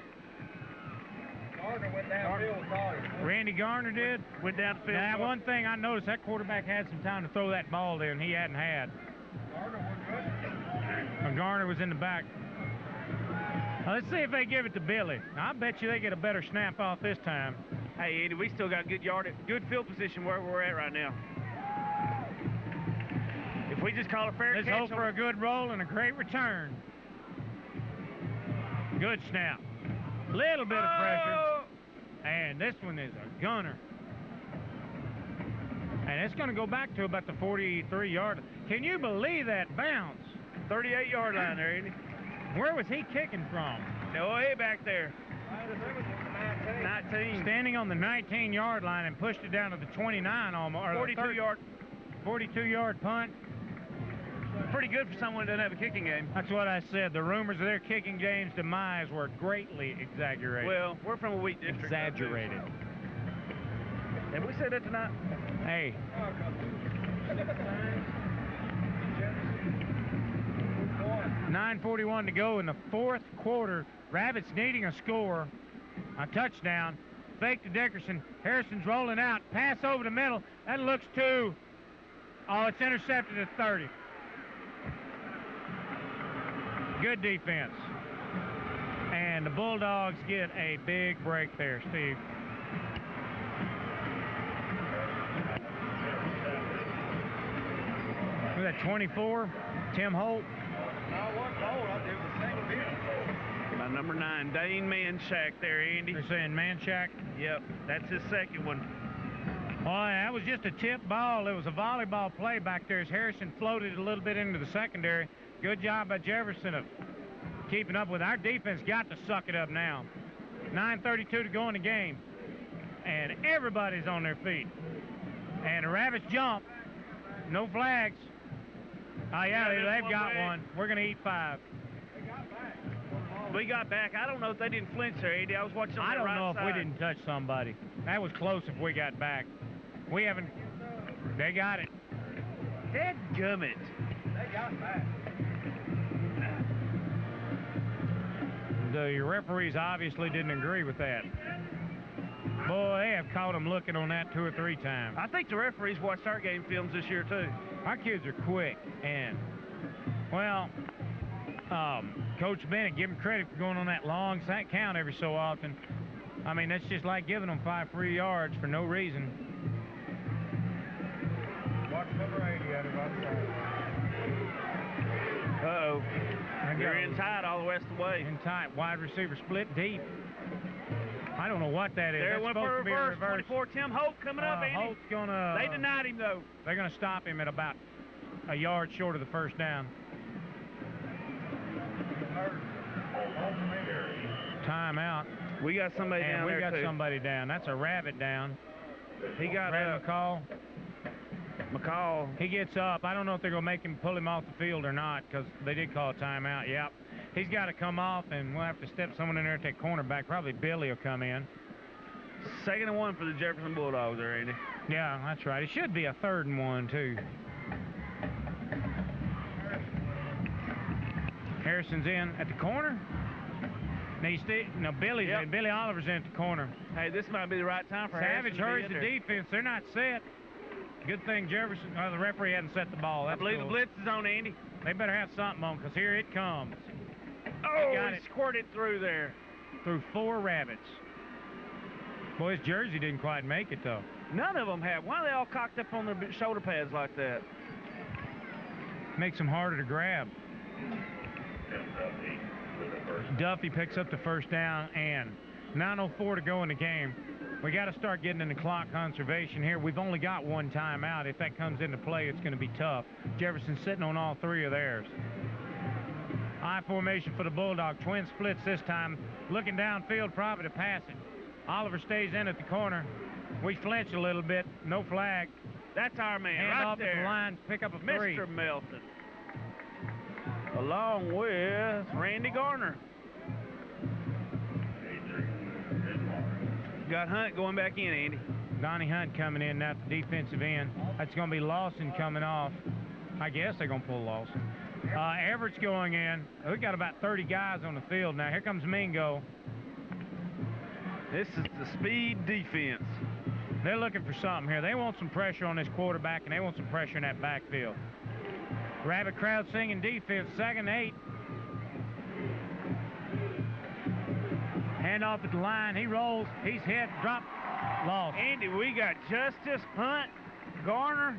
Randy Garner did? Went down the field. Now, one thing I noticed, that quarterback had some time to throw that ball in. He hadn't had. Garner was in the back. Now, let's see if they give it to Billy. I bet you they get a better snap off this time. Hey, Eddie, we still got good field position where we're at right now. If we just call a fair catch. Let's hope for a good roll and a great return. Good snap. Little bit of pressure. And this one is a gunner. And it's going to go back to about the 43-yard. Can you believe that bounce? 38-yard line there, Eddie. Where was he kicking from? Way back there. 19. Standing on the 19-yard line and pushed it down to the 29 almost. 42-yard punt. Pretty good for someone who doesn't have a kicking game. That's what I said. The rumors of their kicking game's demise were greatly exaggerated. Well, we're from a wheat district. Exaggerated. Have we said that tonight? Hey. .9:41 to go in the fourth quarter. Rabbits needing a score, a touchdown. Fake to Dickerson. Harrison's rolling out. Pass over the middle. That looks to... Oh, it's intercepted at 30. Good defense. And the Bulldogs get a big break there, Steve. Was that 24? Tim Holt? My number 9, Dane Manshak there, Andy. They're saying Manshak? Yep, that's his second one. Oh, that was just a tip ball. It was a volleyball play back there as Harrison floated a little bit into the secondary. Good job by Jefferson of keeping up with. Our defense got to suck it up now. 9:32 to go in the game. And everybody's on their feet. And the Rabbits jump. No flags. Oh, yeah, they've got one. We're going to eat 5. We got back. I don't know if they didn't flinch there, Eddie. I was watching on I the don't right know if side. we didn't touch somebody. That was close if we got back. We haven't. They got it. Dadgummit. They got back. The referees obviously didn't agree with that. Boy, they have caught them looking on that 2 or 3 times. I think the referees watched our game films this year, too. Our kids are quick, and, well, Coach Bennett, give him credit for going on that long sack count every so often. I mean, that's just like giving them 5 free yards for no reason. Watch number 80 out of Uh-oh. They're in tight all the rest of the way. In tight. Wide receiver split deep. I don't know what that is. There That's went supposed for to be a reverse. reverse. 24, Tim Holt coming up, Andy. Holt's gonna... They denied him, though. They're going to stop him at about a yard short of the first down. Timeout. We got somebody down there, we got too. somebody down. That's a Rabbit down. He got Brad McCall. He gets up. I don't know if they're going to make him pull him off the field or not, because they did call a timeout. Yep. He's got to come off, and we'll have to step someone in there at that cornerback. Probably Billy will come in. 2nd and 1 for the Jefferson Bulldogs there, Andy. Yeah, that's right. It should be a 3rd and 1, too. Harrison's in at the corner. No, Billy's in. Billy Oliver's in at the corner. Hey, this might be the right time for Savage Harrison to be hurries the in there. defense. They're not set. Good thing Jefferson, the referee hadn't set the ball. That's I believe cool. the blitz is on, Andy. They better have something on, because here it comes. Oh, got he it. squirted through there. Through 4 Rabbits. Boy, his jersey didn't quite make it, though. None of them have. Why are they all cocked up on their shoulder pads like that? Makes them harder to grab. Duffy picks up the first down, and 9:04 to go in the game. We got to start getting into clock conservation here. We've only got 1 timeout. If that comes into play, it's going to be tough. Jefferson's sitting on all 3 of theirs. I formation for the Bulldog. Twin splits this time. Looking downfield, probably to pass it. Oliver stays in at the corner. We flinch a little bit. No flag. That's our man Hand right off there. at the line. Pick up a 3. Mr. Melton. Along with Randy Garner. Got Hunt going back in, Andy. Donnie Hunt coming in now at the defensive end. That's going to be Lawson coming off. I guess they're going to pull Lawson. Everett's going in. We've got about 30 guys on the field now. Here comes Mingo. This is the speed defense. They're looking for something here. They want some pressure on this quarterback, and they want some pressure in that backfield. Rabbit crowd singing defense, 2nd and 8. Hand off at the line. He rolls. He's hit. Drop. Lost. Andy, we got Justice, Hunt, Garner.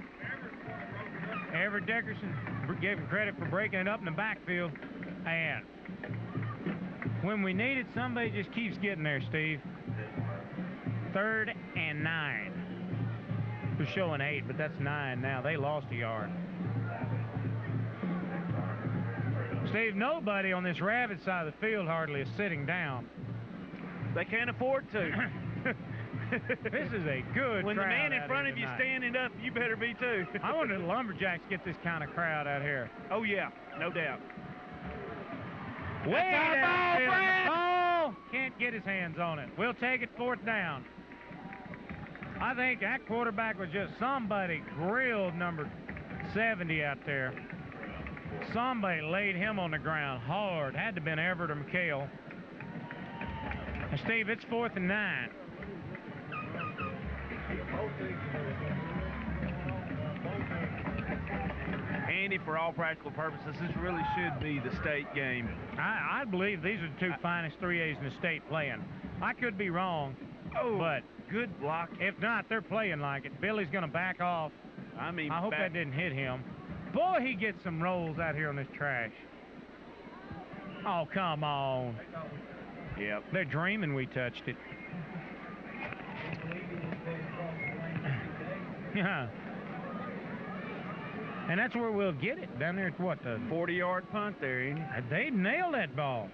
Everett Dickerson gave him credit for breaking it up in the backfield. And when we need it, somebody just keeps getting there, Steve. 3rd and 9. We're showing 8, but that's 9 now. They lost a yard. Steve, nobody on this Rabbit side of the field hardly is sitting down. They can't afford to. This is a good When the crowd man in out front here of you tonight. standing up, you better be too. I wonder if the Lumberjacks get this kind of crowd out here. Oh, yeah, no doubt. Way our ball, downfield. Brad! Oh, can't get his hands on it. We'll take it 4th down. I think that quarterback was just somebody grilled number 70 out there. Somebody laid him on the ground hard. Had to have been Everett or McHale. And Steve, it's 4th and 9. Andy, for all practical purposes, this really should be the state game. I believe these are the 2 finest 3As in the state playing. I could be wrong, but good block. If not, they're playing like it. Billy's going to back off. I mean, I hope that didn't hit him. Boy, he gets some rolls out here on this trash. Oh, come on. Yep. They're dreaming we touched it. Yeah. And that's where we'll get it. Down there at what? The 40-yard punt there, Andy. They nailed that ball.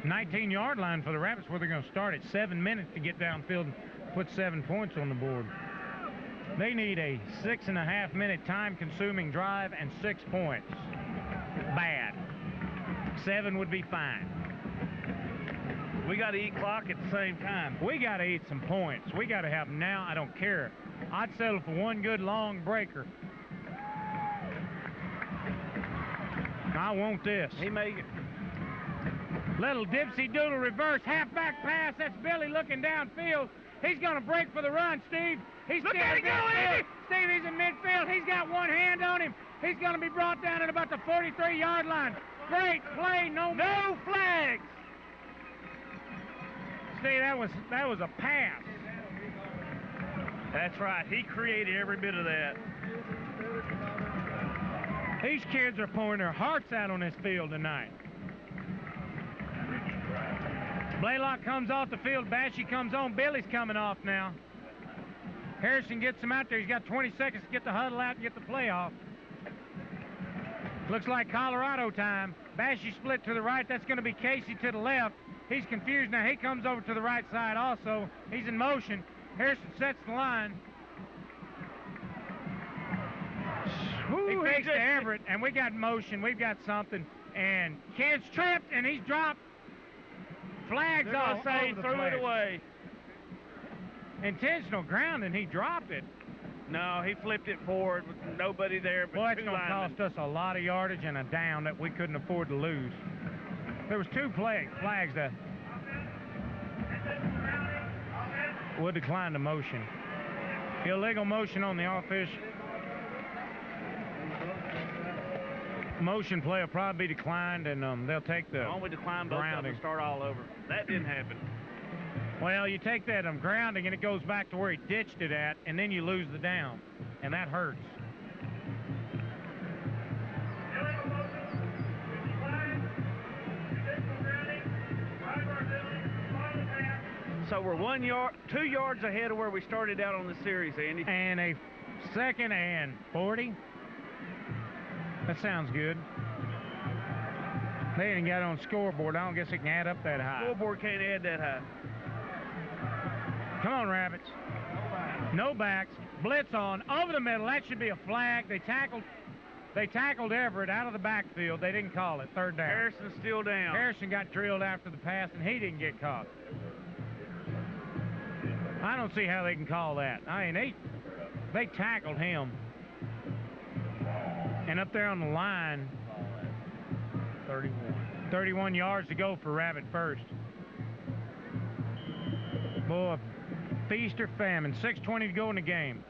19-yard line for the Rabbits where they're going to start at 7 minutes to get downfield and put 7 points on the board. They need a 6.5-minute time-consuming drive and 6 points. Bad. 7 would be fine. We got to eat clock at the same time. We got to eat some points. We got to have them now. I don't care. I'd settle for one good long breaker. I want this. He made it. Little dipsy doodle reverse halfback pass. That's Billy looking downfield. He's going to break for the run, Steve. He's Look still at it go, Andy! Steve, he's in midfield. He's got one hand on him. He's going to be brought down at about the 43-yard line. Great play. No flags. Steve, that was a pass. That's right. He created every bit of that. These kids are pouring their hearts out on this field tonight. Blaylock comes off the field. Bashy comes on. Billy's coming off now. Harrison gets him out there. He's got 20 seconds to get the huddle out and get the play off. Looks like Colorado time. Bashy split to the right. That's going to be Casey to the left. He's confused now. He comes over to the right side also. He's in motion. Harrison sets the line. He fakes to Everett, and we got motion. We've got something. And kid's tripped, and he's dropped. Flags all say over the threw place. it away. Intentional ground, and he dropped it. No, he flipped it forward with nobody there but Boy, it's two going to linemen. cost us a lot of yardage and a down that we couldn't afford to lose. There was 2 flags that would decline the motion. Illegal motion on the official. Motion play will probably be declined, and they'll take the Why don't we decline both of them grounding. and start all over? That didn't happen. Well, you take that grounding, and it goes back to where he ditched it at, and then you lose the down, and that hurts. So we're 2 yards ahead of where we started out on the series, Andy. And a 2nd and 40. That sounds good. They didn't get it on scoreboard. I don't guess it can add up that high. Scoreboard can't add that high. Come on, Rabbits. No backs. Blitz on. Over the middle. That should be a flag. They tackled Everett out of the backfield. They didn't call it. 3rd down. Harrison's still down. Harrison got drilled after the pass, and he didn't get caught. I don't see how they can call that. I mean, they tackled him. And up there on the line, 31 yards to go for Rabbit first. Boy, feast or famine. 6:20 to go in the game.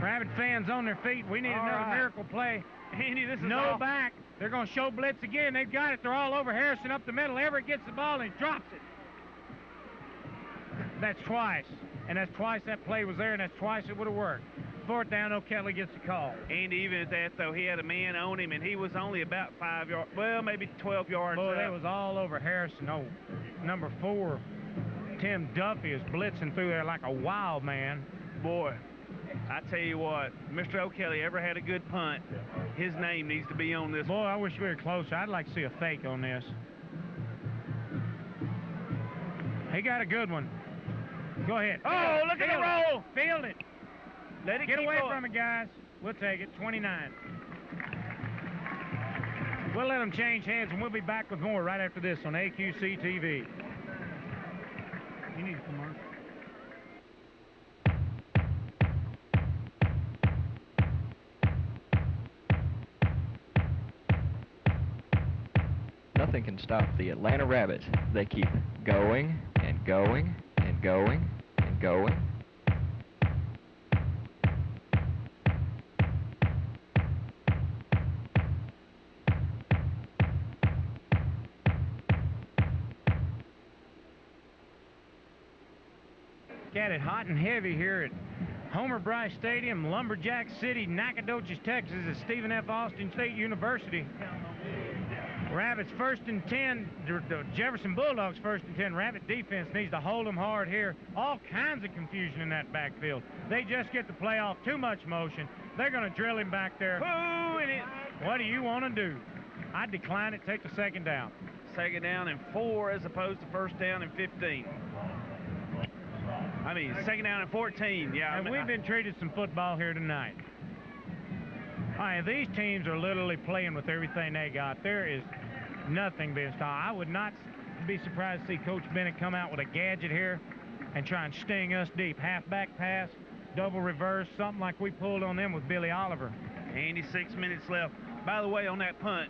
Rabbit fans on their feet. We need another miracle play. Andy, this is no back. They're going to show blitz again. They've got it. They're all over Harrison up the middle. Everett gets the ball and he drops it. That's twice. And that's twice that play was there, and that's twice it would have worked. 4th down, O'Kelly gets the call. And even at that, though, he had a man on him, and he was only about 5 yards, well, maybe 12 yards Boy, up. that was all over Harrison. Oh, number 4, Tim Duffy is blitzing through there like a wild man. Boy, I tell you what, Mr. O'Kelly ever had a good punt, his name needs to be on this. Boy, I wish we were closer. I'd like to see a fake on this. He got a good one. Go ahead. Oh, look at the roll. Field it. Let it Get keep away going. from it, guys. We'll take it. 29. We'll let them change hands, and we'll be back with more right after this on AQC TV. You need a commercial. Nothing can stop the Atlanta Rabbits. They keep going and going and going and going. Got it hot and heavy here at Homer Bryce Stadium, Lumberjack City, Nacogdoches, Texas, at Stephen F. Austin State University. Rabbits 1st and 10. The Jefferson Bulldogs 1st and 10. Rabbit defense needs to hold them hard here. All kinds of confusion in that backfield. They just get the play off. Too much motion. They're going to drill him back there. What do you want to do? I decline it. Take the 2nd down. 2nd down and 4 as opposed to 1st down and 15. I mean, 2nd down and 14. Yeah. And we've been treated some football here tonight. All right, these teams are literally playing with everything they got. There is nothing being stopped. I would not be surprised to see Coach Bennett come out with a gadget here and try and sting us deep. Halfback pass, double reverse, something like we pulled on them with Billy Oliver. 86 minutes left. By the way, on that punt,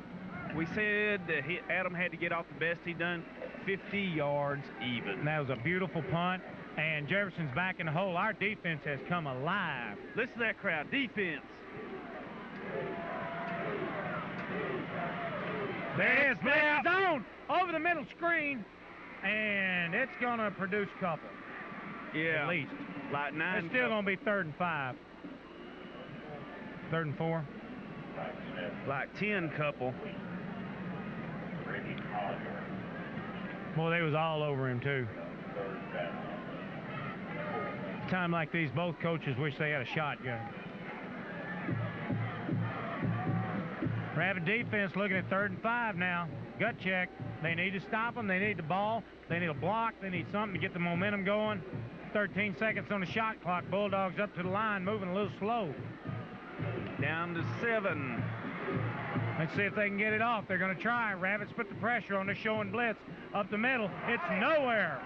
we said that Adam had to get off the best he done, 50 yards even. And that was a beautiful punt. And Jefferson's back in the hole. Our defense has come alive. Listen to that crowd. Defense. There it is. Blitz zone over the middle screen. And it's going to produce a couple. Yeah. At least. Like 9. It's still going to be 3rd and 5. 3rd and 4. Like 10 couple. Boy, they was all over him, too. Time like these, both coaches wish they had a shotgun. Rabbit defense looking at 3rd and 5 now. Gut check. They need to stop them. They need the ball. They need a block. They need something to get the momentum going. 13 seconds on the shot clock. Bulldogs up to the line, moving a little slow. Down to 7. Let's see if they can get it off. They're going to try. Rabbits put the pressure on. They're showing blitz. Up the middle. It's nowhere.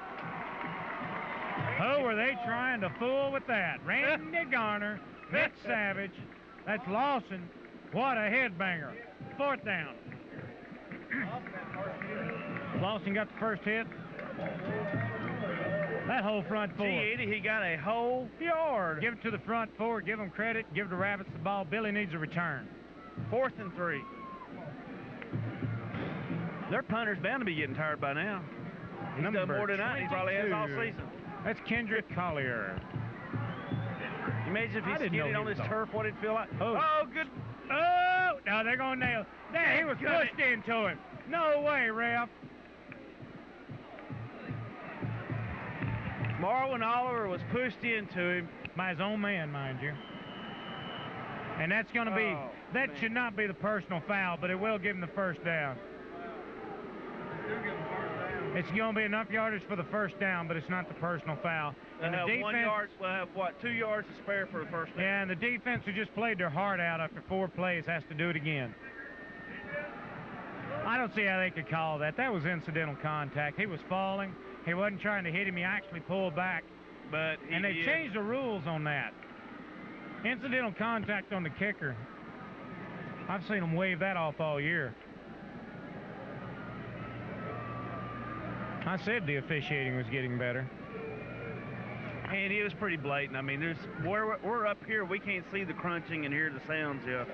Who were they trying to fool with that? Randy Garner, Mitch Savage. That's Lawson. What a headbanger. 4th down. Lawson got the first hit. That whole front 4. Gee, Eddie, he got a whole yard. Give it to the front 4. Give them credit. Give the Rabbits the ball. Billy needs a return. 4th and 3. Their punter's bound to be getting tired by now. He's done more tonight than he probably has all season. That's Kendrick Collier. Imagine if he skidded on this turf, what it'd feel like. Oh, good. Oh, no, they're going to nail it. There, he was pushed into him. No way, ref. Marlon Oliver was pushed into him. By his own man, mind you. And that's going to be, should not be the personal foul, but it will give him the 1st down. It's going to be enough yardage for the 1st down, but it's not the personal foul. And the defense, 1 yard, we'll have, what, 2 yards to spare for the 1st down. Yeah, and the defense who just played their heart out after 4 plays has to do it again. I don't see how they could call that. That was incidental contact. He was falling. He wasn't trying to hit him. He actually pulled back. And they changed the rules on that. Incidental contact on the kicker. I've seen them wave that off all year. I said the officiating was getting better. And it was pretty blatant. I mean, we're up here, we can't see the crunching and hear the sounds, yeah.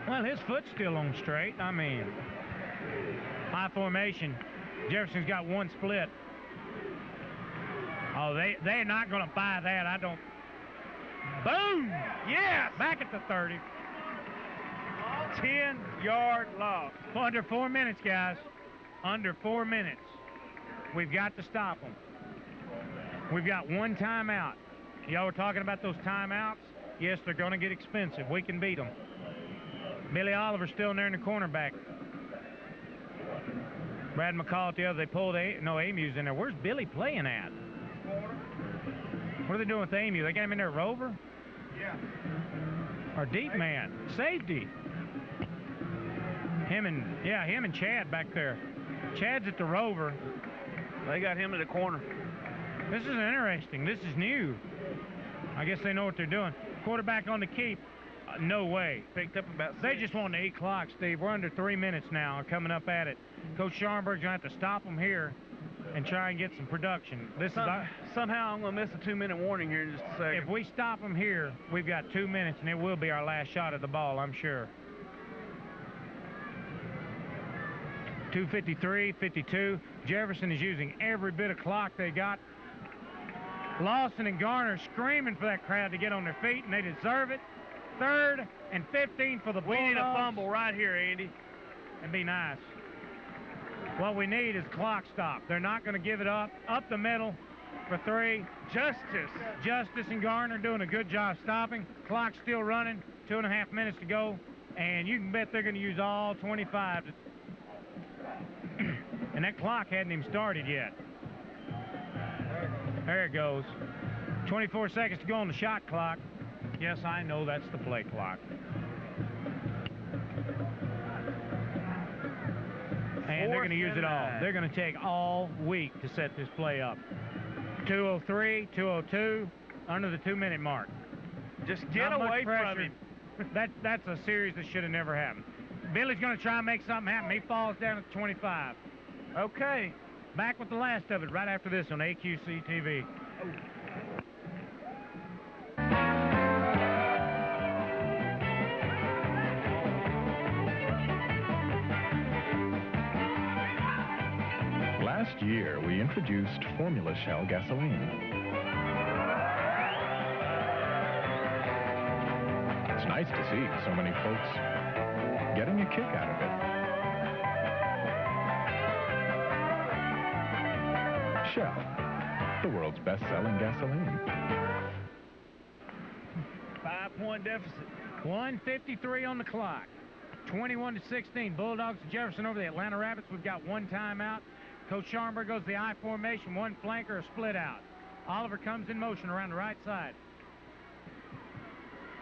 Well, his foot's still on straight. I mean, high formation. Jefferson's got one split. Oh, they're not going to buy that. I don't. Boom! Yes! Back at the 30. 10-yard loss. Under 4 minutes, guys. Under 4 minutes. We've got to stop them. We've got one timeout. Y'all were talking about those timeouts. Yes, they're going to get expensive. We can beat them. Billy Oliver's still in there in the cornerback. Brad McCall at the other. They pulled Amu's in there. Where's Billy playing at? What are they doing with Amu? They got him in there, Rover? Yeah. Or deep man. Safety. Him and Chad back there. Chad's at the Rover. They got him in the corner. This is interesting. This is new. I guess they know what they're doing. Quarterback on the keep. No way. Picked up about 6. They just want the 8 clock, Steve. We're under 3 minutes now, coming up at it. Coach Scharnberg's going to have to stop them here and try and get some production. Somehow I'm going to miss a 2-minute warning here in just a second. If we stop them here, we've got 2 minutes, and it will be our last shot at the ball, I'm sure. 2:53, 52. Jefferson is using every bit of clock they got. Lawson and Garner screaming for that crowd to get on their feet, and they deserve it. 3rd and 15 for the Bulldogs. We need a fumble right here, Andy. It'd be nice. What we need is clock stop. They're not going to give it up. Up the middle for 3. Justice and Garner doing a good job stopping. Clock's still running. 2.5 minutes to go. And you can bet they're going to use all 25. And that clock hadn't even started yet. There it goes. 24 seconds to go on the shot clock. Yes, I know that's the play clock. And they're going to use it all. They're going to take all week to set this play up. 2:03, 2:02, under the 2-minute mark. Just get away from him. That's a series that should have never happened. Billy's going to try and make something happen. He falls down at 25. Okay. Back with the last of it right after this on AQC TV. Last year, we introduced Formula Shell gasoline. It's nice to see so many folks getting a kick out of it. Shell, the world's best-selling gasoline. 5-point deficit. 1:53 on the clock. 21-16. Bulldogs and Jefferson over the Atlanta Rabbits. We've got one timeout. Coach Scharnberg goes to the I formation, one flanker, a split out. Oliver comes in motion around the right side.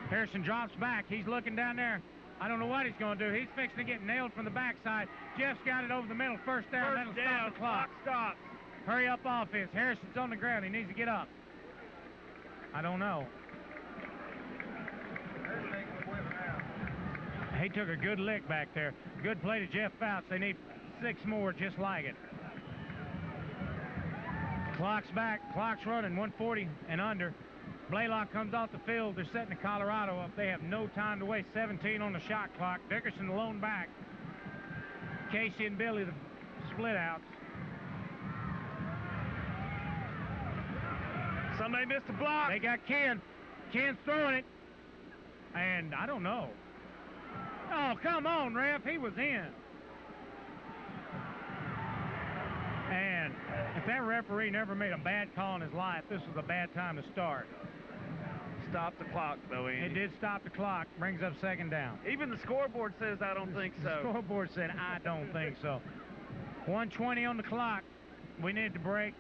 Harrison drops back. He's looking down there. I don't know what he's going to do. He's fixing to get nailed from the backside. Jeff's got it over the middle. First down. That'll stop the clock. Stops. Hurry up offense. Harrison's on the ground. He needs to get up. I don't know. He took a good lick back there. Good play to Jeff Fouts. They need 6 more just like it. Clock's back. Clock's running. 1:40 and under. Blaylock comes off the field. They're setting the Colorado up. They have no time to waste. 17 on the shot clock. Dickerson alone back. Casey and Billy, the split outs. Somebody missed the block. They got Ken. Ken's throwing it. And I don't know. Oh, come on, ref. He was in. And if that referee never made a bad call in his life, this was a bad time to start. Stop the clock, though, Andy. It did stop the clock. Brings up 2nd down. Even the scoreboard says, I don't think so. The scoreboard said, I don't think so. 1:20 on the clock. We need to break.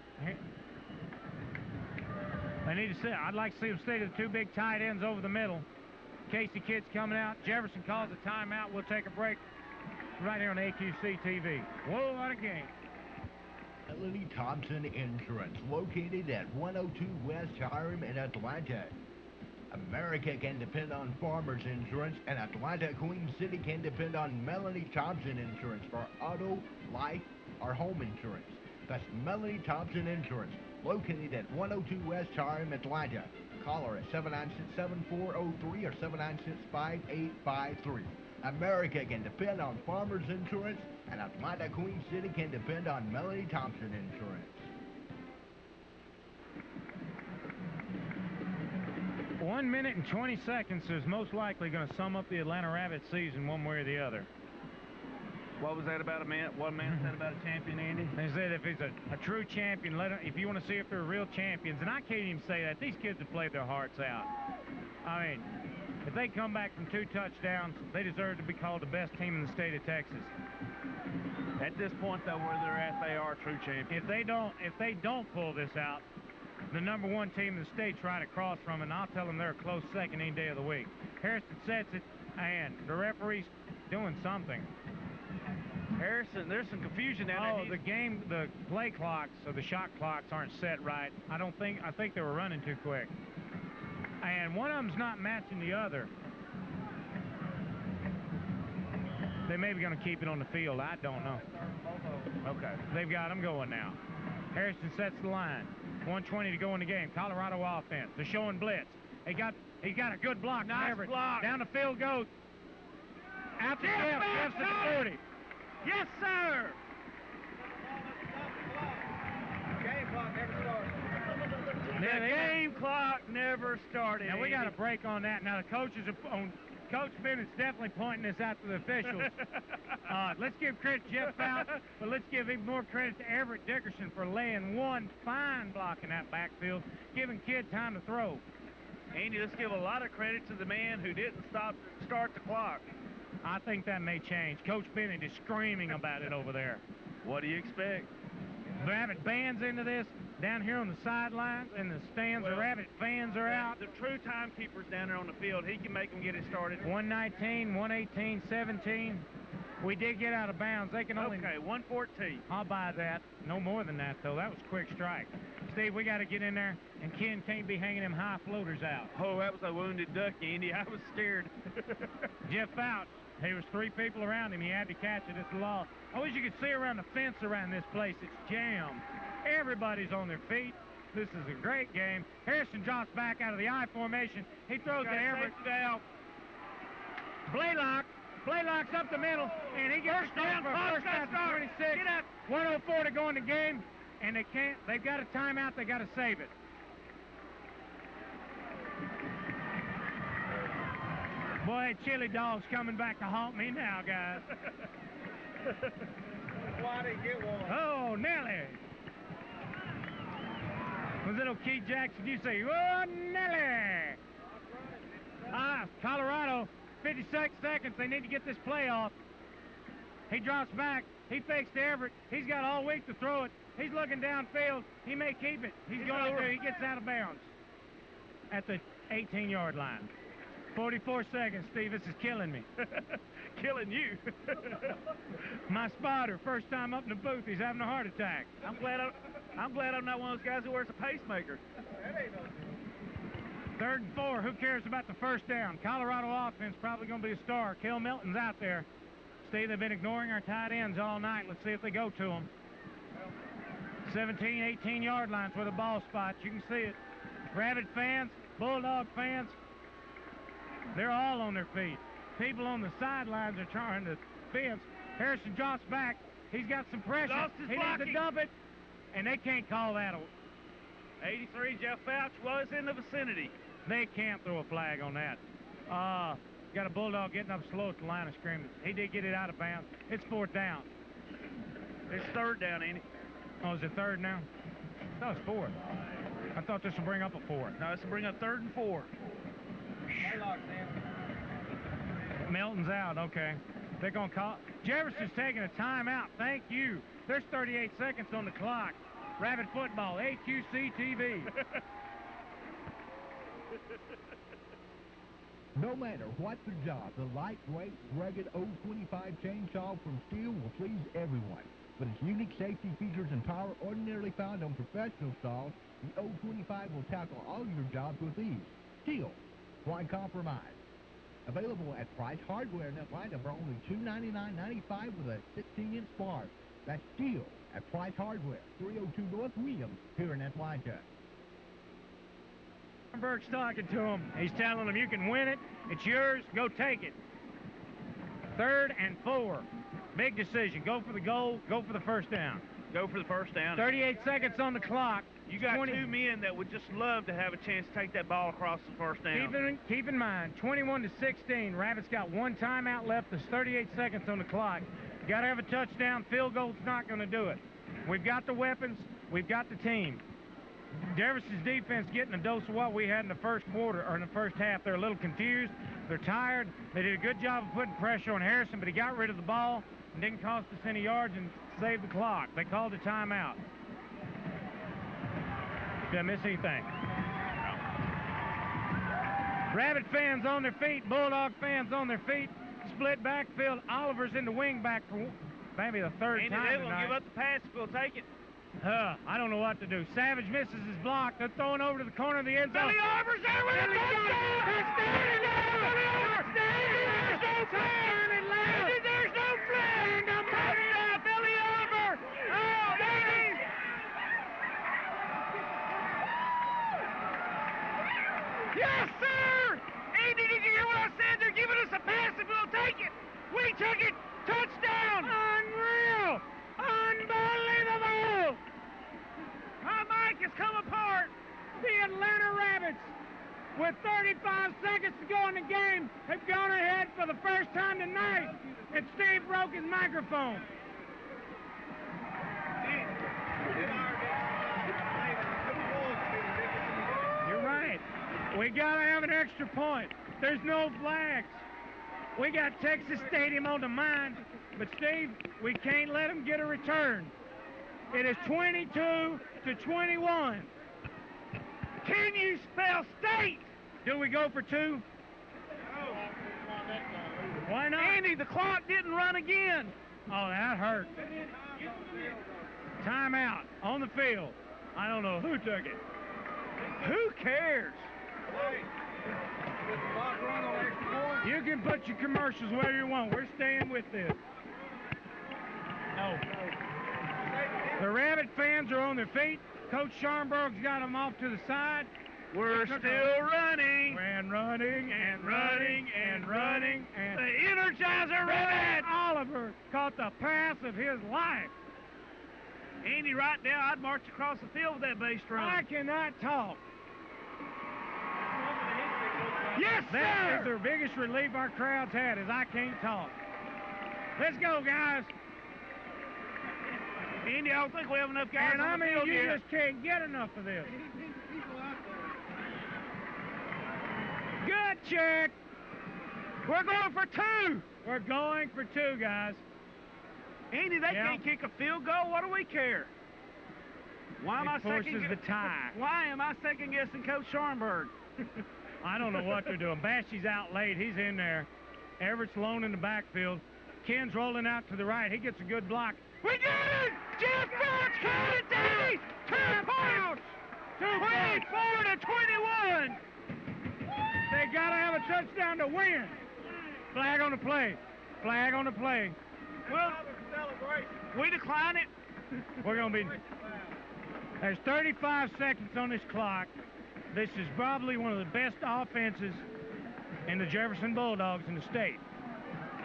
They need to sit. I'd like to see them stay to the 2 big tight ends over the middle. Casey Kidd's coming out. Jefferson calls a timeout. We'll take a break right here on AQC TV. Whoa, what a game. Melanie Thompson Insurance, located at 102 West Hiram in Atlanta. America can depend on Farmers Insurance, and Atlanta Queen City can depend on Melanie Thompson Insurance for auto, life, or home insurance. That's Melanie Thompson Insurance, located at 102 West Charm, Atlanta. Call her at 796-7403 or 796-5853. America can depend on Farmers Insurance, and Atlanta Queen City can depend on Melanie Thompson Insurance. 1 minute and 20 seconds is most likely going to sum up the Atlanta Rabbits season one way or the other. What was that about a man? One man said about a champion, Andy? They said if he's a true champion, if you want to see if they're real champions, and I can't even say that. These kids have played their hearts out. I mean, if they come back from 2 touchdowns, they deserve to be called the best team in the state of Texas. At this point, though, where they're at, they are true champions. If they don't pull this out, the #1 team in the state's right across from it, and I'll tell them they're a close second any day of the week. Harrison sets it, and the referee's doing something. Harrison, there's some confusion down there. The play clocks or the shot clocks aren't set right. I think they were running too quick. And one of them's not matching the other. They may be going to keep it on the field. I don't know. Okay. They've got them going now. Harrison sets the line. 1:20 to go in the game. Colorado offense. They're showing blitz. He got a good block. Nice block. Down the field goes. Out to Jeff. Jeff's at the 40. Yes, sir. Game clock never started. The game clock never started. Now we got a break on that. Now the coaches are on. Coach Bennett's definitely pointing this out to the officials. Let's give credit to Jeff Fout, but let's give even more credit to Everett Dickerson for laying one fine block in that backfield, giving kid time to throw. Andy, let's give a lot of credit to the man who didn't start the clock. I think that may change. Coach Bennett is screaming about it over there. What do you expect? Rabbit bands into this down here on the sidelines, and the stands. The Rabbit fans are out. The true timekeeper's down there on the field. He can make them get it started. 119, 118, 17. We did get out of bounds. They can only... Okay, 114. I'll buy that. No more than that, though. That was a quick strike. Steve, we got to get in there, and Ken can't be hanging them high floaters out. Oh, that was a wounded duck, Andy. I was scared. Jeff Fout, there was 3 people around him. He had to catch it. It's a loss. I wish you could see around the fence around this place. It's jammed. Everybody's on their feet. This is a great game. Harrison drops back out of the I formation. He throws to Everett. Blaylock's up the middle, and he gets down for a first down to 26. 104 to go in the game, and they can't. They've got a timeout. They got to save it. Boy, Chili Dog's coming back to haunt me now, guys. Why didn't get one? Oh, Nelly. Was it O'Keefe Jackson? You say, oh, Nelly. Colorado, 56 seconds. They need to get this play off. He drops back. He fakes to Everett. He's got all week to throw it. He's looking downfield. He may keep it. He's going to. He gets out of bounds at the 18-yard line. 44 seconds, Steve. This is killing me. Killing you. My spotter, first time up in the booth, he's having a heart attack. I'm glad I'm not one of those guys who wears a pacemaker. That ain't no 3rd and 4. Who cares about the first down? Colorado offense probably going to be a star. Kel Melton's out there. Steve, they've been ignoring our tight ends all night. Let's see if they go to them. 17, 18-yard lines where the ball spots. You can see it. Rabbit fans, Bulldog fans, they're all on their feet. People on the sidelines are trying to fence. Harrison drops back. He's got some pressure. He needs to dump it, and they can't call that. 83, Jeff Fouch was in the vicinity. They can't throw a flag on that. Got a Bulldog getting up slow at the line of scrimmage. He did get it out of bounds. It's 4th down. It's 3rd down, Andy. Oh, is it 3rd now? I thought it was 4th. I thought this would bring up a 4th. No, this will bring up 3rd and 4. Melton's out, okay. They're going to call. Jefferson's taking a timeout. Thank you. There's 38 seconds on the clock. Rabbit football, AQC TV. No matter what the job, the lightweight, rugged 025 chainsaw from Steel will please everyone. With its unique safety features and power ordinarily found on professional saws, the 025 will tackle all your jobs with ease. Steel, Why compromise? Available at Price Hardware in Atlanta for only $299.95 with a 16-inch bar. That's Steel at Price Hardware, 302 North Williams, here in Atlanta. Burke's talking to him. He's telling him, you can win it. It's yours. Go take it. 3rd and 4. Big decision. Go for the goal. Go for the first down. Go for the first down. 38 seconds on the clock. You got 2 men that would just love to have a chance to take that ball across the first down. Keep in mind, 21-16. Rabbits got 1 timeout left. There's 38 seconds on the clock. You got to have a touchdown. Field goal's not going to do it. We've got the weapons. We've got the team. Jefferson's defense getting a dose of what we had in the first quarter, or in the first half. They're a little confused. They're tired. They did a good job of putting pressure on Harrison, but he got rid of the ball and didn't cost us any yards and saved the clock. They called a timeout. Did I miss anything? Rabbit fans on their feet. Bulldog fans on their feet. Split backfield. Oliver's in the wing back for maybe the 3rd time they won't tonight. give up the pass if we'll take it. I don't know what to do. Savage misses his block. They're throwing over to the corner of the end zone. Billy Arbor's there with Billy There's no flag. Billy Arbor. Oh, baby. Yes, sir. Andy, did you hear what I said? They're giving us a pass if we'll take it. We took it. Touchdown. Unreal. Unbelievable. My mic has come apart. The Atlanta Rabbits, with 35 seconds to go in the game, have gone ahead for the first time tonight. And Steve broke his microphone. You're right. We got to have an extra point. There's no flags. We got Texas Stadium on the mind, but Steve, we can't let them get a return. It is 22-21. Can you spell state? Do we go for 2? Why not? Andy, the clock didn't run again. Oh, that hurt. Timeout on the field. I don't know who took it. Who cares? You can put your commercials where you want. We're staying with this. No. The Rabbit fans are on their feet. Coach Scharnberg's got them off to the side. We're still running. And running and running and running. And the Energizer Rabbit. Oliver caught the pass of his life. Andy, right now, I'd march across the field with that bass drum. I cannot talk. Yes, sir. That is the biggest relief our crowd's had, is I can't talk. Let's go, guys. Andy, I don't think we have enough guys and on the field you yet. just can't get enough of this. Good check. We're going for 2. We're going for 2, guys. Andy, they can't kick a field goal. What do we care? Why am I forces the tie. Why am I second guessing Coach Scharnberg? I don't know what they're doing. Bashy's out late. He's in there. Everett's lone in the backfield. Ken's rolling out to the right. He gets a good block. We did it! Jeff Phillips caught it, Davey! 2 points! 24-21! They got to have a touchdown to win. Flag on the play. Flag on the play. Well, we decline it. We're going to be... There's 35 seconds on this clock. This is probably one of the best offenses in the Jefferson Bulldogs in the state.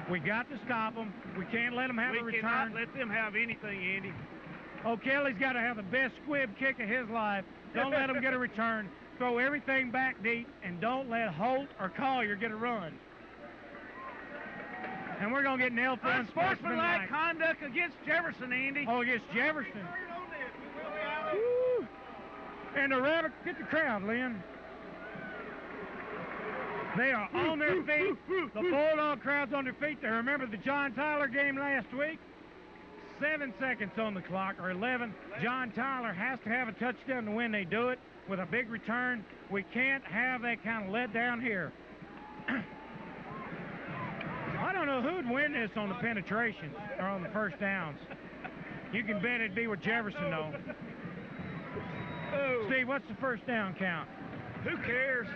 We got to stop them. We can't let them have a return. We cannot let them have anything, Andy. O'Kelly's got to have the best squib kick of his life. Don't let them get a return. Throw everything back deep, and don't let Holt or Collier get a run. And we're going to get nailed for unsportsmanlike conduct against Jefferson, Andy. Oh, against Jefferson. Woo. And the Rabbit, get the crowd, Lynn. They are on their feet. The Bulldog crowd's on their feet. They remember the John Tyler game last week. 7 seconds on the clock, or 11. John Tyler has to have a touchdown to win. They do it with a big return. We can't have that kind of let down here. I don't know who'd win this on the penetrations or on the first downs. You can bet it'd be with Jefferson, though. Steve, what's the first down count? Who cares?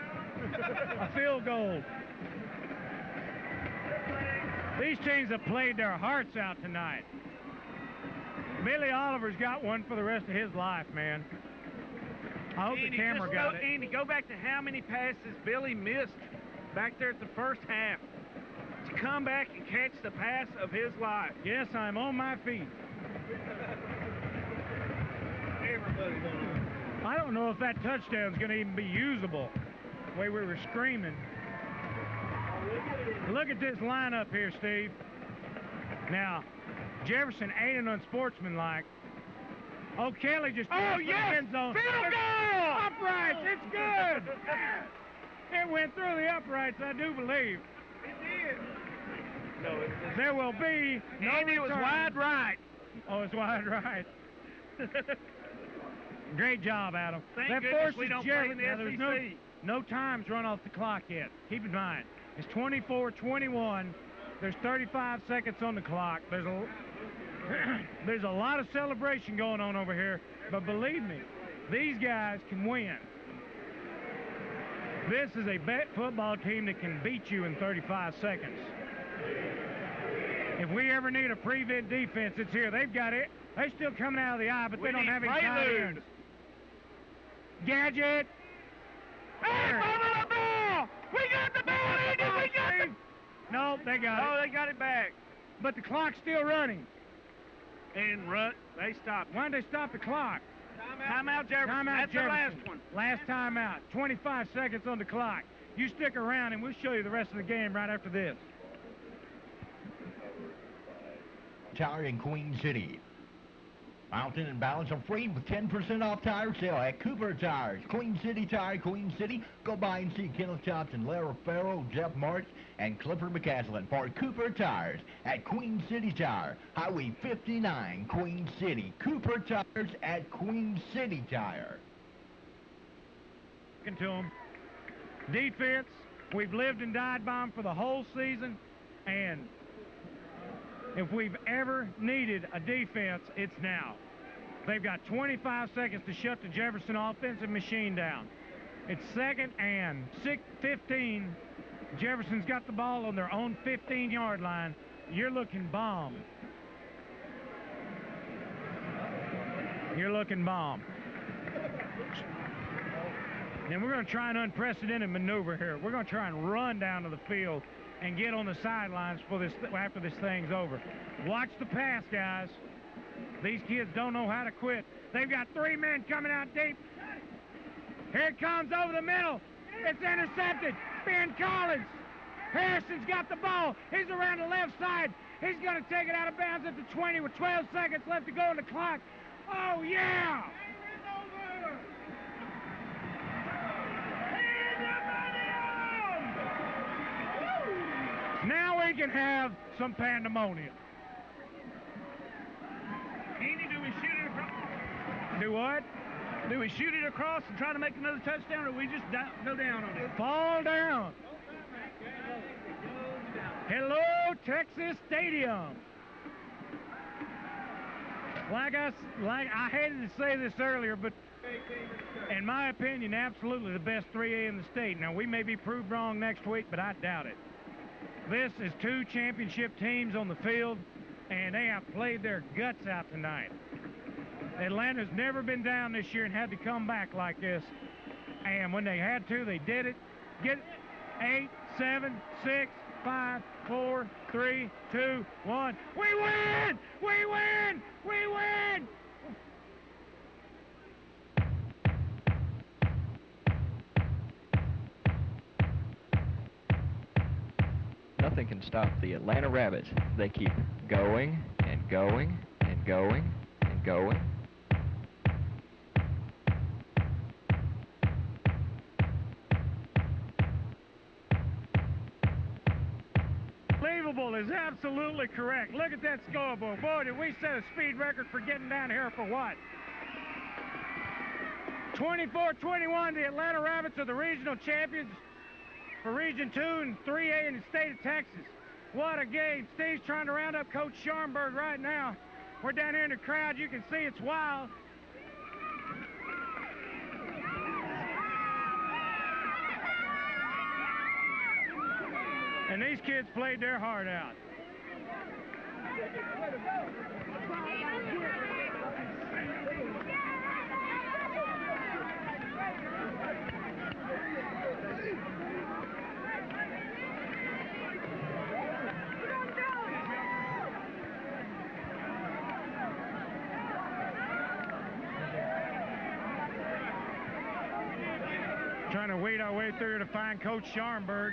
a field goal. These teams have played their hearts out tonight. Billy Oliver's got one for the rest of his life, man. I hope the camera got it. Andy, go back to how many passes Billy missed back there at the first half to come back and catch the pass of his life. Yes, I'm on my feet. Everybody's on. I don't know if that touchdown's going to even be usable, the way we were screaming. Look at this lineup here, Steve. Now, Jefferson ain't an unsportsmanlike. Oh, Kelly just Oh, passed yes! the end zone. Field goal! Uprights, it's good! It went through the uprights, I do believe. It did. No, There will be no Andy, it was return. wide right. Oh, it's wide right. Great job, Adam. Thank that goodness forces we don't Jefferson. play in the Now, there's SEC. no times run off the clock yet. Keep in mind, it's 24-21. There's 35 seconds on the clock. There's a lot of celebration going on over here, but believe me, these guys can win. This is a football team that can beat you in 35 seconds. If we ever need a prevent defense, it's here. They've got it. They're still coming out of the eye, but they don't have any tight ends. Gadget. Hey, follow the ball! We got the ball, Andy! We got it! No, they got it. Oh, they got it back. But the clock's still running. And they stopped. Why did they stop the clock? Timeout, Jefferson. Timeout, That's Jefferson. the last one. Last timeout. 25 seconds on the clock. You stick around, and we'll show you the rest of the game right after this. Tire in Queen City. Mountain and Balance are free with 10% off tire sale at Cooper Tires. Queen City Tire, Queen City. Go by and see Kenneth Thompson, Lara Farrell, Jeff March, and Clifford McCaslin for Cooper Tires at Queen City Tire. Highway 59, Queen City. Cooper Tires at Queen City Tire. To them. Defense, we've lived and died by them for the whole season, and if we've ever needed a defense, it's now. They've got 25 seconds to shut the Jefferson offensive machine down. It's 2nd and 15. Jefferson's got the ball on their own 15-yard line. You're looking bomb. You're looking bomb. And we're going to try an unprecedented maneuver here. We're going to try and run down to the field and get on the sidelines for this after this thing's over. Watch the pass, guys. These kids don't know how to quit. They've got 3 men coming out deep. Here it comes over the middle. It's intercepted. Ben Collins. Harrison's got the ball. He's around the left side. He's going to take it out of bounds at the 20 with 12 seconds left to go on the clock. Oh, yeah! Now we can have some pandemonium. Andy, do we shoot it across? Do what? Do we shoot it across and try to make another touchdown, or we just go down on it? Fall down. Hello, Texas Stadium. Like I hated to say this earlier, but in my opinion, absolutely the best 3A in the state. Now, we may be proved wrong next week, but I doubt it. This is 2 championship teams on the field, and they have played their guts out tonight. Atlanta's never been down this year and had to come back like this. And when they had to, they did it. Get 8, 7, 6, 5, 4, 3, 2, 1. We win! We win! We win! Nothing can stop the Atlanta Rabbits. They keep going and going and going and going. Unbelievable is absolutely correct. Look at that scoreboard. Boy, did we set a speed record for getting down here for what? 24-21, the Atlanta Rabbits are the regional champions for Region 2 and 3A in the state of Texas. What a game. Steve's trying to round up Coach Scharnberg right now. We're down here in the crowd. You can see it's wild. And these kids played their heart out. Trying to wade our way through to find Coach Scharnberg.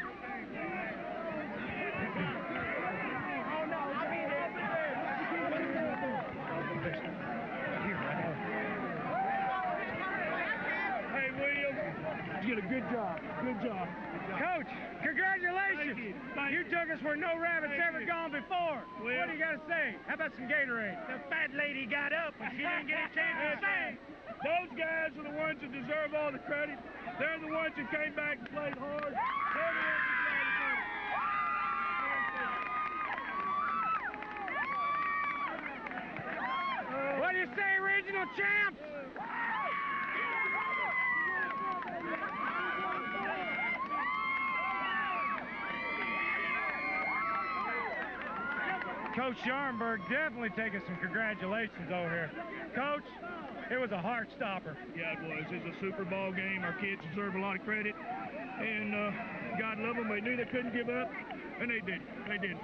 Hey, William, you did a good job. Good job. Coach, congratulations. Thank You took us where no rabbit's Thank ever you. gone before. Well- What do you got to say? How about some Gatorade? The fat lady got up, but she didn't get a chance to sing. Those guys are the ones that deserve all the credit. They're the ones who came back and played hard. They're the ones who played hard. What do you say, regional champs? Coach Scharnberg definitely taking some congratulations over here. Coach, it was a heart stopper. Yeah, it was. It was a Super Bowl game. Our kids deserve a lot of credit. And God love them. They knew they couldn't give up. And they did. They did.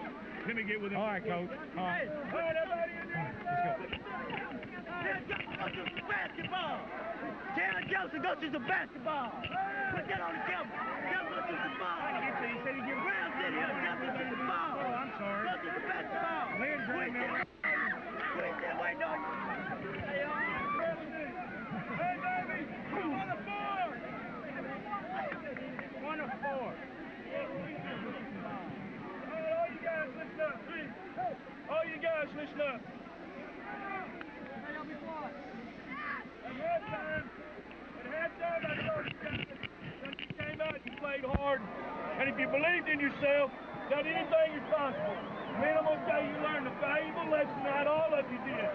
Let me get with them. All right, Coach. All right. All right, everybody in there. Let's go. Basketball. Tell Jefferson go to the basketball. Put that on the camera. Jefferson go to the ball. He said he give Brown City, Jefferson go to the ball. Oh, I'm sorry. Go to the basketball. Lynn grabbed me. Quit still waiting on you. Hey, Hey, baby. 1 of 4. 1 of 4. All you guys, listen up, please. All you guys, listen up. At halftime, I told you guys that you came out and you played hard. And if you believed in yourself, that anything is possible. Man, I'm going to tell you, you learned a valuable lesson out, all of you did.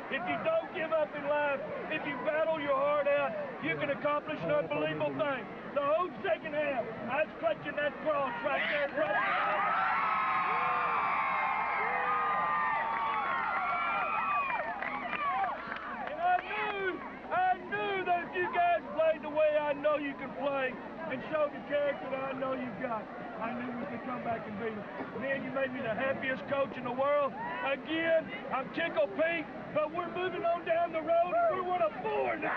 If you don't give up in life, if you battle your heart out, you can accomplish an unbelievable thing. The whole second half, I was clutching that cross right there, brother. And I knew that if you guys played the way I know you can play and showed the character that I know you've got, I knew we could come back and beat them. Man, you made me the happiest coach in the world. Again, I'm tickled pink, but we're moving on down the road and we're 1 of 4 now.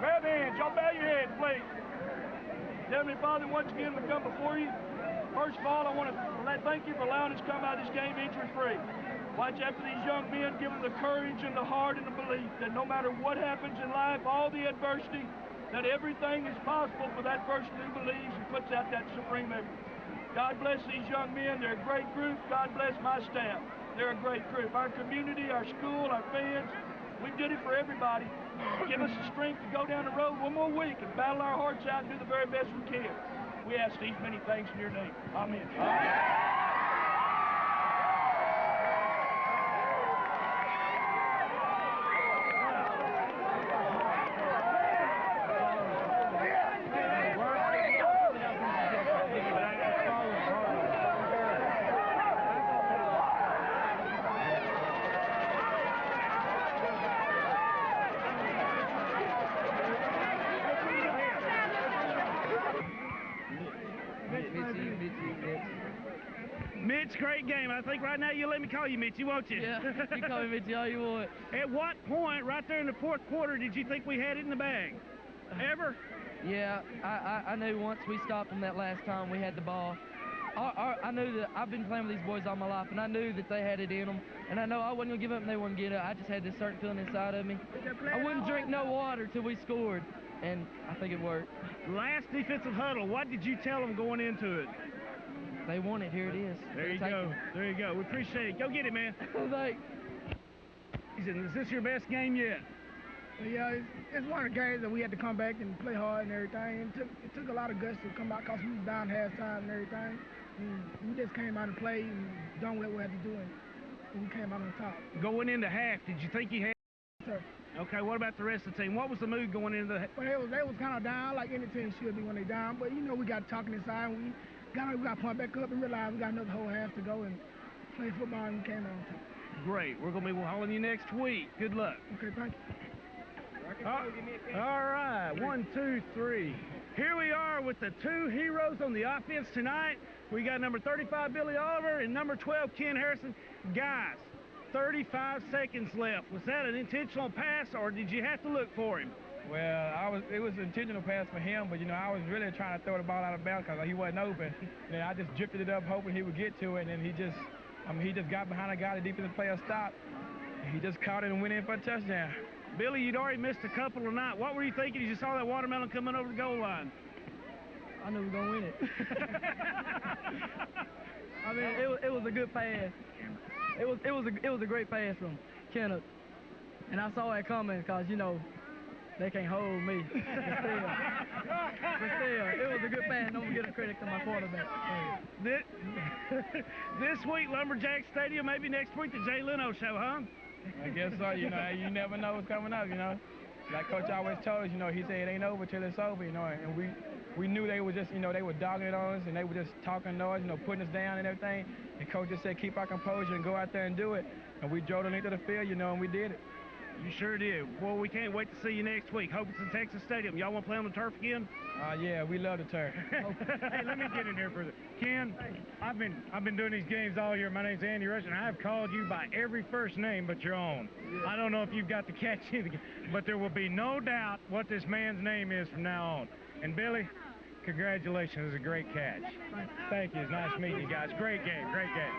Grab hands. Y'all bow your heads, please. Heavenly Father, once again, we come before you. First of all, I want to thank you for allowing us to come out of this game injury-free. Watch after these young men, give them the courage and the heart and the belief that no matter what happens in life, all the adversity, that everything is possible for that person who believes and puts out that supreme effort. God bless these young men. They're a great group. God bless my staff. They're a great group. Our community, our school, our fans, we did it for everybody. Give us the strength to go down the road 1 more week and battle our hearts out and do the very best we can. We ask these many things in your name. Amen. Mitch, great game. I think right now you'll let me call you Mitchy, won't you? Yeah, you call me Mitchy all you want. At what point, right there in the 4th quarter, did you think we had it in the bag? Ever? Yeah, I knew once we stopped them that last time we had the ball. I knew that I've been playing with these boys all my life, and I knew that they had it in them. And I know I wasn't going to give up and they wouldn't get it. I just had this certain feeling inside of me. I wouldn't drink no water till we scored, and I think it worked. Last defensive huddle, what did you tell them going into it? They want it. Here it is. There you go. There you go. We appreciate it. Go get it, man. Thanks. He said, is this your best game yet? Yeah, it's one of the games that we had to come back and play hard and everything. It took a lot of guts to come out because we was down halftime and everything. And we just came out and played and done what we had to do, and we came out on top. Going into half, did you think you had? Sir. Okay, what about the rest of the team? What was the mood going into the? Well, they was kind of down, like any team should be when they down. But you know, we got talking inside, and we got to point back up and realize we got another whole half to go and play football, and we came on top. Great. We're gonna be calling you next week. Good luck. Okay, thank you. All right, 1, 2, 3. Here we are with the two heroes on the offense tonight. We got number 35, Billy Oliver, and number 12, Ken Harrison. Guys, 35 seconds left. Was that an intentional pass, or did you have to look for him? Well, it was an intentional pass for him, but, you know, I was really trying to throw the ball out of bounds because he wasn't open. And I just drifted it up hoping he would get to it, and he just got behind a guy, the defensive player stopped. He just caught it and went in for a touchdown. Billy, you'd already missed a couple tonight. What were you thinking as you saw that watermelon coming over the goal line? I knew we were going to win it. I mean, it was a good pass. It was a great pass from Kenneth. And I saw it coming because, you know, they can't hold me. But still, it was a good pass. Don't give a credit to my quarterback. This week, Lumberjack Stadium, maybe next week, the Jay Leno show, huh? I guess so. You know, you never know what's coming up, you know. Like Coach always told us, you know, he said it ain't over till it's over, you know, and we knew they were just, you know, they were dogging it on us, and they were just talking noise, you know, putting us down and everything. And Coach just said, keep our composure and go out there and do it. And we drove the length of the field, you know, and we did it. You sure did. Well, we can't wait to see you next week. Hope it's in Texas Stadium. Y'all want to play on the turf again? Yeah, we love the turf. Hey, let me get in here for the Ken. I've been doing these games all year. My name's Andy Rush, and I've called you by every first name but your own. Yeah. I don't know if you've got to catch it, but there will be no doubt what this man's name is from now on. And Billy, congratulations. It was a great catch. Thank you. It's nice meeting you guys. Great game. Great game.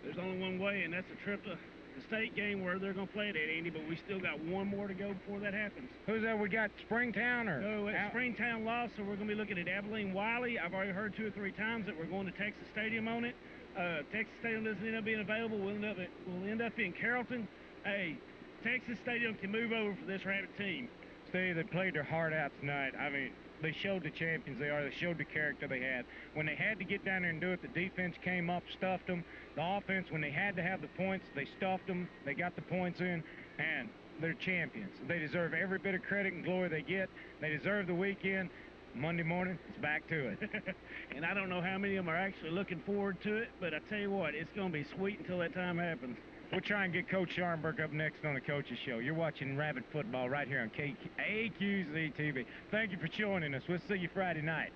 There's only one way, and that's a trip to the state game where they're going to play it at, Andy, but we still got one more to go before that happens. Who's that? We got Springtown or? No, it's Springtown lost, so we're going to be looking at Abilene Wiley. I've already heard 2 or 3 times that we're going to Texas Stadium on it. Texas Stadium doesn't end up being available. We'll end up in Carrollton. Hey, Texas Stadium can move over for this Rabbit team. Steve, they played their heart out tonight. I mean, they showed the champions they are. They showed the character they had. When they had to get down there and do it, the defense came up, stuffed them. The offense, when they had to have the points, they stuffed them. They got the points in, and they're champions. They deserve every bit of credit and glory they get. They deserve the weekend. Monday morning, it's back to it. And I don't know how many of them are actually looking forward to it, but I tell you what, it's going to be sweet until that time happens. We'll try and get Coach Scharnberg up next on the Coach's Show. You're watching Rabbit Football right here on AQZ TV. Thank you for joining us. We'll see you Friday night.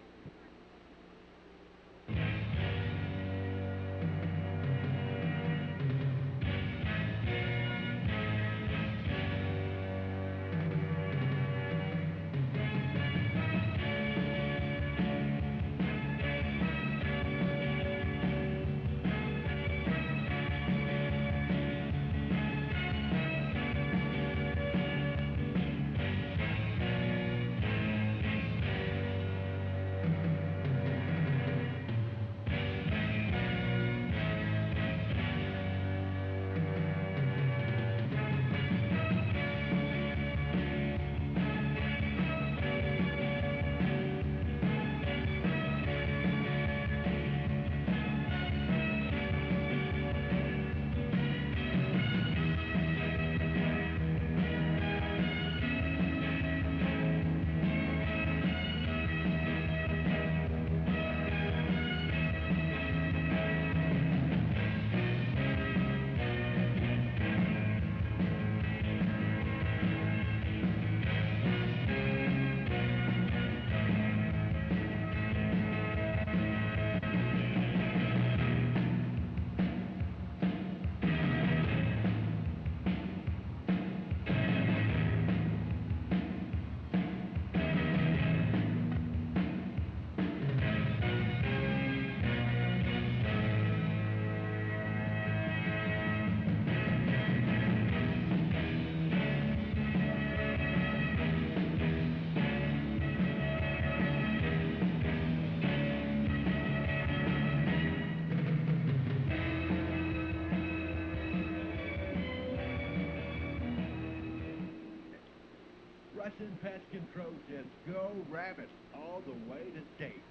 Russian Pest Control says go Rabbits all the way to state.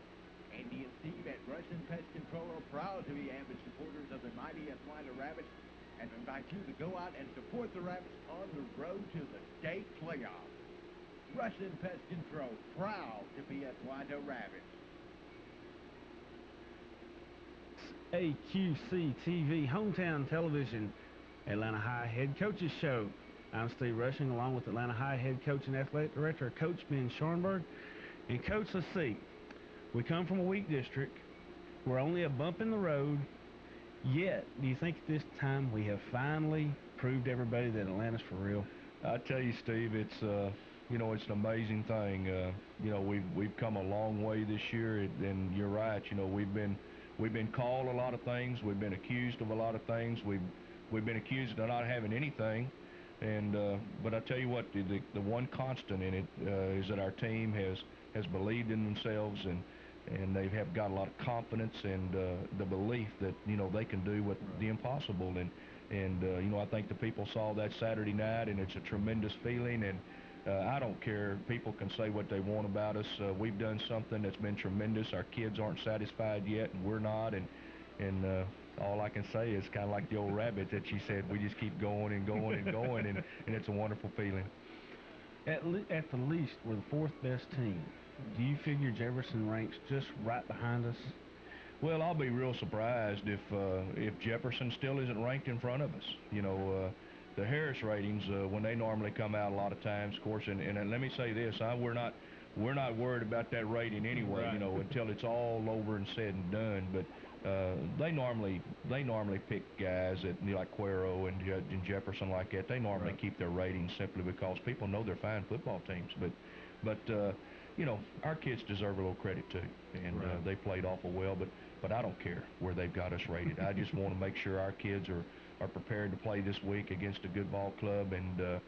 Andy and Steve at Russian Pest Control are proud to be avid supporters of the mighty Atlanta Rabbits and invite you to go out and support the Rabbits on the road to the state playoffs. Russian Pest Control, proud to be Atlanta Rabbits. AQC TV, Hometown Television, Atlanta High Head Coaches Show. I'm Steve Rushing, along with Atlanta High Head Coach and Athletic Director, Coach Ben Scharnberg. And Coach, let's see, we come from a weak district. We're only a bump in the road. Yet, do you think at this time we have finally proved everybody that Atlanta's for real? I tell you, Steve, it's it's an amazing thing. We've come a long way this year, and you're right. We've been called a lot of things. We've been accused of a lot of things. We've been accused of not having anything. And but I tell you what, the one constant in it is that our team has believed in themselves, and they have got a lot of confidence and the belief that they can do what the impossible. And I think the people saw that Saturday night, and it's a tremendous feeling. And I don't care. People can say what they want about us. We've done something that's been tremendous. Our kids aren't satisfied yet, and we're not. And all I can say is kind of like the old rabbit that she said, we just keep going and going and going, and it's a wonderful feeling. At the least, we're the fourth best team. Do you figure Jefferson ranks just right behind us? Well, I'll be real surprised if Jefferson still isn't ranked in front of us. The Harris ratings, when they normally come out a lot of times, of course, and let me say this, we're not worried about that rating anyway, right. Until it's all over and said and done. But they normally pick guys like Cuero and Jefferson like that. They normally right. keep their ratings simply because people know they're fine football teams. But our kids deserve a little credit too, and right. They played awful well. But I don't care where they've got us rated. I just want to make sure our kids are prepared to play this week against a good ball club, and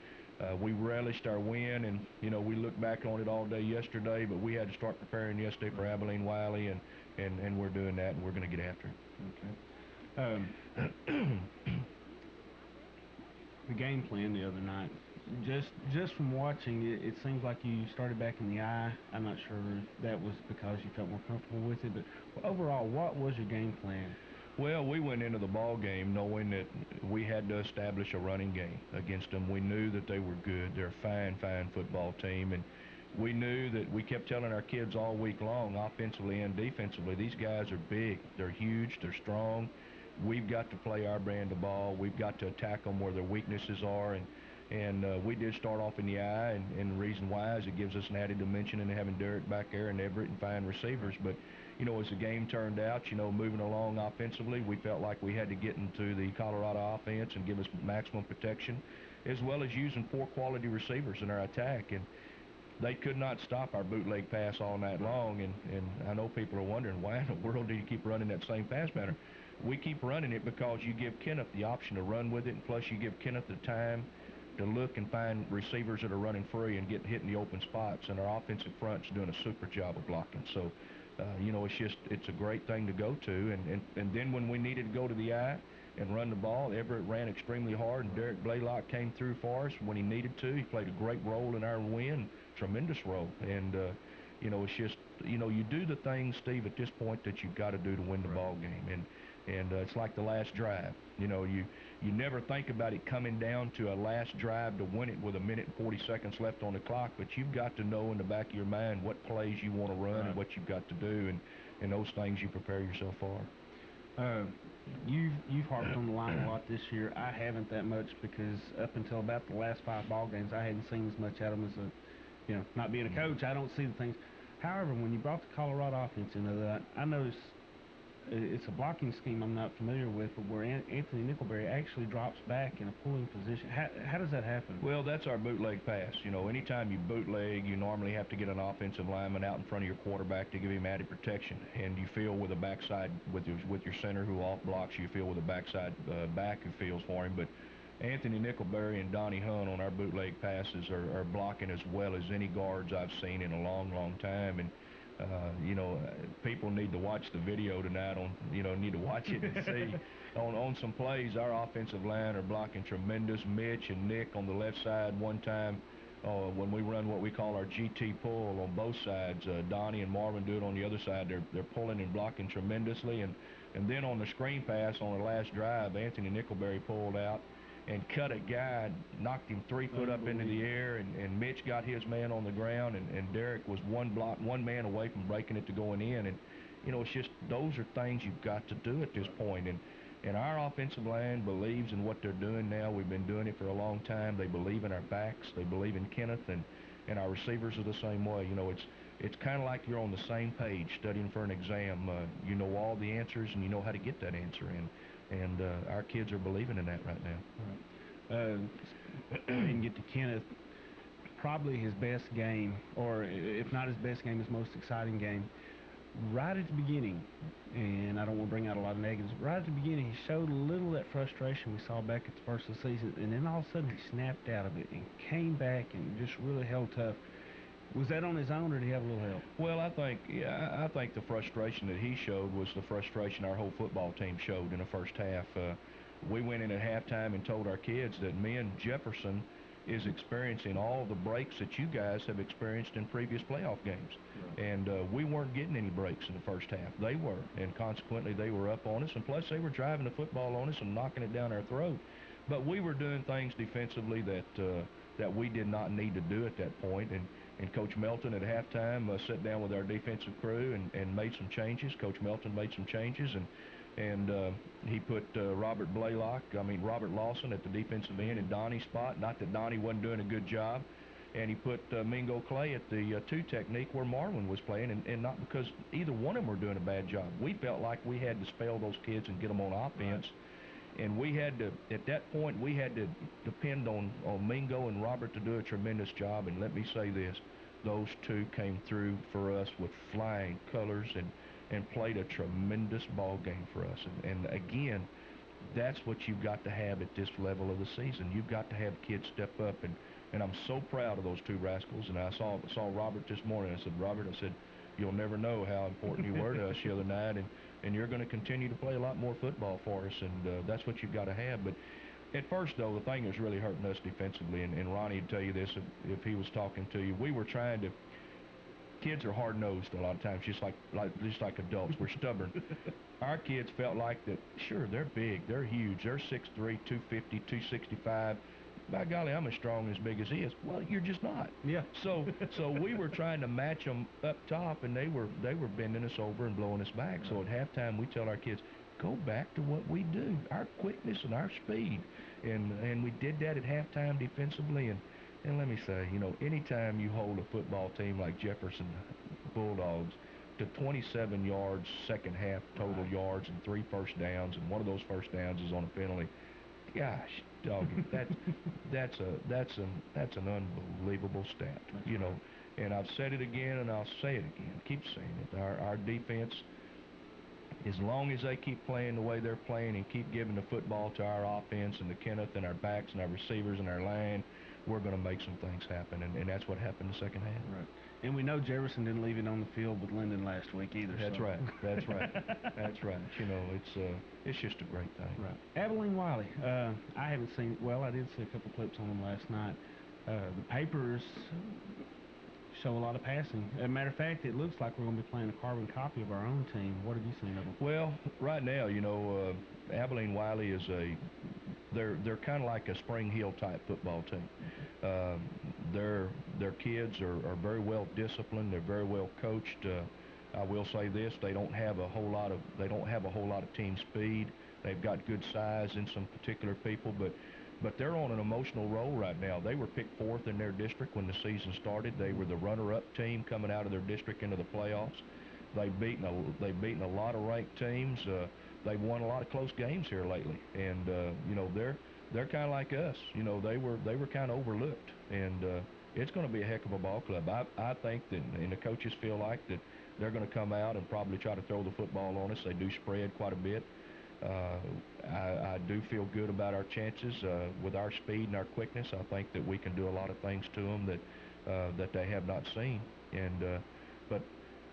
we relished our win, and we looked back on it all day yesterday, but we had to start preparing yesterday for Abilene Wiley, and we're doing that, and we're going to get after it. Okay. The game plan the other night, just from watching it seems like you started back in the eye. I'm not sure if that was because you felt more comfortable with it, but overall, what was your game plan? Well, we went into the ball game knowing that we had to establish a running game against them. We knew that they were good. They're a fine football team, and we knew that we kept telling our kids all week long, offensively and defensively, these guys are big, they're huge, they're strong. We've got to play our brand of ball. We've got to attack them where their weaknesses are, and we did start off in the eye, and the reason why is it gives us an added dimension in having Derek back there and Everett and fine receivers. But as the game turned out, moving along offensively, we felt like we had to get into the Colorado offense and give us maximum protection, as well as using 4 quality receivers in our attack. And they could not stop our bootleg pass all night long, and I know people are wondering, why in the world do you keep running that same pass pattern? We keep running it because you give Kenneth the option to run with it, and plus you give Kenneth the time to look and find receivers that are running free and hitting the open spots, and our offensive front's doing a super job of blocking. So, it's a great thing to go to, and then when we needed to go to the eye and run the ball, Everett ran extremely hard, and Derek Blaylock came through for us when he needed to. He played a great role in our win, tremendous role, and it's just, you do the things, Steve, at this point that you've got to do to win the ball game, and it's like the last drive. You never think about it coming down to a last drive to win it with 1 minute and 40 seconds left on the clock, but you've got to know in the back of your mind what plays you want to run and what you've got to do, and those things you prepare yourself for. You've harped on the line a lot this year. I haven't that much because up until about the last 5 ball games, I hadn't seen as much out of them as not being a coach, I don't see the things. However, when you brought the Colorado offense into that, I noticed it's a blocking scheme I'm not familiar with, but where Anthony Nickelberry actually drops back in a pulling position. How does that happen? Well, that's our bootleg pass. Anytime you bootleg, you normally have to get an offensive lineman out in front of your quarterback to give him added protection, and you feel with a backside with your center who off blocks, you feel with a backside back who feels for him. But Anthony Nickelberry and Donnie Hunt on our bootleg passes are blocking as well as any guards I've seen in a long time, and people need to watch the video tonight need to watch it and see. On some plays, our offensive line are blocking tremendous. Mitch and Nick on the left side one time when we run what we call our GT pull on both sides. Donnie and Marvin do it on the other side. They're pulling and blocking tremendously. And then on the screen pass on the last drive, Anthony Nickelberry pulled out and cut a guy, knocked him 3 foot up into the air, and Mitch got his man on the ground, and Derek was one man away from breaking it to going in. And, you know, it's just those are things you've got to do at this point. And our offensive line believes in what they're doing now. We've been doing it for a long time. They believe in our backs. They believe in Kenneth, and our receivers are the same way. You know, it's kind of like you're on the same page studying for an exam. You know all the answers, and you know how to get that answer in. And our kids are believing in that right now. And get to Kenneth, probably his best game, or if not his best game, his most exciting game. Right at the beginning, and I don't want to bring out a lot of negatives, right at the beginning he showed a little of that frustration we saw back at the first of the season, and then all of a sudden he snapped out of it and came back and just really held tough. Was that on his own, or did he have a little help? Well, I think the frustration that he showed was the frustration our whole football team showed in the first half. We went in at halftime and told our kids that me and Jefferson is experiencing all the breaks that you guys have experienced in previous playoff games. Right. And we weren't getting any breaks in the first half. They were, and consequently they were up on us, and plus they were driving the football on us and knocking it down our throat. But we were doing things defensively that we did not need to do at that point. And Coach Melton at halftime sat down with our defensive crew and made some changes. Coach Melton made some changes, and he put Robert Lawson at the defensive end in Donnie's spot. Not that Donnie wasn't doing a good job. And he put Mingo Clay at the 2 technique where Marlon was playing, and not because either one of them were doing a bad job. We felt like we had to spell those kids and get them on offense. Right. And we had to, at that point, we had to depend on Mingo and Robert to do a tremendous job. And let me say this, those 2 came through for us with flying colors and played a tremendous ball game for us. And again, that's what you've got to have at this level of the season. You've got to have kids step up, and I'm so proud of those 2 rascals. And I saw Robert this morning. I said, Robert, you'll never know how important you were to us the other night, and you're going to continue to play a lot more football for us, and that's what you've got to have. But at first, though, the thing that's really hurting us defensively, and Ronnie would tell you this if he was talking to you, we were trying to. Kids are hard-nosed a lot of times, just like adults. We're stubborn. Our kids felt like that, sure, they're big, they're huge, they're 6'3", 250, 265. By golly, I'm as strong and as big as he is. Well, you're just not. Yeah. So we were trying to match them up top, and they were bending us over and blowing us back. So at halftime, we tell our kids, go back to what we do, our quickness and our speed. And we did that at halftime defensively. And let me say, you know, anytime you hold a football team like Jefferson Bulldogs to 27 yards second half total yards and 3 first downs, and one of those first downs is on a penalty, gosh, doggy, that's an unbelievable stat, you know. And I've said it again, and I'll say it again. Keep saying it. Our defense, as long as they keep playing the way they're playing and keep giving the football to our offense and to Kenneth and our backs and our receivers and our line, we're going to make some things happen, and that's what happened in the second half. Right. And we know Jefferson didn't leave it on the field with Linden last week either. That's right. That's right. That's right. You know, it's just a great thing. Right. Abilene Wiley. I haven't seen. Well, I did see a couple clips on them last night. The papers show a lot of passing. As a matter of fact, it looks like we're going to be playing a carbon copy of our own team. What have you seen of them? Well, right now, you know, Abilene Wiley is they're kind of like a Spring Hill type football team. Their kids are very well disciplined. They're very well coached. I will say this: they don't have a whole lot of team speed. They've got good size in some particular people, but they're on an emotional roll right now. They were picked 4th in their district when the season started. They were the runner-up team coming out of their district into the playoffs. They've beaten a lot of ranked teams. They've won a lot of close games here lately, and you know, they're kind of like us. You know, they were kind of overlooked, and it's going to be a heck of a ball club. I think that, and the coaches feel like that they're going to come out and probably try to throw the football on us. They do spread quite a bit. I do feel good about our chances with our speed and our quickness. I think that we can do a lot of things to them that they have not seen. And but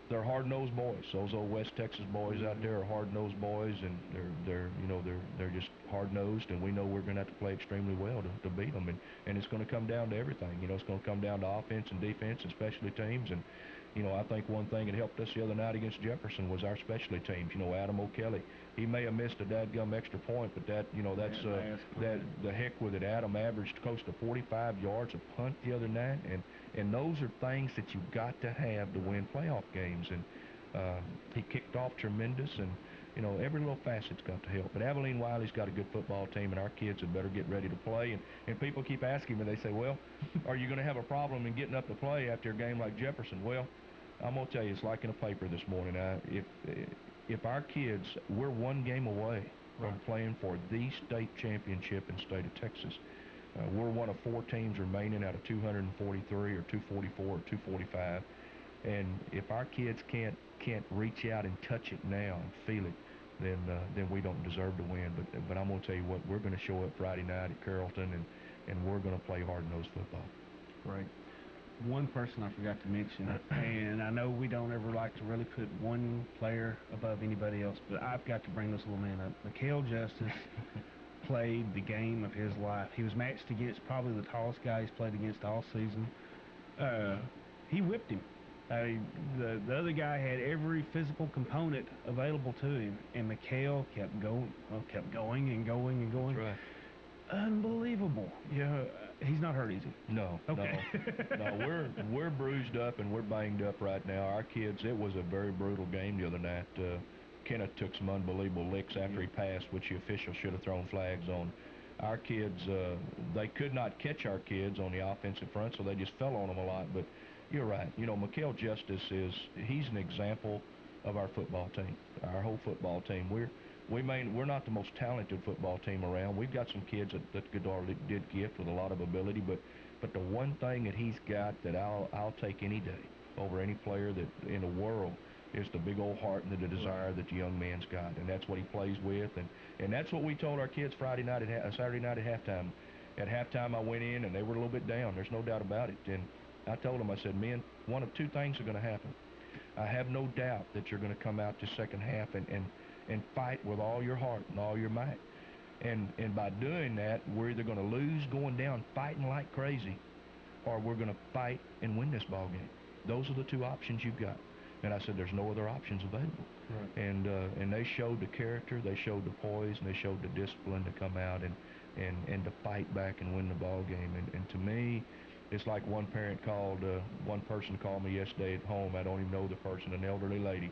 they're hard-nosed boys. Those old West Texas boys out there are hard-nosed boys, and they're just hard-nosed, and we know we're going to have to play extremely well to beat them, and it's going to come down to everything. It's going to come down to offense and defense and specialty teams, and I think one thing that helped us the other night against Jefferson was our specialty teams. Adam O'Kelly, he may have missed a dadgum extra point, but that's the heck with it. Adam averaged close to 45 yards a punt the other night, and those are things that you've got to have to win playoff games. And he kicked off tremendous, and every little facet's got to help. But Abilene Wiley's got a good football team, and our kids had better get ready to play. And people keep asking me, they say, well, are you going to have a problem in getting up to play after a game like Jefferson? Well, I'm going to tell you, it's like in a paper this morning. If our kids, we're one game away from playing for the state championship in the state of Texas. We're one of 4 teams remaining out of 243 or 244 or 245. And if our kids can't reach out and touch it now and feel it, then we don't deserve to win. But I'm going to tell you what, we're going to show up Friday night at Carrollton, and we're going to play hard-nosed football. Great. One person I forgot to mention, and I know we don't ever like to really put one player above anybody else, but I've got to bring this little man up. Mikhail Justice played the game of his life. He was matched against probably the tallest guy he's played against all season. He whipped him. The other guy had every physical component available to him, and Mikhail kept going and going and going. That's right. Unbelievable. Yeah, he's not hurt, is he? No. Okay. No, we're bruised up and we're banged up right now. Our kids, it was a very brutal game the other night. Kenneth took some unbelievable licks after he passed, which the officials should have thrown flags on. Our kids, they could not catch our kids on the offensive front, so they just fell on them a lot. But you're right. Mikhail Justice he's an example of our football team, our whole football team. We're not the most talented football team around. We've got some kids that Goddard did gift with a lot of ability, but the one thing that he's got that I'll take any day over any player that in the world is the big old heart and the desire that the young man's got, and that's what he plays with, and that's what we told our kids Saturday night at halftime. At halftime, I went in and they were a little bit down. There's no doubt about it, and I told them, I said, men, one of 2 things are going to happen. I have no doubt that you're going to come out the second half and fight with all your heart and all your might. And by doing that, we're either going to lose going down fighting like crazy, or we're going to fight and win this ball game. Those are the 2 options you've got. And I said, there's no other options available. Right. And they showed the character, they showed the poise, and they showed the discipline to come out and to fight back and win the ball game. And to me, it's like one person called me yesterday at home. I don't even know the person, an elderly lady.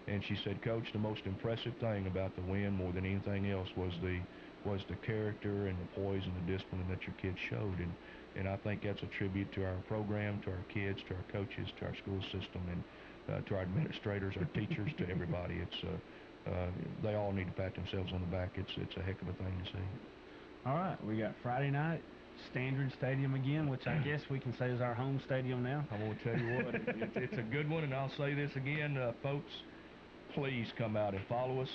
And she said, Coach, the most impressive thing about the win more than anything else was the character and the poise and the discipline that your kids showed. And I think that's a tribute to our program, to our kids, to our coaches, to our school system, and to our administrators, our teachers, to everybody. They all need to pat themselves on the back. It's a heck of a thing to see. All right, we got Friday night, Standard Stadium again, which I guess we can say is our home stadium now. I'm going to tell you what, it's a good one, and I'll say this again, folks, please come out and follow us.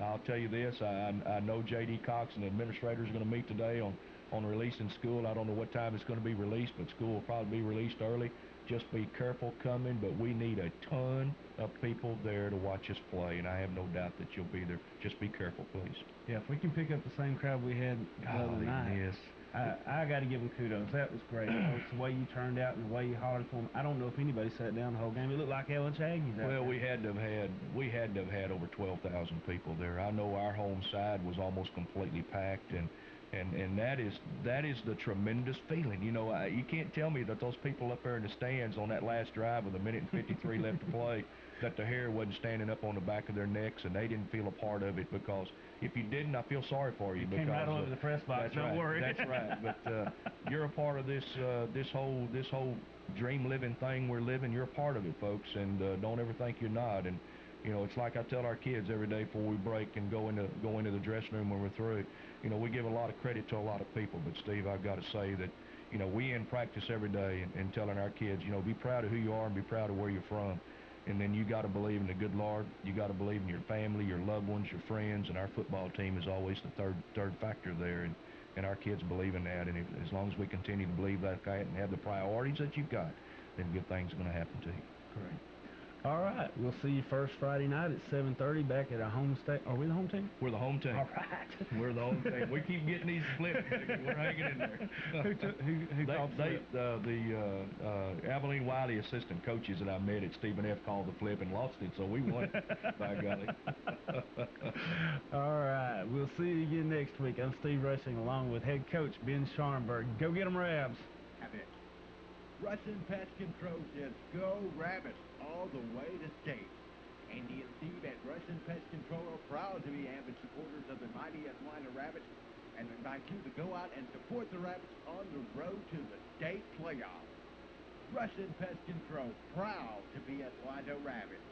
I'll tell you this, I know J.D. Cox and the administrators are going to meet today on releasing school. I don't know what time it's going to be released, but school will probably be released early. Just be careful coming, but we need a ton of people there to watch us play, and I have no doubt that you'll be there. Just be careful, please. Yeah, if we can pick up the same crowd we had the other night. Yes. I got to give them kudos. That was great. The way you turned out and the way you hollered for them. I don't know if anybody sat down the whole game. It looked like hell and Aggies out there. Well, we had to have had over 12,000 people there. I know our home side was almost completely packed, and that is the tremendous feeling. You can't tell me that those people up there in the stands on that last drive with 1:53 left to play, that the hair wasn't standing up on the back of their necks and they didn't feel a part of it, because if you didn't, I feel sorry for you. You came right over the press box, don't worry. That's right. But you're a part of this whole dream living thing we're living. You're a part of it, folks, and don't ever think you're not. And it's like I tell our kids every day before we break and go into the dressing room when we're through. We give a lot of credit to a lot of people, but Steve, I've got to say that we in practice every day and telling our kids, be proud of who you are and be proud of where you're from. And then you got to believe in the good Lord. You got to believe in your family, your loved ones, your friends, and our football team is always the third factor there. And our kids believe in that. And as long as we continue to believe that and have the priorities that you've got, then good things are going to happen to you. Correct. All right. We'll see you first Friday night at 7:30 back at our home state. Are we the home team? We're the home team. All right. We're the home team. We keep getting these flips. We're hanging in there. Who called the flip? The Abilene Wiley assistant coaches that I met at Stephen F. called the flip and lost it, so we won it, by golly. All right. We'll see you again next week. I'm Steve Rushing along with head coach Ben Scharnberg. Go get 'em, Rabs. Have it. Russian Pest Control says go Rabbits all the way to state. Andy and Steve at Russian Pest Control are proud to be avid supporters of the mighty Atlanta Rabbits and invite you to go out and support the Rabbits on the road to the state playoffs. Russian Pest Control, proud to be Atlanta Rabbits.